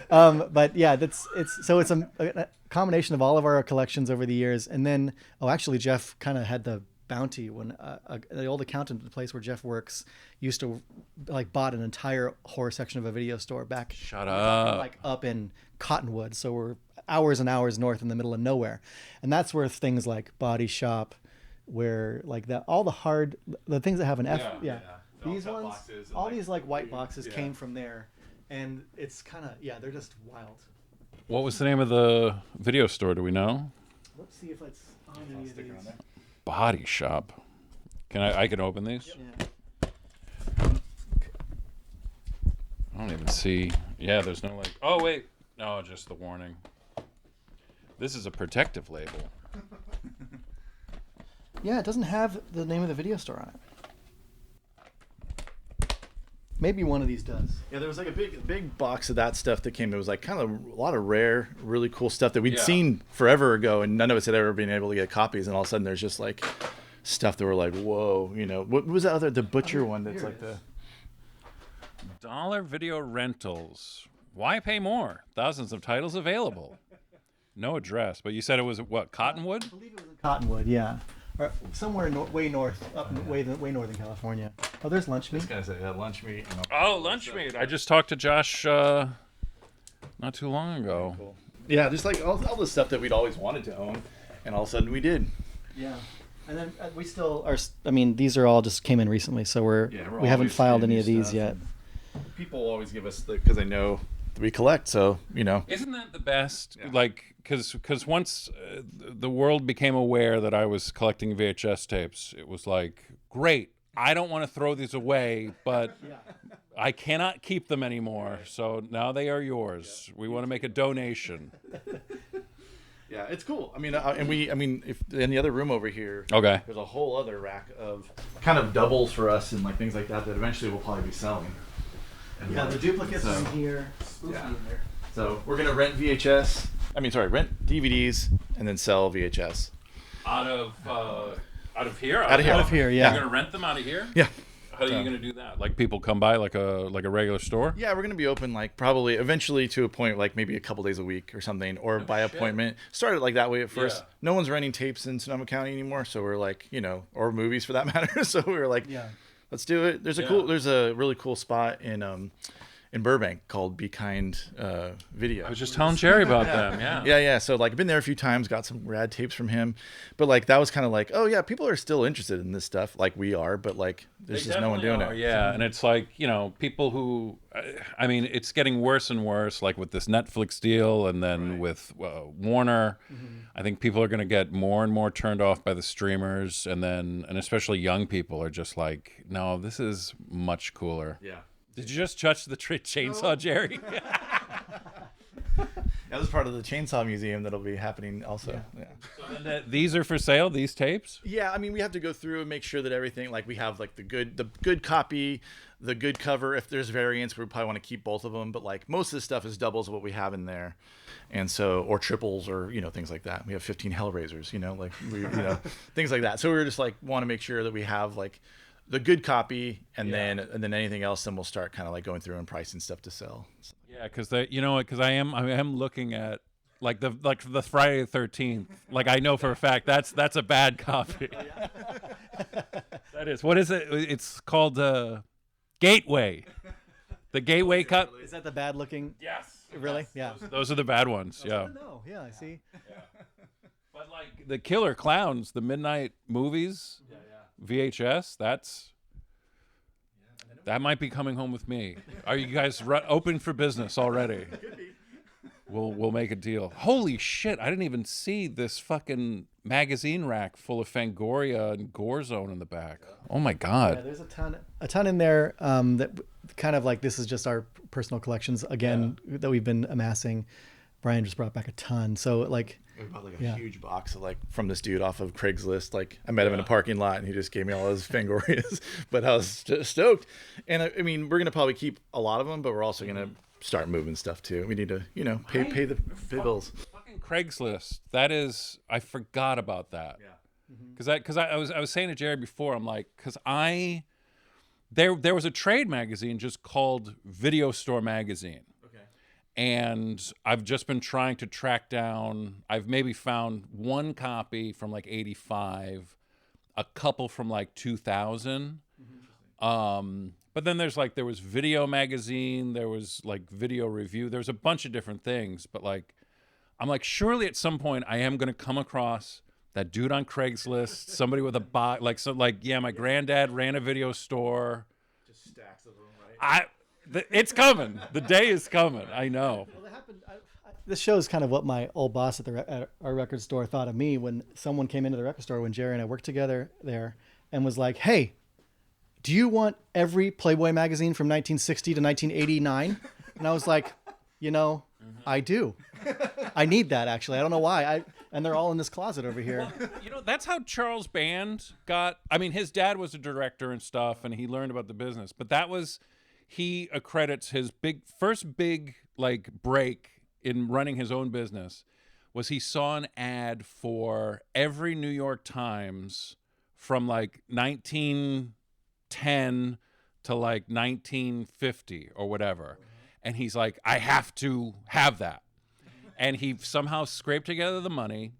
But yeah, it's a combination of all of our collections over the years, and then actually Jeff kind of had the bounty when the old accountant at the place where Jeff works used to bought an entire horror section of a video store back. Shut up. Like up in Cottonwood, so we're hours and hours north in the middle of nowhere, and that's where things like Body Shop, where all the things that have an F, these ones, boxes all these white boxes came from there, and it's kind of they're just wild. What was the name of the video store? Do we know? Let's see if it's on any of these. Body Shop. I can open these? Yeah. I don't even see. Yeah, there's no oh wait. No, just the warning. This is a protective label. Yeah, it doesn't have the name of the video store on it. Maybe one of these does. Yeah, there was a big box of that stuff that came. It was kind of a lot of rare, really cool stuff that we'd seen forever ago, and none of us had ever been able to get copies. And all of a sudden, there's just stuff that were like, whoa, what was that the butcher one that's the Dollar Video Rentals. Why pay more? Thousands of titles available. No address, but you said it was what, Cottonwood? I believe it was in Cottonwood, yeah. Or somewhere way north, way north in California. Oh, there's Lunch Meat. This guy said Lunch Meat. Oh, Lunch Meat. I just talked to Josh not too long ago. Cool. Yeah, just all the stuff that we'd always wanted to own, and all of a sudden we did. Yeah. And then we still are. I mean, these are all just came in recently, so we haven't filed any of these yet. People always give us because they know that we collect, so Isn't that the best? Yeah. Because once the world became aware that I was collecting VHS tapes, it was great. I don't want to throw these away, but I cannot keep them anymore. So now they are yours. We want to make a donation. Yeah, it's cool. I mean, if in the other room over here, there's a whole other rack of kind of doubles for us and things like that eventually we'll probably be selling. And the duplicates are in here. In there. So we're gonna rent rent DVDs and then sell VHS. Out of here. Out of here. Yeah. You're gonna rent them out of here? Yeah. How are you gonna do that? People come by like a regular store? Yeah, we're gonna be open probably eventually to a point maybe a couple days a week or something, or by appointment. Started that way at first. Yeah. No one's renting tapes in Sonoma County anymore, so we're or movies for that matter. So we were let's do it. There's a really cool spot in Burbank called Be Kind Video. I was just telling Jerry about them. Yeah. So I've been there a few times, got some rad tapes from him, but that was kind of oh yeah, people are still interested in this stuff we are, but there's just no one doing it. Yeah, and it's people who, I mean, it's getting worse and worse. With this Netflix deal, and then with Warner, I think people are going to get more and more turned off by the streamers, and especially young people are just no, this is much cooler. Yeah. Did you just touch the chainsaw, Jerry? That was part of the Chainsaw Museum that'll be happening also. Yeah. And these are for sale, these tapes? Yeah, I mean, we have to go through and make sure that everything, like we have like the good copy, the good cover. If there's variants, we probably want to keep both of them. But like most of the stuff is doubles of what we have in there, and so or triples or things like that. We have 15 Hellraisers, like things like that. So we were just like want to make sure that we have like the good copy, and then anything else, then we'll start kind of like going through and pricing stuff to sell. So. Yeah, because because I am looking at like the Friday the 13th. Like I know for a fact that's a bad copy. That is. What is it? It's called Gateway. The Gateway cut. Is that the bad looking? Yes. Really? Yeah. Those are the bad ones. Yeah. No. Yeah, I see. Yeah. But like the Killer Clowns, the midnight movies, VHS. That might be coming home with me. Are you guys open for business already? Could be. We'll make a deal. Holy shit! I didn't even see this fucking magazine rack full of Fangoria and Gore Zone in the back. Oh my god! Yeah, there's a ton in there that kind of like this is just our personal collections again that we've been amassing. Brian just brought back a ton, so like. We bought like a huge box of like from this dude off of Craigslist. Like I met him in a parking lot and he just gave me all his Fangorias, but I was stoked. And I mean, we're going to probably keep a lot of them, but we're also going to start moving stuff too. We need to, pay the bills. Fucking Craigslist. That is, I forgot about that. Yeah. Because I was saying to Jared before, I'm like, because there was a trade magazine just called Video Store Magazine. And I've just been trying to track down, I've maybe found one copy from like 85, a couple from like 2000. But then there was Video Magazine, there was like Video Review, there's a bunch of different things. But like, I'm like, surely at some point I am going to come across that dude on Craigslist, somebody with a box, my granddad ran a video store. Just stacks of them, right? It's coming. The day is coming. I know. Well, that happened. This shows kind of what my old boss at our record store thought of me when someone came into the record store when Jerry and I worked together there and was like, "Hey, do you want every Playboy magazine from 1960 to 1989?" And I was like, I do. I need that actually. I don't know why. And they're all in this closet over here. Well, that's how Charles Band got. I mean, his dad was a director and stuff, and he learned about the business. But that was. He accredits his first big like break in running his own business was he saw an ad for every New York Times from like 1910 to like 1950 or whatever. And he's like, I have to have that. And he somehow scraped together the money.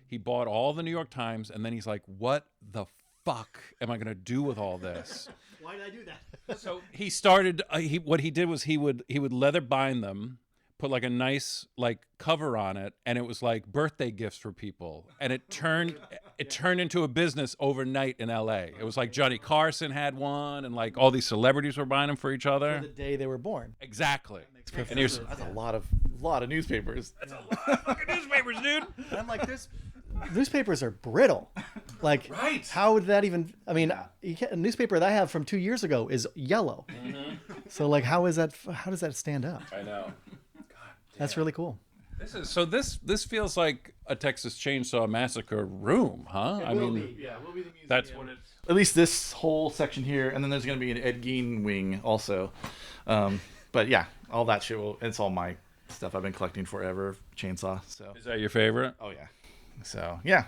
He bought all the New York Times. And then he's like, what the fuck am I going to do with all this? Why did I do that? So he started. What he did was he would leather bind them, put like a nice like cover on it, and it was like birthday gifts for people. And it turned into a business overnight in L.A. It was like Johnny Carson had one, and like all these celebrities were buying them for each other. For the day they were born. Exactly. And that's a lot of newspapers. That's a lot of fucking newspapers, dude. And I'm like, newspapers are brittle. Like, right. How would that even? I mean, a newspaper that I have from 2 years ago is yellow. So, like, how does that stand up? I know. God damn. That's really cool. This feels like a Texas Chainsaw Massacre room, huh? We'll be the museum. That's what it's. At least this whole section here, and then there's going to be an Ed Gein wing also. But yeah, all that shit. It's all my stuff I've been collecting forever. Chainsaw. So. Is that your favorite? Oh yeah. So yeah,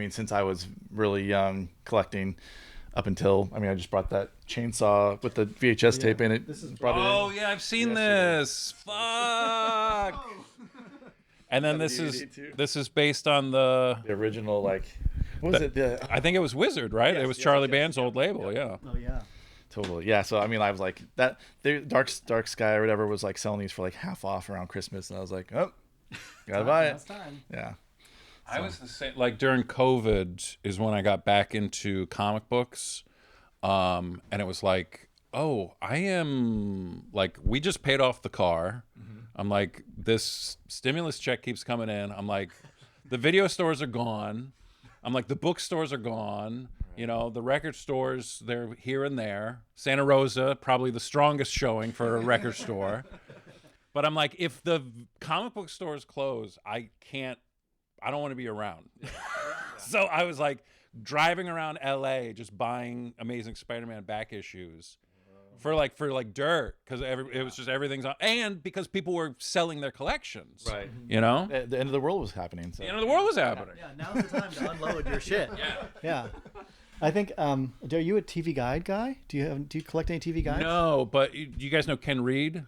since I was really young collecting up until, I just brought that chainsaw with the VHS tape in it. Yeah, I've seen this. Fuck. And then this is based on the original, like, what was it? I think it was Wizard, right? It was Charlie Band's old label, yeah. Oh yeah. Totally. Yeah. So I was like that. Dark Sky or whatever was like selling these for like half off around Christmas, and I was like, oh, gotta buy it. Time. Yeah. I was the same. Like during COVID is when I got back into comic books, and it was like, oh, I am like, we just paid off the car. I'm like, this stimulus check keeps coming in. I'm like, the video stores are gone. I'm like, the bookstores are gone. The record stores, they're here and there. Santa Rosa, probably the strongest showing for a record store. But I'm like, if the comic book stores close, I don't want to be around. So I was like driving around LA just buying Amazing Spider-Man back issues for dirt, because it was just everything's on, and because people were selling their collections. Right. You know? The end of the world was happening. So. The end of the world was happening. Yeah, now's the time to unload your shit. Yeah. Yeah. I think, are you a TV guide guy? Do you collect any TV guides? No, but you guys know Ken Reed?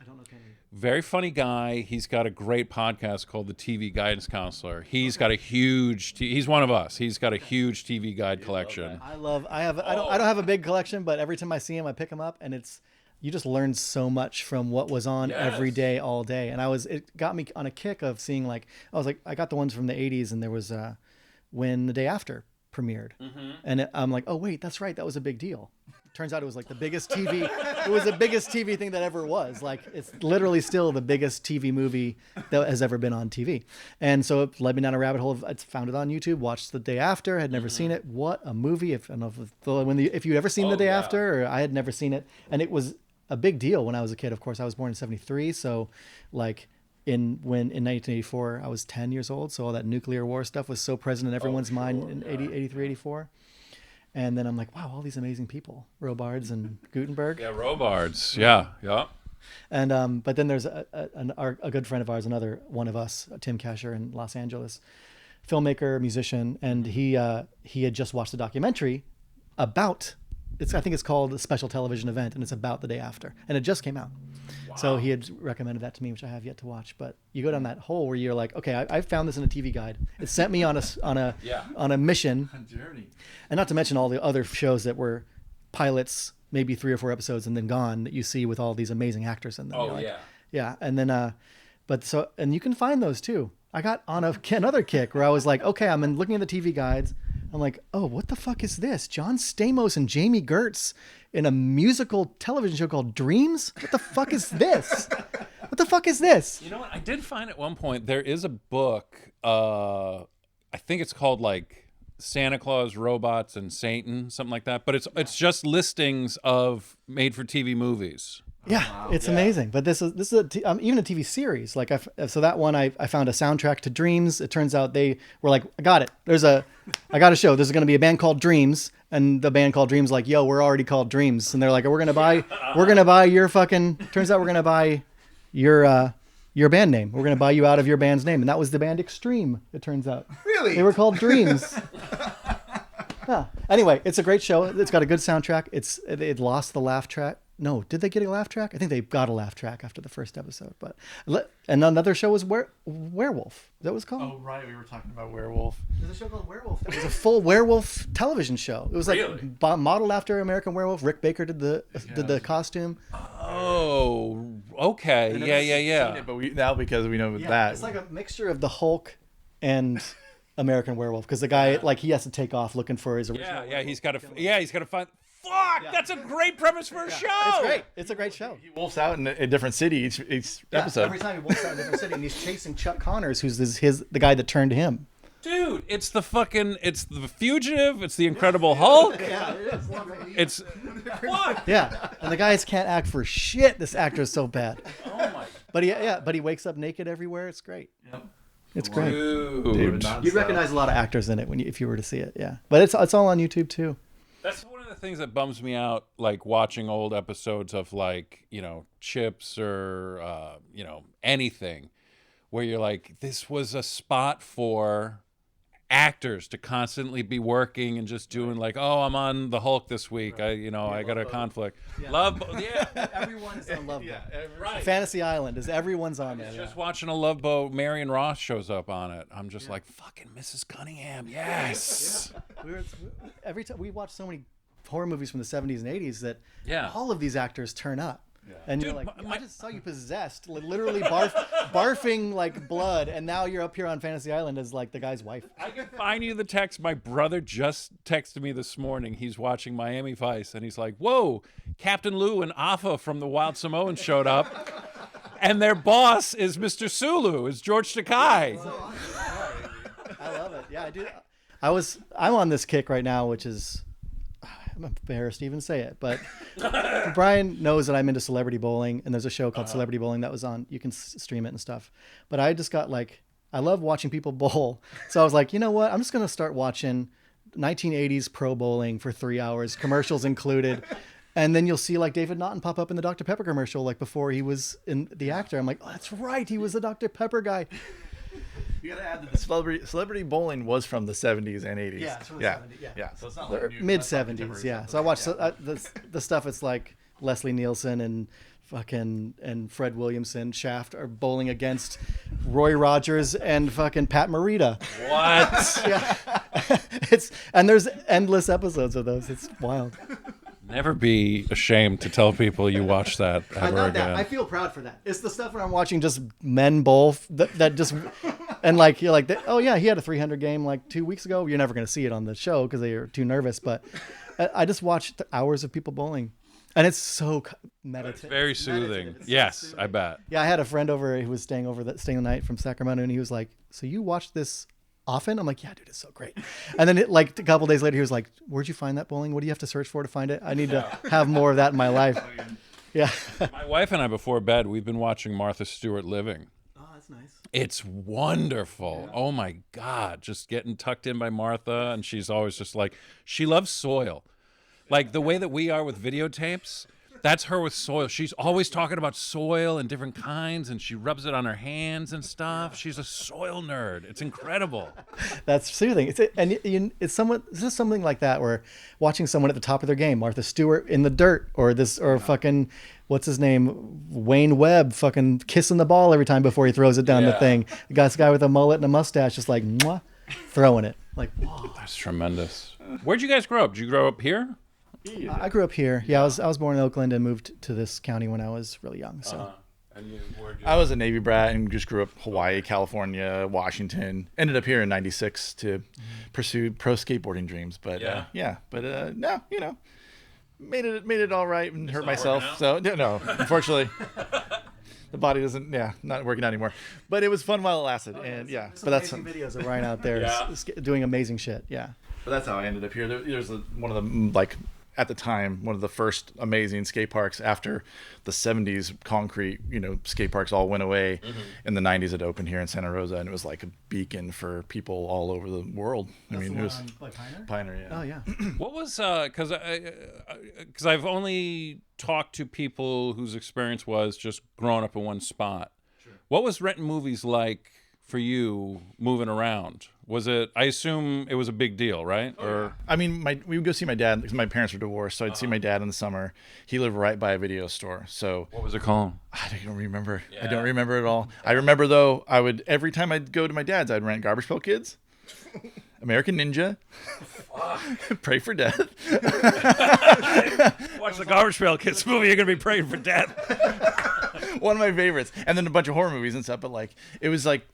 I don't know Ken Reed. Very funny guy. He's got a great podcast called The TV Guidance Counselor. He's got a huge. He's one of us. He's got a huge TV guide collection. I don't have a big collection, but every time I see him, I pick him up, and you just learn so much from what was on every day, all day. And it got me on a kick of seeing, like, I got the ones from the 80s, and there was when The Day After premiered, and I'm like, oh wait, that's right, that was a big deal. Turns out it was like the biggest TV. It was the biggest TV thing that ever was. Like, it's literally still the biggest TV movie that has ever been on TV. And so it led me down a rabbit hole. I found it on YouTube. Watched The Day After. Had never seen it. What a movie! If you'd ever seen The Day After, or I had never seen it, and it was a big deal when I was a kid. Of course, I was born in '73, so like. In 1984, I was 10 years old, so all that nuclear war stuff was so present in everyone's mind in 83, 84. And then I'm like, wow, all these amazing people, Robards and Gutenberg. Yeah, Robards. Yeah. And but then there's a good friend of ours, another one of us, Tim Kasher in Los Angeles, filmmaker, musician, and he had just watched a documentary about. I think it's called A Special Television Event, and it's about The Day After, and it just came out. Wow. So he had recommended that to me, which I have yet to watch. But you go down that hole where you're like, okay, I found this in a TV guide. It sent me on a mission, A journey, and not to mention all the other shows that were pilots, maybe 3 or 4 episodes, and then gone, that you see with all these amazing actors in them. Oh, yeah, and then and you can find those too. I got on another kick where I was like, okay, I'm looking at the TV guides. I'm like, oh, what the fuck is this? John Stamos and Jamie Gertz in a musical television show called Dreams? What the fuck is this? What the fuck is this? You know what? I did find at one point there is a book. I think it's called like Santa Claus, Robots, and Satan, something like that. But it's just listings of made-for-TV movies. Yeah, it's amazing. But this is even a TV series. Like so that one I found a soundtrack to Dreams. It turns out they were like, I got it. I got a show. There's going to be a band called Dreams, and the band called Dreams like, yo, we're already called Dreams, and they're like, we're gonna buy your fucking. Turns out we're gonna buy your band name. We're gonna buy you out of your band's name, and that was the band Extreme. It turns out. Really? They were called Dreams. Yeah. Anyway, it's a great show. It's got a good soundtrack. It lost the laugh track. No, did they get a laugh track? I think they got a laugh track after the first episode. And another show was Werewolf. Is that what it's called? Oh, right. We were talking about Werewolf. There's a show called Werewolf. It was a full werewolf television show. It was like modeled after American Werewolf. Rick Baker did the costume. Oh, okay. Yeah. Seen it, but now because we know that. It's like a mixture of the Hulk and American Werewolf, because the guy he has to take off looking for his original. Yeah. He's got to find. Fuck! Yeah. That's a great premise for a show. It's great. It's a great show. He wolfs out in a different city each episode. Every time he wolfs out in a different city, and he's chasing Chuck Connors, who's the guy that turned him. Dude, it's the Fugitive. It's the Incredible Hulk. Yeah, it is. It's what? Yeah, and the guys can't act for shit. This actor is so bad. Oh my! But he wakes up naked everywhere. It's great. Yep. It's great. Dude. You'd recognize a lot of actors in it if you were to see it. Yeah, but it's all on YouTube too. That's one of the things that bums me out, like watching old episodes of Chips or anything, where you're like, this was a spot for actors to constantly be working and just doing I'm on the Hulk this week. Right. I got a conflict. Yeah. Everyone is on Love Boat. Right. Fantasy Island everyone's on there. Just watching a Love Boat. Marion Ross shows up on it. I'm just like, fucking Mrs. Cunningham. Yes. Yeah. Every time we watch so many horror movies from the 70s and 80s that all of these actors turn up. Yeah. And you're like, I just saw you possessed, literally barfing like blood, and now you're up here on Fantasy Island as like the guy's wife. I can find you the text. My brother just texted me this morning. He's watching Miami Vice, and he's like, whoa, Captain Lou and Afa from the Wild Samoans showed up, and their boss is Mr. Sulu, is George Takei. I love it. Yeah, I do. I'm on this kick right now, which is I'm embarrassed to even say it, but Brian knows that I'm into celebrity bowling, and there's a show called Celebrity Bowling that was on. You can stream it and stuff. But I just got like, I love watching people bowl, so I was like, you know what? I'm just gonna start watching 1980s pro bowling for 3 hours, commercials included. And then you'll see like David Naughton pop up in the Dr. Pepper commercial, like before he was in the actor. I'm like, oh, that's right, he was the Dr. Pepper guy. You gotta add that the celebrity bowling was from the 70s and 80s. Yeah, it's from the 70s. Yeah. So it's not like Mid 70s. Yeah. So I watched the stuff. It's like Leslie Nielsen and fucking Fred Williamson, Shaft are bowling against Roy Rogers and fucking Pat Morita. What? Yeah. And there's endless episodes of those. It's wild. Never be ashamed to tell people you watch that ever again. I feel proud for that. It's the stuff when I'm watching just men bowl that just, and like you're like, oh yeah, he had a 300 game like 2 weeks ago. You're never gonna see it on the show because they are too nervous. But I just watched hours of people bowling, and it's so meditative. It's very soothing. Yes, so soothing. I bet. Yeah, I had a friend over who was staying the night from Sacramento, and he was like, "So you watch this often?" I'm like, yeah, dude, it's so great. And then like a couple days later, he was like, where'd you find that bowling? What do you have to search for to find it? I need to have more of that in my life. Yeah. My wife and I, before bed, we've been watching Martha Stewart Living. Oh, that's nice. It's wonderful. Yeah. Oh my God. Just getting tucked in by Martha. And she's always just like, she loves soil. Like the way that we are with videotapes. That's her with soil. She's always talking about soil and different kinds, and she rubs it on her hands and stuff. She's a soil nerd. It's incredible. That's soothing. It's just something like that, where watching someone at the top of their game, Martha Stewart in the dirt, or fucking, what's his name, Wayne Webb, fucking kissing the ball every time before he throws it down the thing. This guy with a mullet and a mustache, just like mwah, throwing it. Like, whoa. That's tremendous. Where'd you guys grow up? Did you grow up here? I grew up here. Yeah, I was born in Oakland and moved to this county when I was really young. So, I was a Navy brat and just grew up Hawaii, California, Washington. Ended up here in '96 to pursue pro skateboarding dreams. But no, made it all right and hurt myself. So no, unfortunately. The body doesn't, not working out anymore. But it was fun while it lasted, and yeah. But that's some videos of Ryan out there doing amazing shit. Yeah. But that's how I ended up here. There's one of the, like, at the time, one of the first amazing skate parks after the 70s concrete, skate parks all went away. Mm-hmm. In the 90s it opened here in Santa Rosa, and it was like a beacon for people all over the world. That's it was like Pioneer? Pioneer, yeah. Oh yeah. What was because I've only talked to people whose experience was just growing up in one spot. Sure. What was renting movies like for you moving around? Was it? I assume it was a big deal, right? Oh, or I mean, we would go see my dad because my parents were divorced, so I'd see my dad in the summer. He lived right by a video store. So what was it called? I don't remember. Yeah. I don't remember at all. I remember though, every time I'd go to my dad's, I'd rent Garbage Pail Kids, American Ninja, Pray for Death. Watch the Garbage Pail Kids movie, you're gonna be praying for death. One of my favorites, and then a bunch of horror movies and stuff. But like, it was like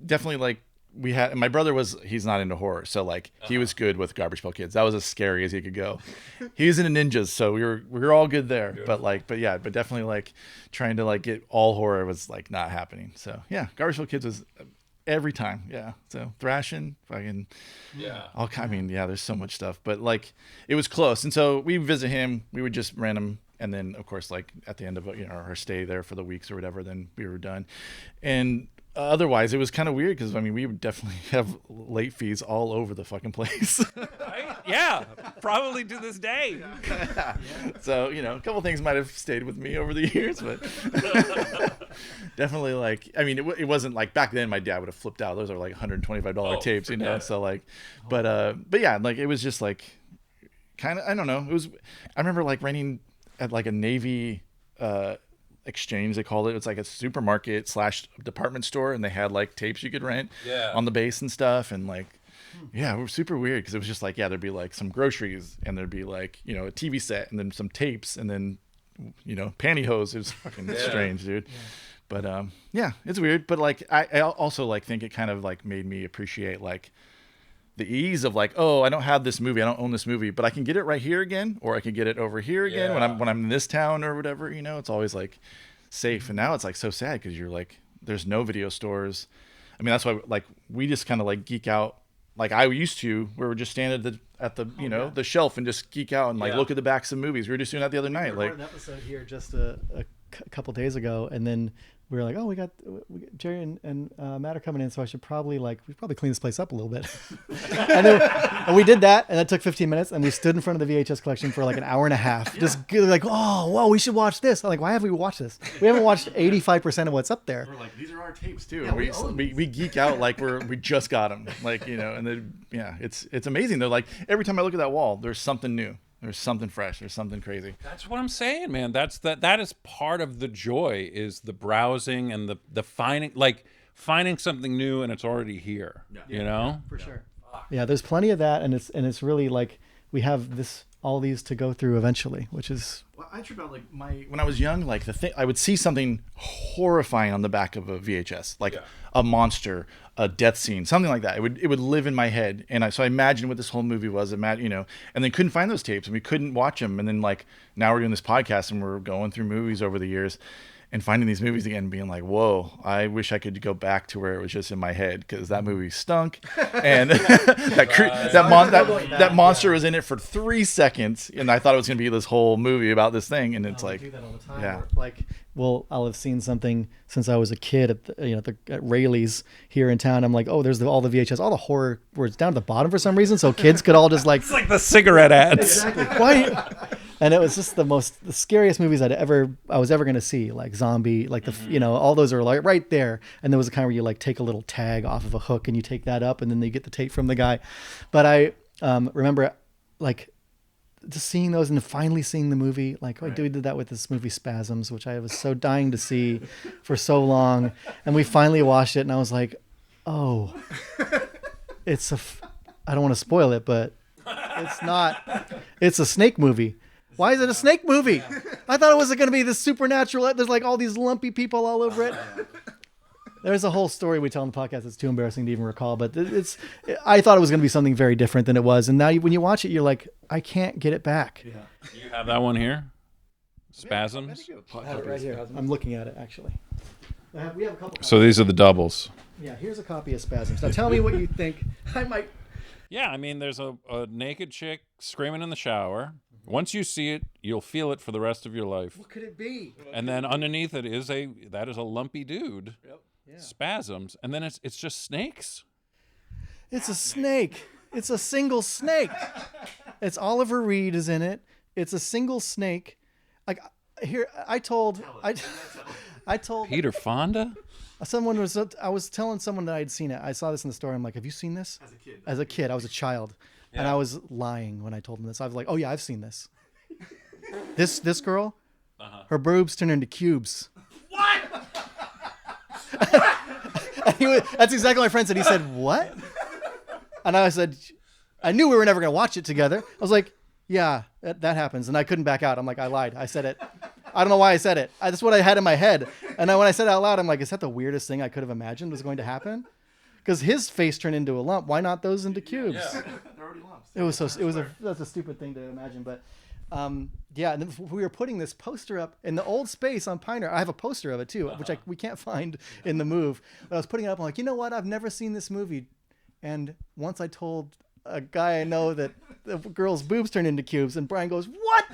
definitely like. My brother he's not into horror, so like he was good with Garbage Pail Kids. That was as scary as he could go. He was into ninjas, so we were all good there. Yeah. But definitely like trying to like get all horror was like not happening. So yeah, Garbage Pail Kids was every time. Yeah. So thrashing, fucking there's so much stuff, but like it was close. And so we visit him, we would just rent him. And then of course, like at the end of our stay there for the weeks or whatever, then we were done. And otherwise, it was kind of weird because, we would definitely have late fees all over the fucking place. Right? Yeah, probably to this day. Yeah. So, a couple things might have stayed with me over the years, but definitely it wasn't like back then my dad would have flipped out. Those are like $125 tapes, so like, but yeah, like it was just like kind of, I don't know. I remember like renting at like a Navy, exchange, they called it. It's like a supermarket / department store, and they had like tapes you could rent on the base and stuff, and like it was super weird because it was just like there'd be like some groceries, and there'd be like a TV set, and then some tapes, and then pantyhose. It was fucking strange, dude. But it's weird. But like I also like think it kind of like made me appreciate like the ease of like, oh, I don't have this movie, I don't own this movie, but I can get it right here again, or I can get it over here again when I'm in this town or whatever. It's always like safe. And now it's like so sad because you're like, there's no video stores. I mean, that's why like we just kind of like geek out. Like I used to, we were just standing at the the shelf and just geek out and like look at the backs of movies. We were just doing that the other night. Like an episode here just a couple days ago, and then we were like, oh, we got Jerry and Matt are coming in, so I should probably we probably clean this place up a little bit. and we did that, and that took 15 minutes, and we stood in front of the VHS collection for like an hour and a half, just like, oh, whoa, we should watch this. I'm like, why haven't we watched this? We haven't watched 85% of what's up there. We're like, these are our tapes too. Yeah, we geek out like we just got them, like and then it's amazing though. Like every time I look at that wall, there's something new. There's something fresh. There's something crazy. That's what I'm saying, man. That is part of the joy, is the browsing and the finding something new, and it's already here. Yeah. For sure. Yeah, there's plenty of that, and it's really like we have all these to go through eventually, which is. Well, I trip out when I was young, like I would see something horrifying on the back of a VHS, like a monster, a death scene, something like that. It would live in my head, and so I imagined what this whole movie was, and then couldn't find those tapes, and we couldn't watch them, and then now we're doing this podcast, and we're going through movies over the years, and finding these movies again, and being like, whoa, I wish I could go back to where it was just in my head, because that movie stunk, and that monster was in it for 3 seconds, and I thought it was going to be this whole movie about this thing, and it's I do that all the time. I'll have seen something since I was a kid at Rayleigh's here in town. I'm like, oh, there's all the VHS, all the horror where it's down at the bottom for some reason, so kids could all just it's like the cigarette ads. Exactly. Why? And it was just the scariest movies I was ever going to see, like Zombie, like all those are like right there. And there was a kind where you take a little tag off of a hook and you take that up, and then you get the tape from the guy. But I remember just seeing those and finally seeing the movie. We did that with this movie Spasms, which I was so dying to see for so long. And we finally watched it, and I was like, oh, I don't want to spoil it, but it's not. It's a snake movie. Why is it a snake movie? I thought it was going to be this supernatural. There's all these lumpy people all over it. There's a whole story we tell on the podcast. It's too embarrassing to even recall, but I thought it was going to be something very different than it was. And now when you watch it, you're like, I can't get it back. Yeah. You have that one here? Spasms? I have it right here. I'm looking at it, actually. We have a couple. So these are the doubles. Yeah, here's a copy of Spasms. Now tell me what you think. I might. Yeah, I mean, there's a naked chick screaming in the shower. Once you see it, you'll feel it for the rest of your life. What could it be? And then underneath it is a lumpy dude. Yep. Yeah. Spasms, and then it's just snakes. It's a snake. It's a single snake. It's Oliver Reed is in it. It's a single snake. I told Peter Fonda. I was telling someone that I had seen it. I saw this in the store. I'm like, have you seen this? As a kid, I was a child. Yeah. And I was lying when I told him this. I was like, oh yeah, I've seen this. This girl, her boobs turn into cubes. What? That's exactly what my friend said. He said, what? And I said, I knew we were never going to watch it together. I was like, yeah, that happens. And I couldn't back out. I'm like, I lied. I said it. I don't know why I said it. That's what I had in my head. And when I said it out loud, I'm like, is that the weirdest thing I could have imagined was going to happen? Because his face turned into a lump. Why not those into cubes? Yeah. They're already lumps. That's a stupid thing to imagine. But yeah, and we were putting this poster up in the old space on Pioneer. I have a poster of it too, which we can't find in the move. But I was putting it up. I'm like, you know what? I've never seen this movie. And once I told a guy I know that the girl's boobs turn into cubes, and Brian goes, what?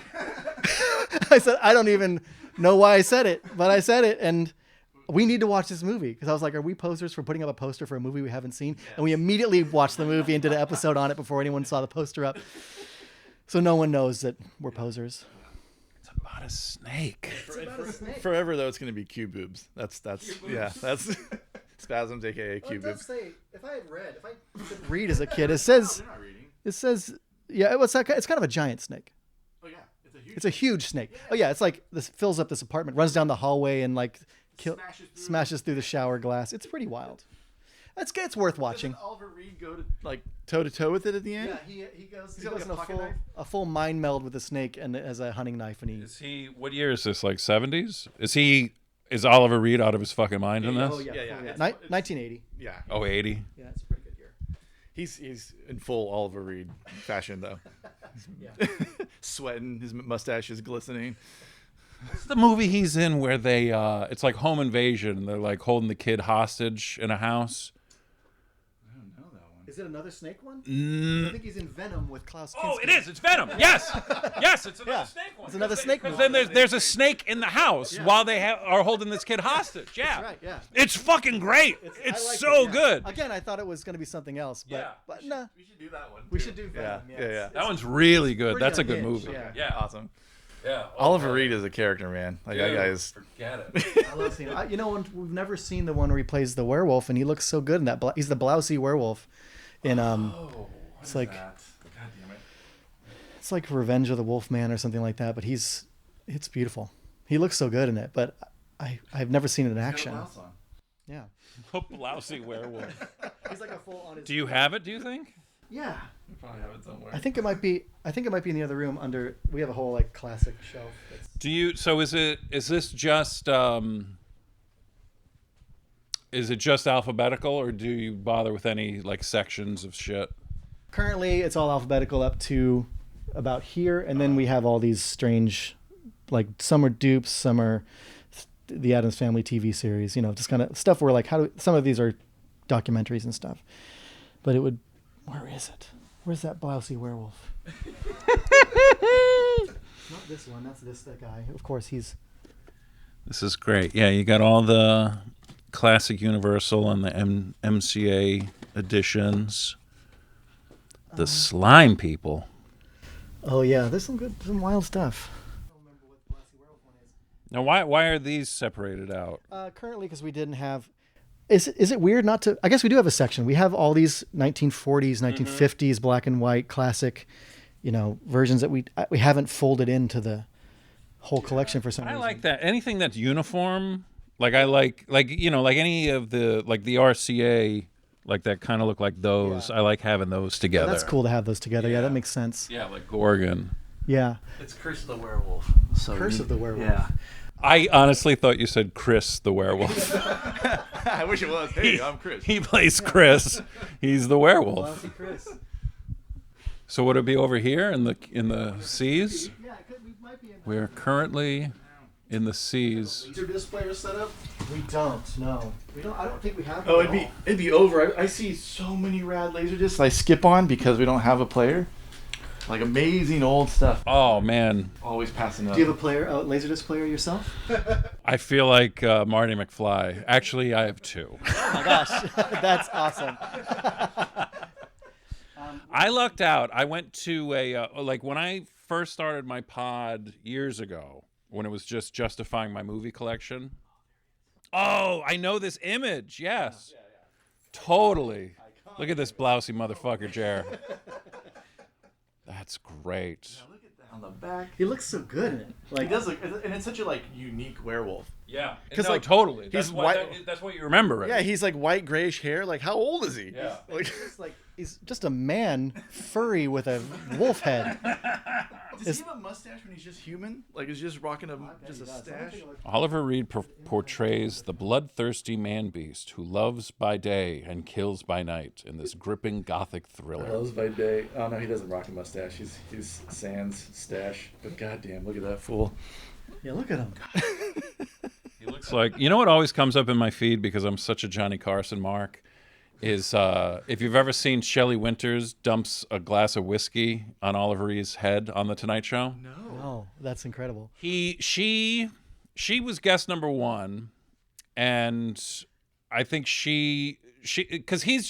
I said, I don't even know why I said it, but I said it. And we need to watch this movie, because I was like, are we posers for putting up a poster for a movie we haven't seen? Yes. And we immediately watched the movie and did an episode on it before anyone saw the poster up. So no one knows that we're posers. It's about a snake. Forever though, it's going to be cube boobs. That's Spasms, aka cube boobs. Say, if I read as a kid, it says, yeah, it's kind of a giant snake. Oh yeah, it's a huge snake. Yeah. Oh yeah, it's like this fills up this apartment, runs down the hallway, and smashes through the shower glass. It's pretty wild. It's worth watching. Doesn't Oliver Reed go to toe to toe with it at the end? Yeah, he goes in a full mind meld with a snake and has a hunting knife. And what year is this? Like 70s? Is Oliver Reed out of his fucking mind in this? Oh yeah. 1980. Yeah. Oh, 80. Yeah, it's a pretty good year. He's in full Oliver Reed fashion though. Yeah. Sweating, his mustache is glistening. What's the movie he's in where they it's like home invasion, they're like holding the kid hostage in a house? I don't know that one. Is it another snake one? Mm. I think he's in Venom with Klaus Kinski. Oh, it is. It's Venom. Yes. Yes, it's another snake one. It's another snake Because movie. then there's a snake in the house while they are holding this kid hostage. Yeah. That's right, yeah. It's fucking great. It's I like so it, yeah. good. Again, I thought it was going to be something else, but nah. We should do that one. We should do Venom. Yeah. That one's really good. pretty That's a good unhinged, movie. yeah. Awesome. Yeah. Oliver Reed is a character, man. Like that guy is. Forget it. I love seeing it. You know, we've never seen the one where he plays the werewolf, and he looks so good in that. He's the blousy werewolf. In it's like God damn it. it's like Revenge of the Wolfman or something like that. But it's beautiful. He looks so good in it. But I've never seen it in action. Yeah. A blousy werewolf. He's like a full on. Do you have it? Do you think? Yeah. You probably have it somewhere. I think it might be in the other room under. We have a whole like classic shelf. Do you? So is this just is it just alphabetical, or do you bother with any like sections of shit? Currently, it's all alphabetical up to about here, and then we have all these strange, like some are dupes, some are the Addams Family TV series. You know, just kind of stuff where like some of these are documentaries and stuff. But it would. Where is it? Where's that blousy werewolf? Not this one. That's that guy. Of course, he's. This is great. Yeah, you got all the classic Universal and the MCA editions. The Slime People. Oh yeah, there's some wild stuff. Now, why are these separated out? Currently, because we didn't have. Is it weird not to? I guess we do have a section. We have all these 1940s, 1950s black and white classic, versions that we haven't folded into the whole collection for some reason. I like that. Anything that's uniform, like I like any of the the RCA, like that kind of look like those. Yeah. I like having those together. That's cool to have those together. Yeah, that makes sense. Yeah, like Gorgon. Yeah. It's Curse of the Werewolf. So Curse of the Werewolf. Yeah. I honestly thought you said Chris the werewolf. I wish it was. Hey, I'm Chris. He plays Chris. He's the werewolf. Chris. So would it be over here in the seas? Yeah, we might be in. We're currently in the seas. Is your disc player set up? We don't. No. We don't. I don't think we have. Oh, it'd be over. I see so many rad laser discs I skip on because we don't have a player. Like amazing old stuff. Oh man. Always passing up. Do you have a laserdisc player yourself? I feel like Marty McFly. Actually, I have two. Oh my gosh, that's awesome. I lucked out. I went to when I first started my pod years ago, when it was just justifying my movie collection. Oh, I know this image. Yes. Yeah. Totally. Look at this blousy motherfucker, Jer. That's great. Yeah, look at that on the back. He looks so good in it. Like he does look, and it's such a unique werewolf. Yeah, because totally. That's what you remember, right? Yeah, he's like white grayish hair. Like how old is he? Yeah, he's just a man, furry with a wolf head. Does he have a mustache when he's just human? Like he's just rocking a stash? Oliver Reed portrays the bloodthirsty man-beast who loves by day and kills by night in this gripping gothic thriller. Loves by day. Oh no, he doesn't rock a mustache. He's sans stash. But goddamn, look at that fool. Yeah, look at him. He looks like, what always comes up in my feed because I'm such a Johnny Carson mark is if you've ever seen Shelley Winters dumps a glass of whiskey on Oliver Reed's head on The Tonight Show. No, that's incredible. She was guest number one, and I think she because he's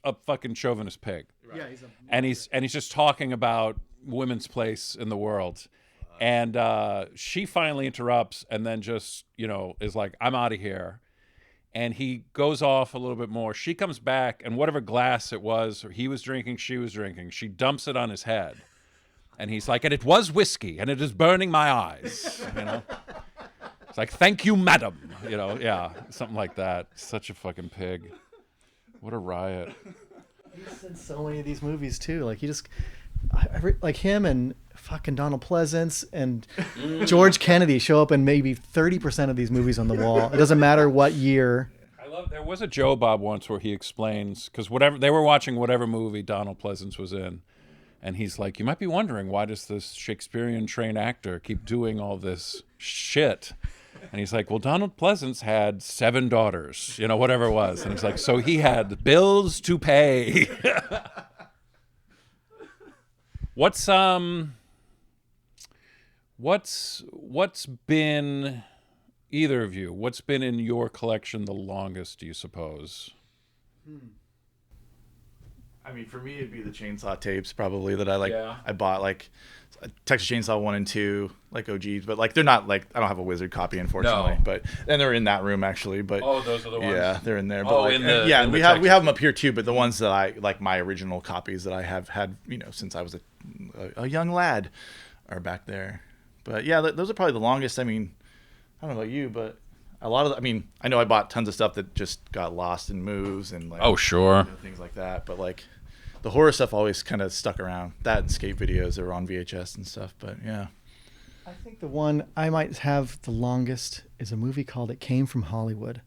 a fucking chauvinist pig. Right. Yeah, and he's just talking about women's place in the world. And she finally interrupts and then just, is like, I'm out of here. And he goes off a little bit more. She comes back, and whatever glass it was, or he was drinking, she was drinking, she dumps it on his head. And he's like, and it was whiskey, and it is burning my eyes. It's like, thank you, madam. Yeah, something like that. Such a fucking pig. What a riot. He's in so many of these movies, too. Like, like him and fucking Donald Pleasance and George Kennedy show up in maybe 30% of these movies on the wall. It doesn't matter what year. There was a Joe Bob once where he explains, because they were watching whatever movie Donald Pleasance was in, and he's like, you might be wondering, why does this Shakespearean trained actor keep doing all this shit? And he's like, well, Donald Pleasance had 7 daughters, you know, whatever it was. And he's like, so he had bills to pay. What's been, either of you, what's been in your collection the longest, do you suppose? I mean, for me, it'd be the chainsaw tapes probably that I like. Yeah. I bought like Texas Chainsaw 1 and 2, like OGs, but like they're not like, I don't have a Wizard copy, unfortunately. No. But and they're in that room actually. But Oh, those are the ones? Yeah, they're in there. Oh, But like, in the- yeah, in we the have Texas- them up here too. But the ones that I like, my original copies that I have had, you know, since I was a young lad, are back there. But yeah, those are probably the longest. I mean, I don't know about you, but a lot of, I mean, I know I bought tons of stuff that just got lost in moves and like, Oh, sure. you know, things like that. But like the horror stuff always kind of stuck around. That and skate videos that were on VHS and stuff. But yeah. I think the one I might have the longest is a movie called It Came from Hollywood.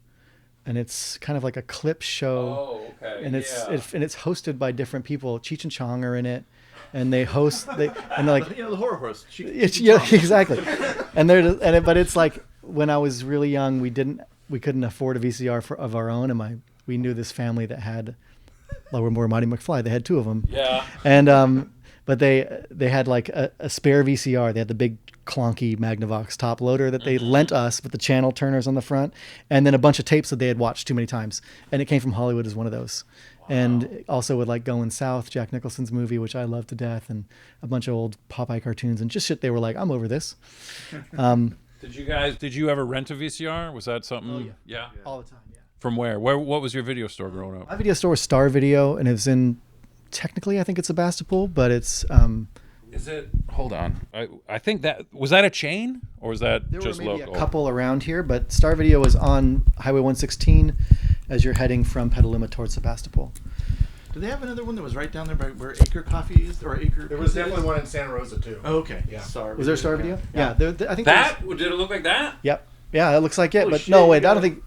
And it's kind of like a clip show. Oh, okay. And it's hosted by different people. Cheech and Chong are in it. And they host, and they're like, You know, the horror host. yeah, exactly. But it's like when I was really young, we couldn't afford a VCR of our own, and we knew this family that had Lower More Mighty McFly. They had 2 of them. Yeah. And but they had like a spare VCR. They had the big clunky Magnavox top loader that they lent us with the channel turners on the front, and then a bunch of tapes that they had watched too many times. And It Came from Hollywood is one of those. And also with like Going South, Jack Nicholson's movie, which I love to death, and a bunch of old Popeye cartoons and just shit. They were like, I'm over this. Did you ever rent a VCR? Was that something? Oh, yeah. Yeah. All the time, yeah. From where? What was your video store growing up? My video store was Star Video, and it was in, technically, I think it's Sebastopol, but it's... Is it? Hold on. I think was that a chain, or was that There just were maybe local? a couple around here, but Star Video was on Highway 116 as you're heading from Petaluma towards Sebastopol. Did they have another one that was right down there by where Acre Coffee is, or Acre? There was definitely one in Santa Rosa too. Oh, okay. Yeah. Star Was there a Star Video? Yeah. I think That? Did it look like that? Yep. Yeah, it looks like it. Holy But shit, no, you wait, I got don't think...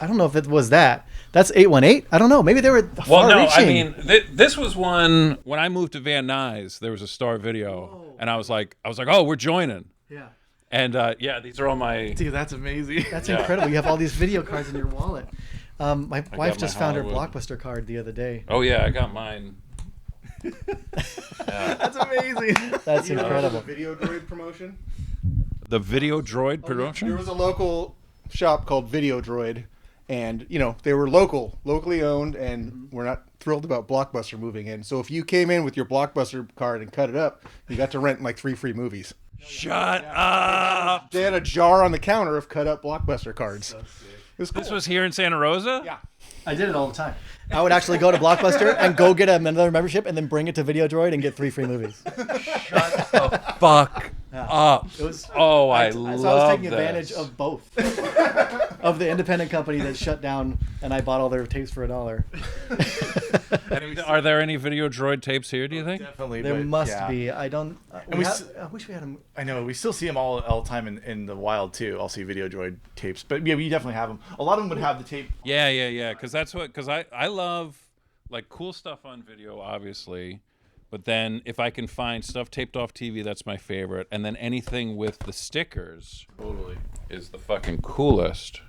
I don't know if it was that. That's 818? I don't know. Maybe they were Well, no. far-reaching. I mean, this was one when I moved to Van Nuys. There was a Star Video, and I was like, oh, we're joining. Yeah. And yeah, these are all my. Dude, that's amazing. That's Yeah. incredible. You have all these video cards in your wallet. My got wife my just found her Hollywood. Blockbuster card the other day. Oh yeah, I got mine. That's amazing. That's You know, incredible. the Video Droid promotion. The Video Droid production. There was a local shop called Video Droid, and you know they were locally owned, and we're not thrilled about Blockbuster moving in. So if you came in with your Blockbuster card and cut it up, you got to rent like 3 free movies. Shut up. They had a jar on the counter of cut up Blockbuster cards. It was cool. This was here in Santa Rosa. Yeah. I did it all the time. I would actually go to Blockbuster and go get another membership and then bring it to Video Droid and get 3 free movies. Shut the fuck up. It was, Oh, I so love I was taking this. advantage of both. Of the independent company that shut down, and I bought all their tapes for $1. Are there any Video Droid tapes here? Do you think? Definitely. There but, must yeah. be. I don't. And we I wish we had them. I know we still see them all the time in the wild too. I'll see Video Droid tapes, but yeah, we definitely have them. A lot of them would have the tape. Yeah. Because I love like cool stuff on video, obviously, but then if I can find stuff taped off TV, that's my favorite. And then anything with the stickers, Totally. is the fucking coolest.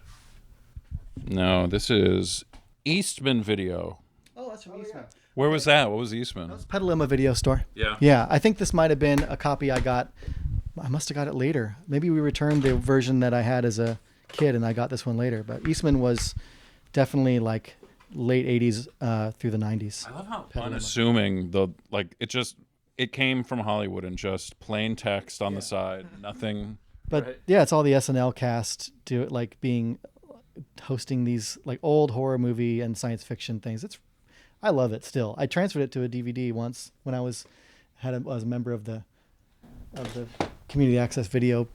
No, this is Eastman Video. Oh, that's from Eastman. Where was that? What was Eastman? Petaluma Video Store. Yeah. Yeah, I think this might have been a copy I got. I must have got it later. Maybe we returned the version that I had as a kid, and I got this one later. But Eastman was definitely like late 80s through the 90s. I love how Petaluma. unassuming it came from Hollywood and just plain text on the side, nothing. But yeah, it's all the SNL cast do it, like hosting these like old horror movie and science fiction things. I love it still. I transferred it to a DVD once when I was a member of the community access video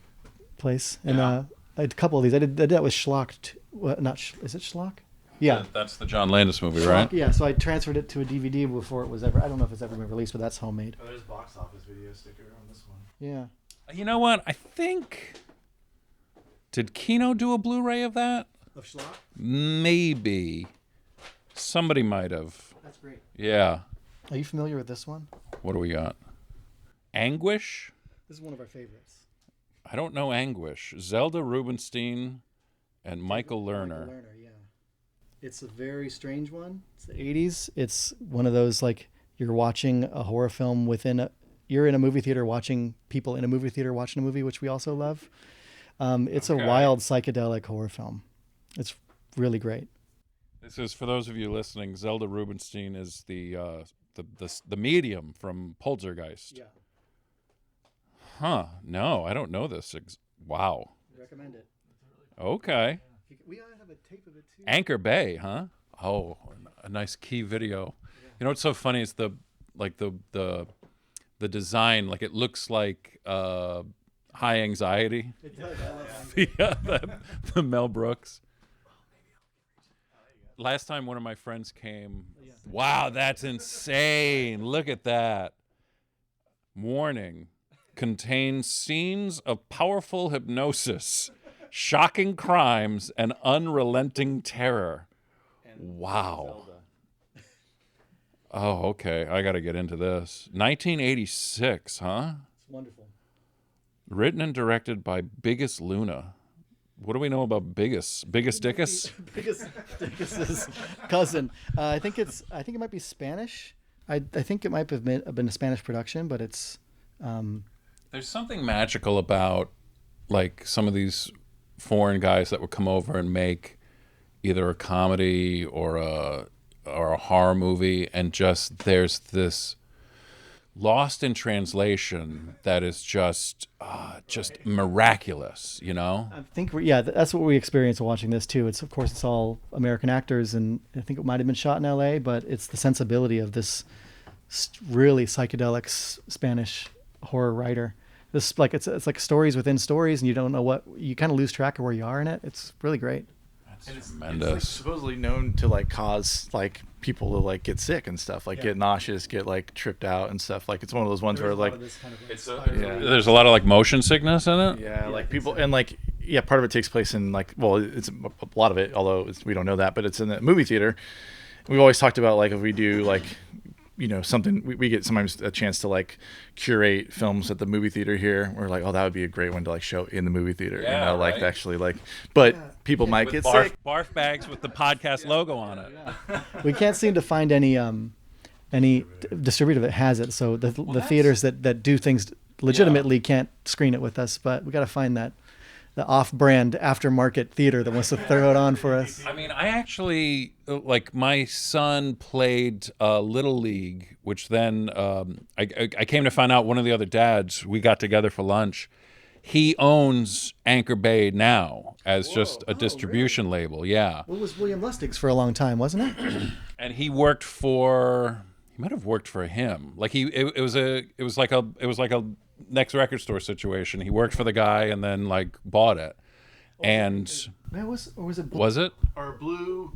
place, and I had a couple of these. I did that with Schlock. Is it Schlock? Yeah. That's the John Landis movie, right? Yeah, so I transferred it to a DVD before it was ever. I don't know if it's ever been released, but that's homemade. Oh, there's box office video sticker on this one. Yeah. You know what? I think. Did Kino do a Blu-ray of that? Of Schlock? Maybe. Somebody might have. That's great. Yeah. Are you familiar with this one? What do we got? Anguish? This is one of our favorites. I don't know Anguish. Zelda Rubinstein and Michael Lerner. Michael Lerner, yeah. It's a very strange one. It's the 80s. It's one of those, like, you're watching a horror film you're in a movie theater watching people in a movie theater watching a movie, which we also love. It's a wild psychedelic horror film. It's really great. This is, for those of you listening, Zelda Rubinstein is the medium from Poltergeist. Yeah. Huh. No, I don't know this. Wow. Recommend it. Okay. We have a tape of it too. Anchor Bay, huh? Oh, a nice key video. Yeah. You know what's so funny is the design, like it looks like High Anxiety. It does. Yeah, the Mel Brooks. Last time one of my friends came, wow, that's insane. Look at that. Warning, contains scenes of powerful hypnosis, shocking crimes, and unrelenting terror. Wow. Oh, okay. I got to get into this. 1986, huh? It's wonderful. Written and directed by Biggest Luna. What do we know about Biggest? Biggest Dickus? Biggest Dickus's cousin. I think it might be Spanish. I think it might have been a Spanish production, but it's. There's something magical about like some of these foreign guys that would come over and make either a comedy or a horror movie, and just there's this lost in translation that is just miraculous, you know? I think that's what we experienced watching this too. Of course it's all American actors, and I think it might have been shot in LA, but it's the sensibility of this really psychedelic Spanish horror writer. This it's like stories within stories, and you don't know you kind of lose track of where you are in it. It's really great. It's tremendous. It's like supposedly known to like cause like people to like get sick and stuff, like get nauseous, get like tripped out and stuff. Like it's one of those ones where like there's a lot of like motion sickness in it. Yeah, like people and like part of it takes place in like it's a lot of it, although we don't know that, but it's in the movie theater. We've always talked about like if we do like something we get sometimes a chance to like curate films at the movie theater here. We're like, oh, that would be a great one to like show in the movie theater, like actually like, but people might get sick. Barf bags with the podcast logo on it. Yeah. We can't seem to find any distributor that has it. So the theaters that do things legitimately can't screen it with us, but we got to find the off-brand aftermarket theater that wants to throw it on for us. I mean, I actually, like, my son played Little League, which then I came to find out one of the other dads, we got together for lunch. He owns Anchor Bay now as just a distribution label. Yeah. Well, it was William Lustig's for a long time, wasn't it? And he might have worked for him. Like it was like a Next Record Store situation. He worked for the guy and then like bought it. And was it Blue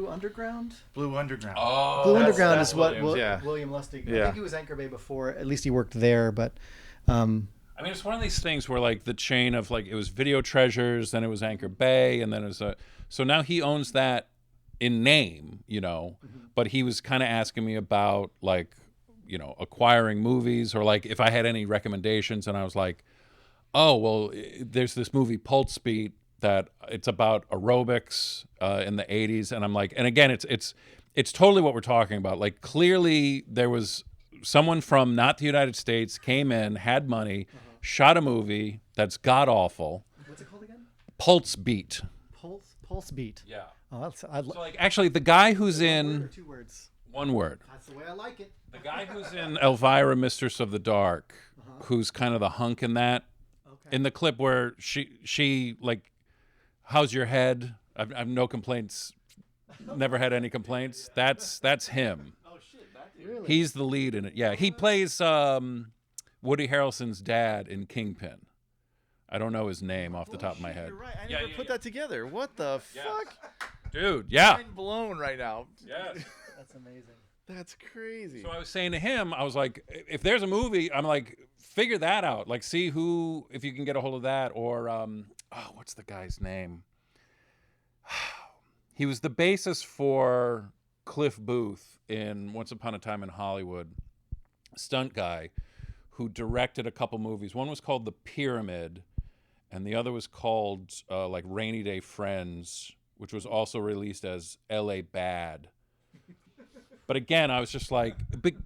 Underground? Blue Underground. Oh, Blue Underground is what William Lustig. I think he was Anchor Bay before. At least he worked there, but. I mean, it's one of these things where like the chain of like it was Video Treasures, then it was Anchor Bay, and then it was so now he owns that in name, but he was kind of asking me about like, acquiring movies or like if I had any recommendations, and I was like, oh, well, there's this movie Pulse Beat that it's about aerobics in the 80s, and I'm like, and again, it's totally what we're talking about. Like clearly there was someone from not the United States came in, had money, shot a movie that's god awful. What's it called again? Pulse Beat. Pulse Beat. Yeah. Oh, so like actually the guy who's in one word or 2 words. One word. That's the way I like it. The guy who's in Elvira, Mistress of the Dark, who's kind of the hunk in that. Okay. In the clip where she like, how's your head? I've no complaints. Never had any complaints. That's him. Oh shit! Really? He's the lead in it. Yeah, he plays Woody Harrelson's dad in Kingpin. I don't know his name off the top of my head. You're right. I never put that together. What the fuck? Dude, yeah. Mind blown right now. Yes. That's amazing. That's crazy. So I was saying to him, I was like, if there's a movie, I'm like, figure that out. Like, see if you can get a hold of that. Or, what's the guy's name? He was the basis for Cliff Booth in Once Upon a Time in Hollywood. Stunt guy who directed a couple movies. One was called The Pyramid, and the other was called like Rainy Day Friends, which was also released as L.A. Bad. But again, I was just like,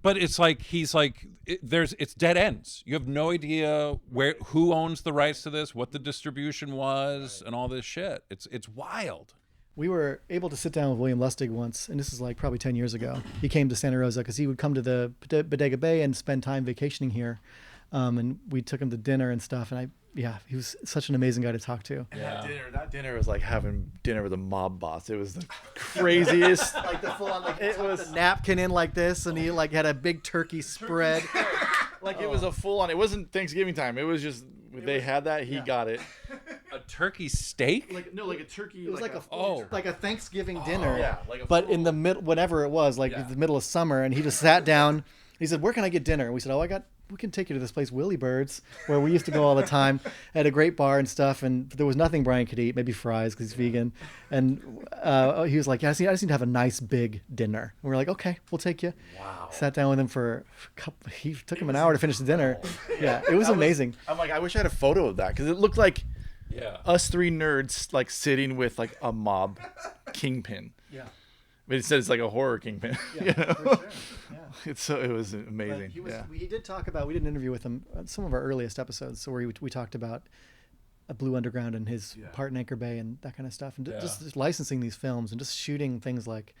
but it's like it's dead ends. You have no idea who owns the rights to this, what the distribution was, and all this shit. It's wild. We were able to sit down with William Lustig once, and this is like probably 10 years ago. He came to Santa Rosa because he would come to the Bodega Bay and spend time vacationing here. And we took him to dinner and stuff. And he was such an amazing guy to talk to. And that dinner was like having dinner with a mob boss. It was the craziest. Like the full on, like it was a napkin in like this, and he like had a big turkey spread. Like it was a full on. It wasn't Thanksgiving time. It was just they had that. He got it. A turkey steak? Like a turkey. It was like a Thanksgiving Oh, dinner. yeah, like but in the middle, whatever it was, like the middle of summer, and he just sat down. He said, "Where can I get dinner?" And we said, we can take you to this place, Willie Bird's, where we used to go all the time. Had a great bar and stuff, and there was nothing Brian could eat, maybe fries because he's vegan. And he was like, I just need to have a nice big dinner. And we're like, okay, we'll take you. Wow. Sat down with him for he took him an hour to finish the dinner. Yeah, it was amazing. I'm like, I wish I had a photo of that because it looked like us three nerds like sitting with like a mob kingpin. Yeah. But instead it's like a horror kingpin. Yeah, you know? for sure. Yeah. It was amazing. We did talk about, we did an interview with him on some of our earliest episodes, so where we talked about a Blue Underground and his part in Anchor Bay and that kind of stuff, and just licensing these films and just shooting things like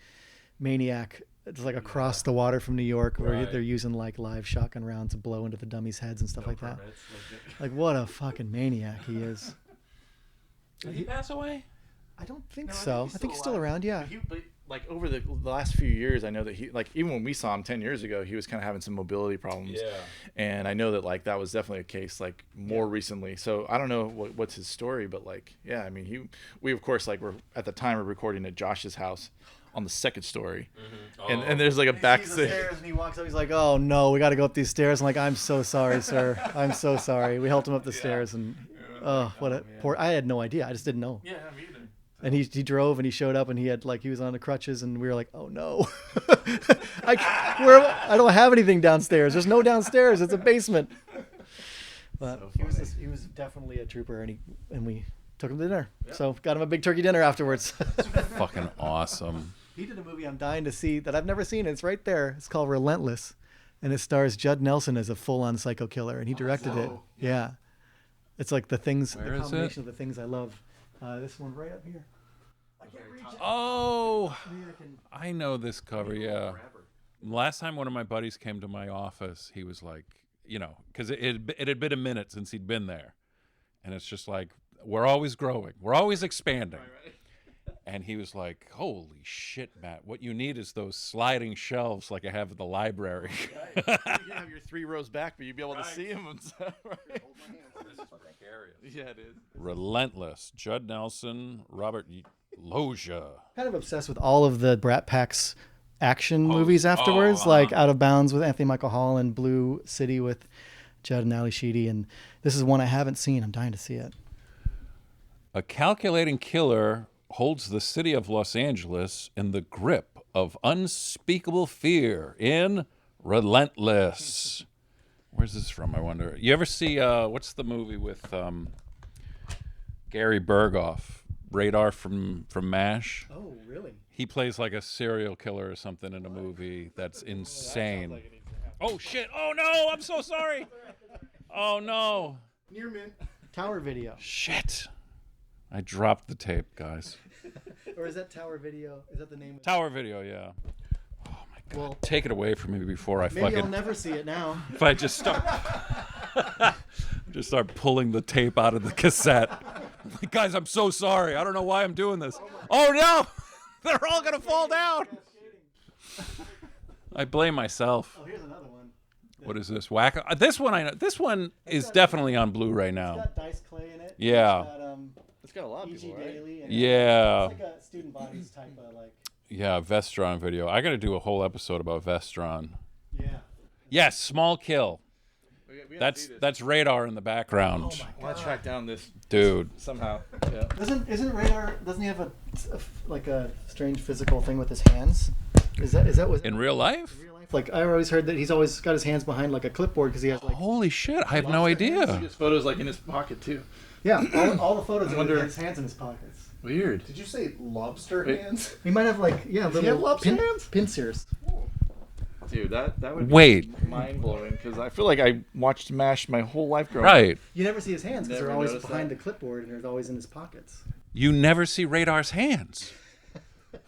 Maniac, just like across the water from New York, where they're using like live shotgun rounds to blow into the dummies' heads and stuff like that. Like what a fucking maniac he is. Did he pass away? I don't think so. I think he's still around. Yeah. But like over the last few years, I know that he, like, even when we saw him 10 years ago, he was kind of having some mobility problems. Yeah. And I know that like that was definitely a case like more recently. So I don't know what's his story, but like, yeah, I mean, we of course like were at the time we're recording at Josh's house on the second story. Mm-hmm. And there's like a back stairs and he walks up, he's like, "Oh no, we got to go up these stairs." I'm like, "I'm so sorry, sir. I'm so sorry." We helped him up the stairs, and what a poor, I had no idea. I just didn't know. Yeah, me either. And he drove and he showed up and he was on the crutches, and we were like, "Oh no, I don't have anything downstairs. There's no downstairs. It's a basement." But so he was definitely a trooper, and we took him to dinner. Yep. So got him a big turkey dinner afterwards. Fucking awesome. He did a movie I'm dying to see that I've never seen. It's right there. It's called Relentless, and it stars Judd Nelson as a full-on psycho killer, and he directed it. Yeah, it's like the combination of the things I love. This one right up here. I can't reach it. Oh, I know this cover. Yeah. Last time one of my buddies came to my office, he was like, because it had been a minute since he'd been there, and it's just like, we're always growing, we're always expanding. Right. And he was like, "Holy shit, Matt! What you need is those sliding shelves like I have at the library." Right. You have your 3 rows back, but you'd be able to see them and stuff. Right? Hold my hands. This is precarious. Yeah, it is. Relentless. Judd Nelson, Robert Loggia. Kind of obsessed with all of the Brat Pack's action movies afterwards, like Out of Bounds with Anthony Michael Hall and Blue City with Judd and Ali Sheedy. And this is one I haven't seen. I'm dying to see it. A calculating killer holds the city of Los Angeles in the grip of unspeakable fear in Relentless. Where's this from, I wonder? You ever see, what's the movie with Gary Berghoff, Radar from MASH? Oh, really? He plays like a serial killer or something in a movie that's insane. Oh, shit. Oh, no. I'm so sorry. Oh, no. Near mint. Tower Video. Shit. I dropped the tape, guys. Or is that Tower Video? Is that the name? Tower Video, yeah. Oh my God! Well, take it away from me before I maybe I'll never see it now. If I just start pulling the tape out of the cassette. Guys, I'm so sorry. I don't know why I'm doing this. Oh no! They're all gonna fall down. I blame myself. Oh, here's another one. What is this? Wacko? This one I know. This one is definitely on Blu-ray now. It's got Dice Clay in it. Yeah. It's got a lot of people, right? Yeah. It's like a student bodies type of like. Yeah, Vestron video. I got to do a whole episode about Vestron. Yeah. Yes, Small Kill. That's Radar in the background. Oh my God. I want to track down this dude somehow. Yeah. Isn't Radar? Doesn't he have a strange physical thing with his hands? Is that in real life? In real life, Like I always heard that he's always got his hands behind like a clipboard because he has like. Holy shit! I have no idea. His photos like in his pocket too. Yeah, all the photos are with his hands in his pockets. Weird. Did you say lobster hands? He might have like little lobster hands? pincers. Dude, that would Wait. be mind blowing because I feel like I watched MASH my whole life growing Right. up. You never see his hands because Never they're always noticed behind that. the clipboard and they're always in his pockets. You never see Radar's hands.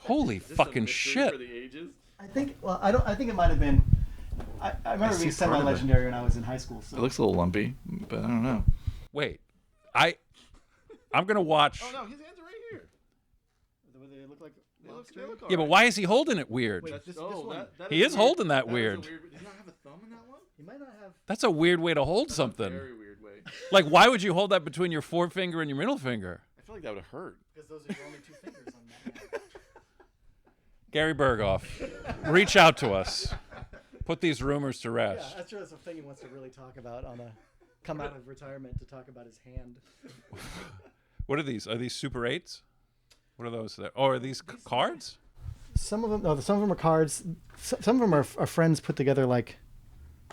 Holy Is this a fucking mystery shit! For the ages? I think. Well, I don't. I think it might have been. I remember see being part of it. semi-legendary when I was in high school. So. It looks a little lumpy, but I don't know. Wait, I'm gonna watch. Oh no, his hands are right here. They look like. They look Yeah, but why is he holding it weird? Wait, this one. He is holding that That weird. is a weird. Does he not have a thumb in that one? He might not have. That's a weird way to hold something. Very weird way. Like, why would you hold that between your forefinger and your middle finger? I feel like that would hurt. Because those are your only two fingers on that. Gary Berghoff, reach out to us. Put these rumors to Yeah, rest. that's sure that's a thing he wants to really talk about on a come out of retirement to talk about his hand. What are these? Are these Super 8s? What are those? Oh, are these cards? Some of them, no, some of them are cards. Some of them are friends put together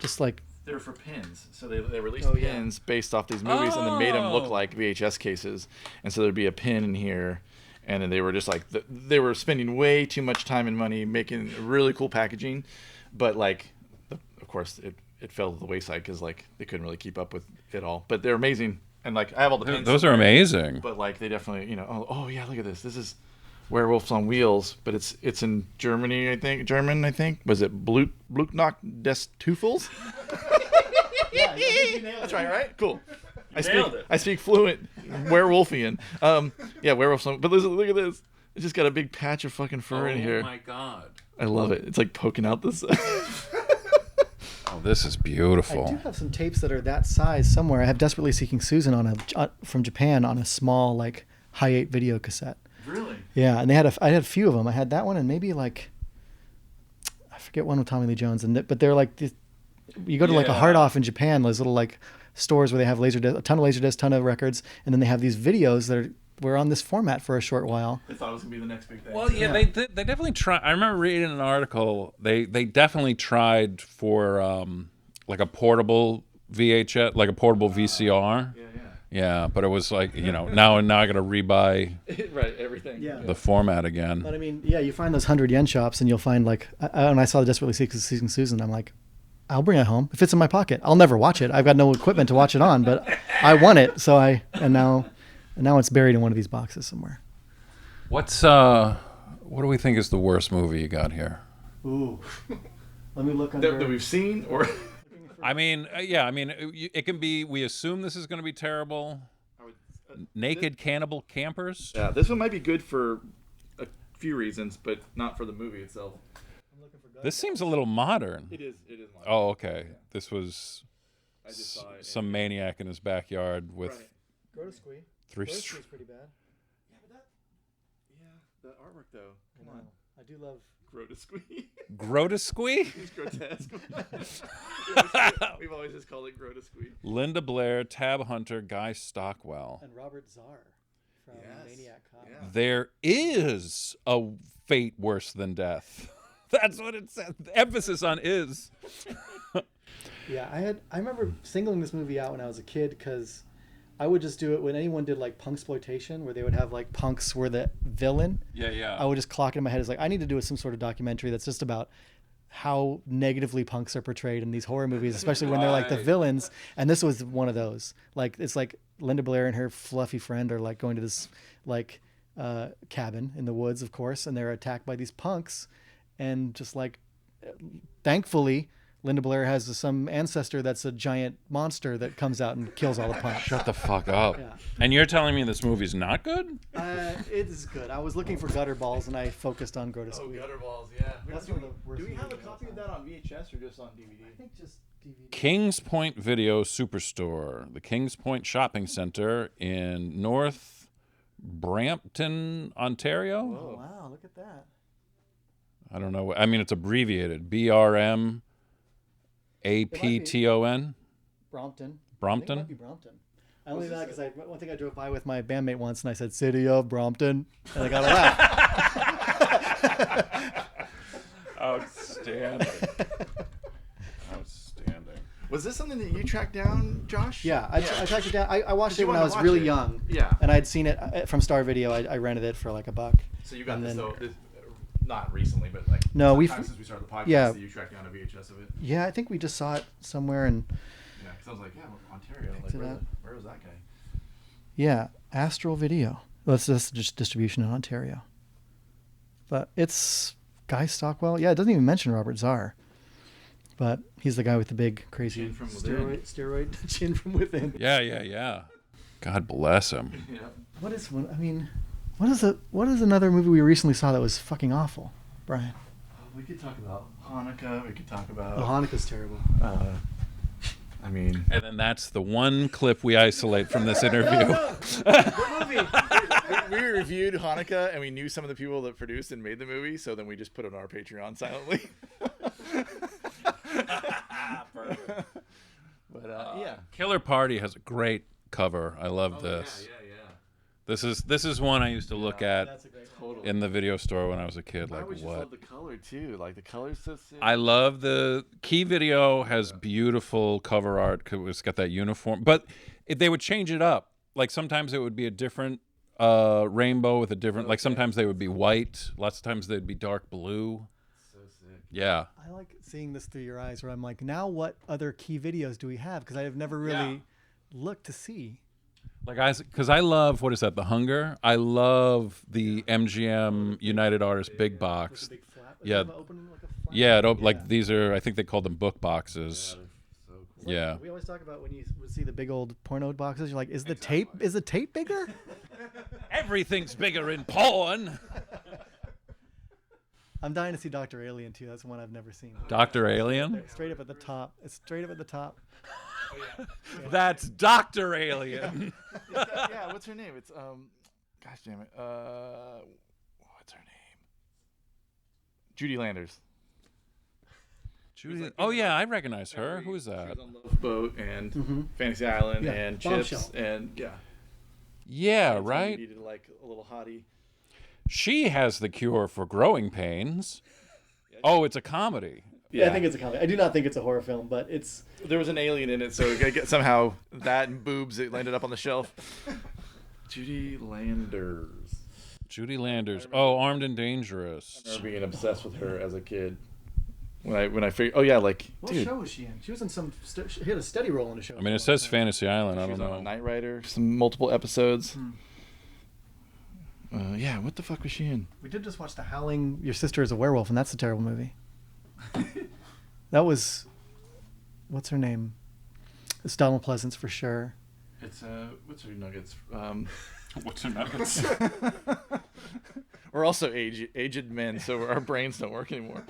just like. They're for pins, so they released Oh, yeah. pins based off these movies, and they made them look Oh. like VHS cases. And so there'd be a pin in here, and then they were just like they were spending way too much time and money making really cool packaging, but like, of course, it fell to the wayside because like they couldn't really keep up with it all. But they're amazing, and like I have all the pins. Those are amazing. But like they definitely, oh yeah, look at this. This is Werewolves on Wheels, but it's in Germany, I think. German, I think. Was it Blutnacht des Teufels? Yeah, you nailed That's it. right? Cool. nailed it. I speak fluent werewolfian. Yeah, werewolf song. But listen, look at this. It's just got a big patch of fucking fur in here. Oh my god. I love it. It's like poking out this. Oh, this is I do beautiful. have some tapes that are that size somewhere. I have Desperately Seeking Susan from Japan on a small like high 8 video cassette. Really? Yeah, and I had a few of them. I had that one and maybe like I forget one with Tommy Lee Jones, but they're like you go to like a Yeah. Hard Off in Japan, those little like stores where they have a ton of laserdisc, ton of records, and then they have these videos that were on this format for a short while. I thought it was gonna be the next big thing. Well, yeah, they definitely try. I remember reading an article. They definitely tried for like a portable VHS, like a portable VCR. Yeah, but it was like now I got to rebuy Right, everything. Yeah. the format again. But I mean, yeah, you find those 100 yen shops, and you'll find like, when I saw the Desperately Seeking Susan, I'm like, I'll bring it home. It fits in my pocket. I'll never watch it. I've got no equipment to watch it on, but I want it. So and now it's buried in one of these boxes somewhere. What do we think is the worst movie you got here? Ooh, let me look under. That we've seen, or I mean, it can be. We assume this is going to be terrible. Naked Cannibal Campers. yeah, this one might be good for a few reasons, but not for the movie itself. This seems a little modern. It is. Modern. Oh, okay. This was I just saw it. some maniac in his backyard with Right. Grotesque. three. Grotesque is pretty bad. The artwork though. Come on. I do love. Grotesque. Grotesque. It's grotesque. We've always just called it grotesque. Linda Blair, Tab Hunter, Guy Stockwell. And Robert Czar from Maniac Cop. Yeah. There is a fate worse than death. That's what it said. The emphasis on is. Yeah, I remember singling this movie out when I was a kid because I would just do it when anyone did like punksploitation, where they would have like punks were the villain. Yeah. I would just clock it in my head as like I need to do some sort of documentary that's just about how negatively punks are portrayed in these horror movies, especially when they're like the Right. villains. And this was one of those. Like it's like Linda Blair and her fluffy friend are like going to this like cabin in the woods, of course, and they're attacked by these punks, and just like thankfully Linda Blair has some ancestor that's a giant monster that comes out and kills all the punks. Shut the fuck up. Yeah. And you're telling me this movie's not good? It is good. I was looking for gutter balls and I focused on Grotesque. Gutterballs, yeah. That's one of the worst Do we have a movies of all copy of time. that on VHS or just on DVD? I think just DVD. Kings Point Video Superstore, the Kings Point Shopping Center in North Brampton, Ontario. Oh, wow, look at that. I don't know. I mean, it's abbreviated. BRMAPTON. Brompton. I think it Brompton? might be Brompton. I only know that because one thing I drove by with my bandmate once and I said, City of Brompton. And I got a laugh. Outstanding. Outstanding. Was this something that you tracked down, Josh? Yeah, I tracked it down. I watched You it when I wanted was to watch really it. young. Yeah. And I'd seen it from Star Video. I rented it for like $1. So you got And this, then- this not recently, but like No, sometime since we started the podcast, yeah. that you tracked down a VHS of it. Yeah, I think we just saw it somewhere, and Yeah, because I was like, yeah, Ontario. Picked Like, it up. where was that guy? yeah, Astral Video. Well, it's just distribution in Ontario. But it's Guy Stockwell. Yeah, it doesn't even mention Robert Zarr. But he's the guy with the big, crazy Chin from within. steroid chin from within. Yeah. God bless him. Yeah. What is one? I mean, what is another movie we recently saw that was fucking awful, Brian? We could talk about Hanukkah. We could talk about. Oh, Hanukkah's terrible. I mean, And then that's the one clip we isolate from this interview. What movie? we reviewed Hanukkah and we knew some of the people that produced and made the movie, so then we just put it on our Patreon silently. But yeah. Killer Party has a great cover. I love this. Yeah. This is one I used to look at That's a great Totally. in the video store when I was a kid. I Like, always just what? love the color too. Like the color's so sick. I love the Key Video has beautiful cover art 'cause it's got that uniform, but they would change it up. Like sometimes it would be a different rainbow with a different. Like sometimes they would be white. Lots of times they'd be dark blue. So sick. Yeah. I like seeing this through your eyes, where I'm like, now what other Key Videos do we have? Because I have never really looked to see. Like because I love, what is that? The Hunger. I love the MGM United Artists big box. With a big flap. Yeah. Does it have an open, like a flap? Yeah, like these are. I think they called them book boxes. So cool. Yeah. We always talk about when you would see the big old porno boxes. You're like, is the tape bigger? Everything's bigger in porn. I'm dying to see Dr. Alien too. That's one I've never seen. Dr. Alien. Straight up at the top. It's straight up at the top. That's Dr. Alien. Yeah, what's her name? It's gosh damn it. What's her name? Judy Landers. Judy. Oh yeah, I recognize her. Who is that? She was on Love Boat and Fantasy Island Yeah, and Bombshell. Chips and Yeah, You right. needed like a little hottie. She has the cure for growing pains. Oh, it's a comedy. Yeah, I think it's a comedy. I do not think it's a horror film, but it's. There was an alien in it, so somehow that and boobs it landed up on the shelf. Judy Landers. Judy Landers. Oh, Armed and Dangerous. I remember being obsessed with her as a kid. When I figured, oh yeah, like What dude, show was she in? She was in some. She had a steady role in a show. I mean, it says Fantasy Island. I she don't was on a know. Knight Rider, some multiple episodes. Yeah, what the fuck was she in? We did just watch The Howling. Your Sister is a Werewolf, and that's a terrible movie. That was. What's her name? It's Donald Pleasance for sure. It's what's her nuggets? What's her nuggets? We're also aged men, so our brains don't work anymore.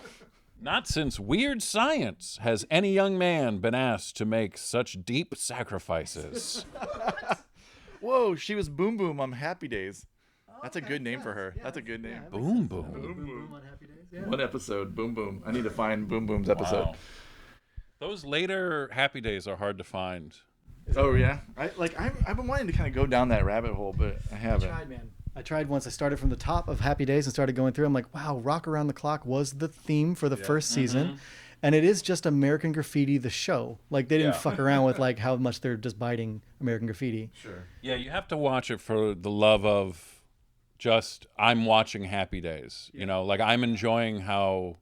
Not since Weird Science has any young man been asked to make such deep sacrifices. Whoa, she was Boom Boom on Happy Days. That's a good name for her. That's a good name. Boom, boom. Boom on Happy Days. Yeah. One episode, Boom Boom. I need to find Boom Boom's episode. Wow. Those later Happy Days are hard to find. Oh yeah, I've been wanting to kind of go down that rabbit hole, but I haven't. I tried once. I started from the top of Happy Days and started going through. I'm like, wow, Rock Around the Clock was the theme for the first season. And it is just American Graffiti, the show. Like, they didn't fuck around with, like, how much they're just biting American Graffiti. Sure. Yeah, you have to watch it for the love of just, I'm watching Happy Days. You know, like, I'm enjoying how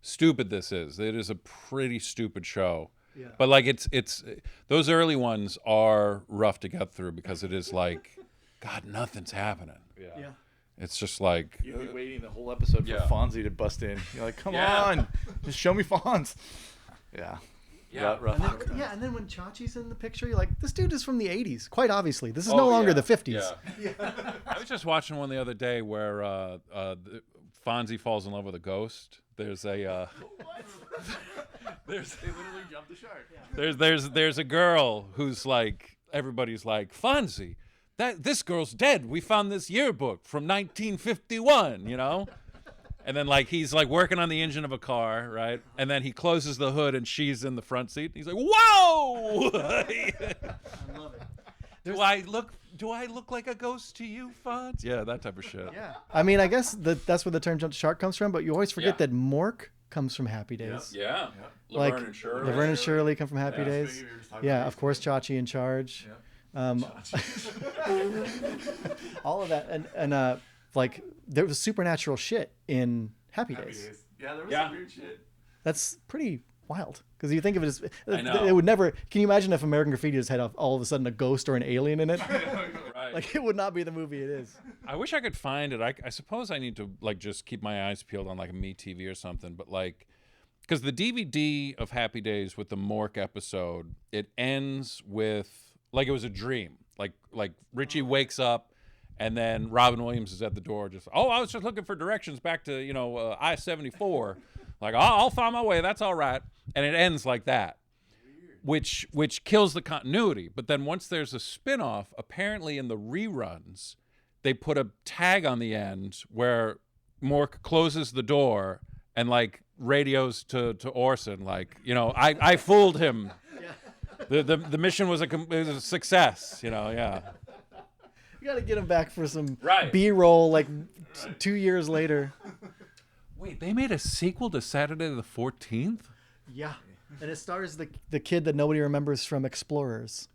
stupid this is. It is a pretty stupid show. Yeah. But, like, it's those early ones are rough to get through because it is like, God, nothing's happening. Yeah. It's just like You'd be waiting the whole episode for Fonzie to bust in. You're like, come on, just show me Fonz. Yeah. Yeah. Rough. And then when Chachi's in the picture, you're like, this dude is from the 80s. Quite obviously. This is no longer the 50s. Yeah. I was just watching one the other day where Fonzie falls in love with a ghost. There's a They literally jumped the shark. there's a girl who's like, everybody's like, Fonzie, this girl's dead. We found this yearbook from 1951, you know? And then, like, he's, like, working on the engine of a car, right? And then he closes the hood, and she's in the front seat. He's like, whoa! I love it. Do I look like a ghost to you, Fonz? Yeah, that type of shit. Yeah. I mean, I guess that's where the term jump to shark comes from, but you always forget that Mork comes from Happy Days. Yeah. Like Laverne and Shirley. Laverne and Shirley come from Happy Yeah. Days. Yeah, of course, Chachi in Charge. All of that, and like there was supernatural shit in Happy Days. Yeah, there was some weird shit. That's pretty wild because you think of it as I know. it would never. Can you imagine if American Graffiti just had all of a sudden a ghost or an alien in it? Right. Like it would not be the movie it is. I wish I could find it. I suppose I need to like just keep my eyes peeled on like a MeTV or something. But like, because the DVD of Happy Days with the Mork episode, it ends with like it was a dream. Like Richie wakes up, and then Robin Williams is at the door. Just I was just looking for directions back to I-74. Like I'll find my way. That's all right. And it ends like that. Which kills the continuity. But then once there's a spin-off, apparently in the reruns, they put a tag on the end where Mork closes the door and like radios to Orson, like, I fooled him. The mission was a success, yeah. You got to get him back for some Right. B-roll like 2 years later. Wait, they made a sequel to Saturday the 14th? Yeah. And it stars the kid that nobody remembers from Explorers.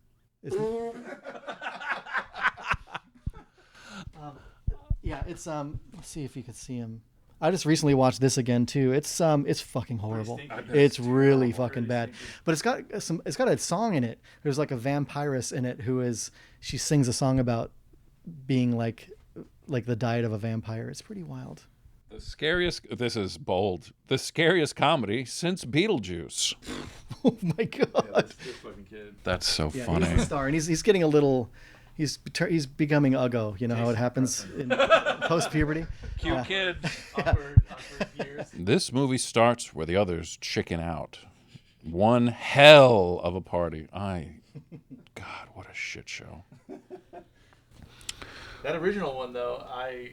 Yeah, it's let's see if you could see him. I just recently watched this again too. It's fucking horrible. It's really fucking bad. But it's got a song in it. There's like a vampiress in it she sings a song about being like the diet of a vampire. It's pretty wild. This is bold, the scariest comedy since Beetlejuice. Oh my god. Yeah, that's a good fucking kid. That's so Yeah, funny. he's the star, and he's getting a little. He's becoming Uggo. You know how it happens in post-puberty. Cute kid. Awkward years. This movie starts where the others chicken out. One hell of a party. God, what a shit show. That original one though,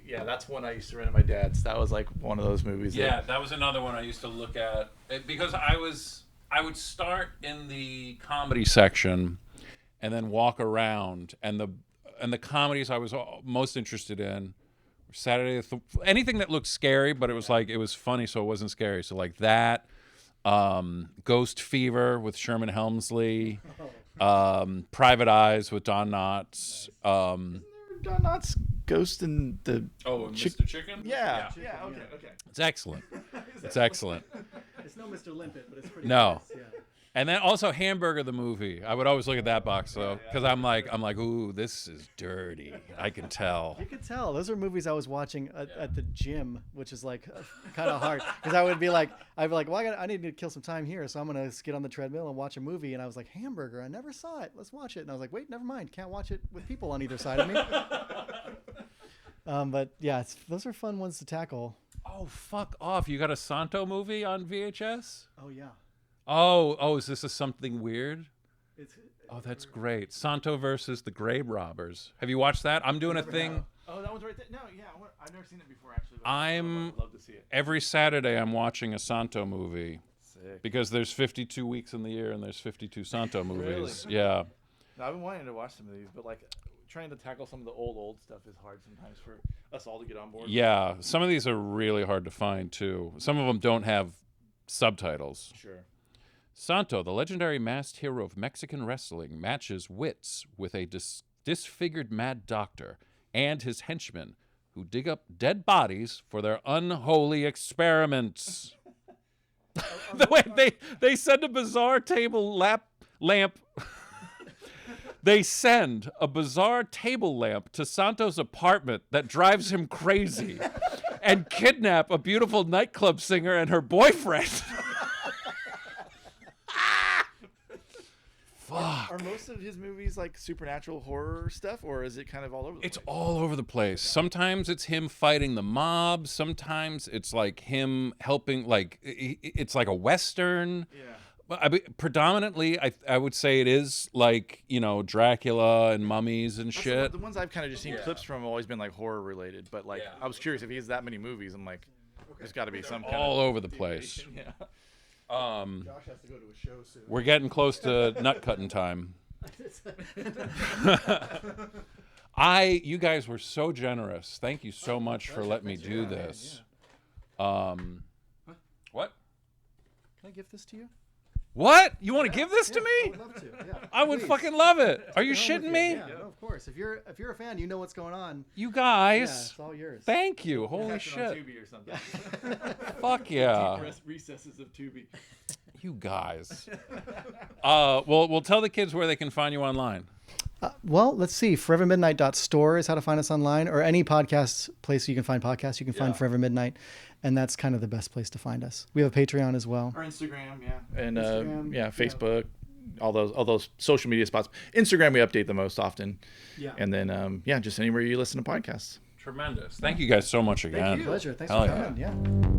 that's one I used to rent at my dad's. That was like one of those movies. Yeah, that was another one I used to look at because I would start in the comedy section and then walk around, and the comedies I was most interested in were Saturday anything that looked scary, but it was funny, so it wasn't scary. So like that, Ghost Fever with Sherman Helmsley, Private Eyes with Don Knotts. Don Knotts Ghost in the Mr. Chicken? Yeah. Okay. It's excellent. It's excellent. It's no Mr. Limpet, but it's pretty. No. Nice, yeah. And then also Hamburger the movie. I would always look at that box though, because I'm like, ooh, this is dirty. I can tell. You could tell. Those are movies I was watching at the gym, which is like kind of hard because I'd be like, well, I need to kill some time here, so I'm gonna get on the treadmill and watch a movie. And I was like, Hamburger, I never saw it. Let's watch it. And I was like, wait, never mind. Can't watch it with people on either side of me. But yeah, those are fun ones to tackle. Oh, fuck off! You got a Santo movie on VHS? Oh yeah. Oh, is this something weird? Oh, that's great. Santo versus the Grave Robbers. Have you watched that? I'm doing a thing. Oh, that one's right there. No, yeah, I've never seen it before actually. I'd love to see it. Every Saturday I'm watching a Santo movie. Sick. Because there's 52 weeks in the year and there's 52 Santo movies. Really? Yeah. No, I've been wanting to watch some of these, but like trying to tackle some of the old stuff is hard sometimes for us all to get on board. Yeah, some of these are really hard to find too. Some of them don't have subtitles. Sure. Santo, the legendary masked hero of Mexican wrestling, matches wits with a disfigured mad doctor and his henchmen who dig up dead bodies for their unholy experiments. The way they send a bizarre lamp. They send a bizarre table lamp to Santo's apartment that drives him crazy and kidnap a beautiful nightclub singer and her boyfriend. Fuck. Are most of his movies like supernatural horror stuff, or is it kind of all over the place? It's all over the place. Sometimes it's him fighting the mob. Sometimes it's like him helping, like, it's like a Western. Yeah. But predominantly, I would say it is like, Dracula and mummies and shit. The ones I've kind of just seen clips from have always been like horror related, but like I was curious if he has that many movies. I'm like, there's got to be some kind all of over the place. Yeah. Josh has to go to a show soon. We're getting close to nut cutting time. You guys were so generous. Thank you so much for letting me do this. What? Can I give this to you? What? You want to give this to I me? would love to. Yeah. I would Please. fucking love it. Are you Take it home shitting with me? Yeah, no, of course. If you're a fan, you know what's going on. You Yeah, guys. it's all yours. Thank you. Holy Catch it on shit. Tubi or something. Fuck yeah. Recesses of Tubi. You guys. Well, tell the kids where they can find you online. Well, let's see. ForeverMidnight.store is how to find us online, or any podcast place you can find podcasts. You can find Forever Midnight, and that's kind of the best place to find us. We have a Patreon as well. Or Instagram, yeah. And Instagram, Facebook, all those social media spots. Instagram we update the most often. Yeah. And then just anywhere you listen to podcasts. Tremendous. Thank you guys so much again. Pleasure. Thanks Hell for yeah. coming. Yeah.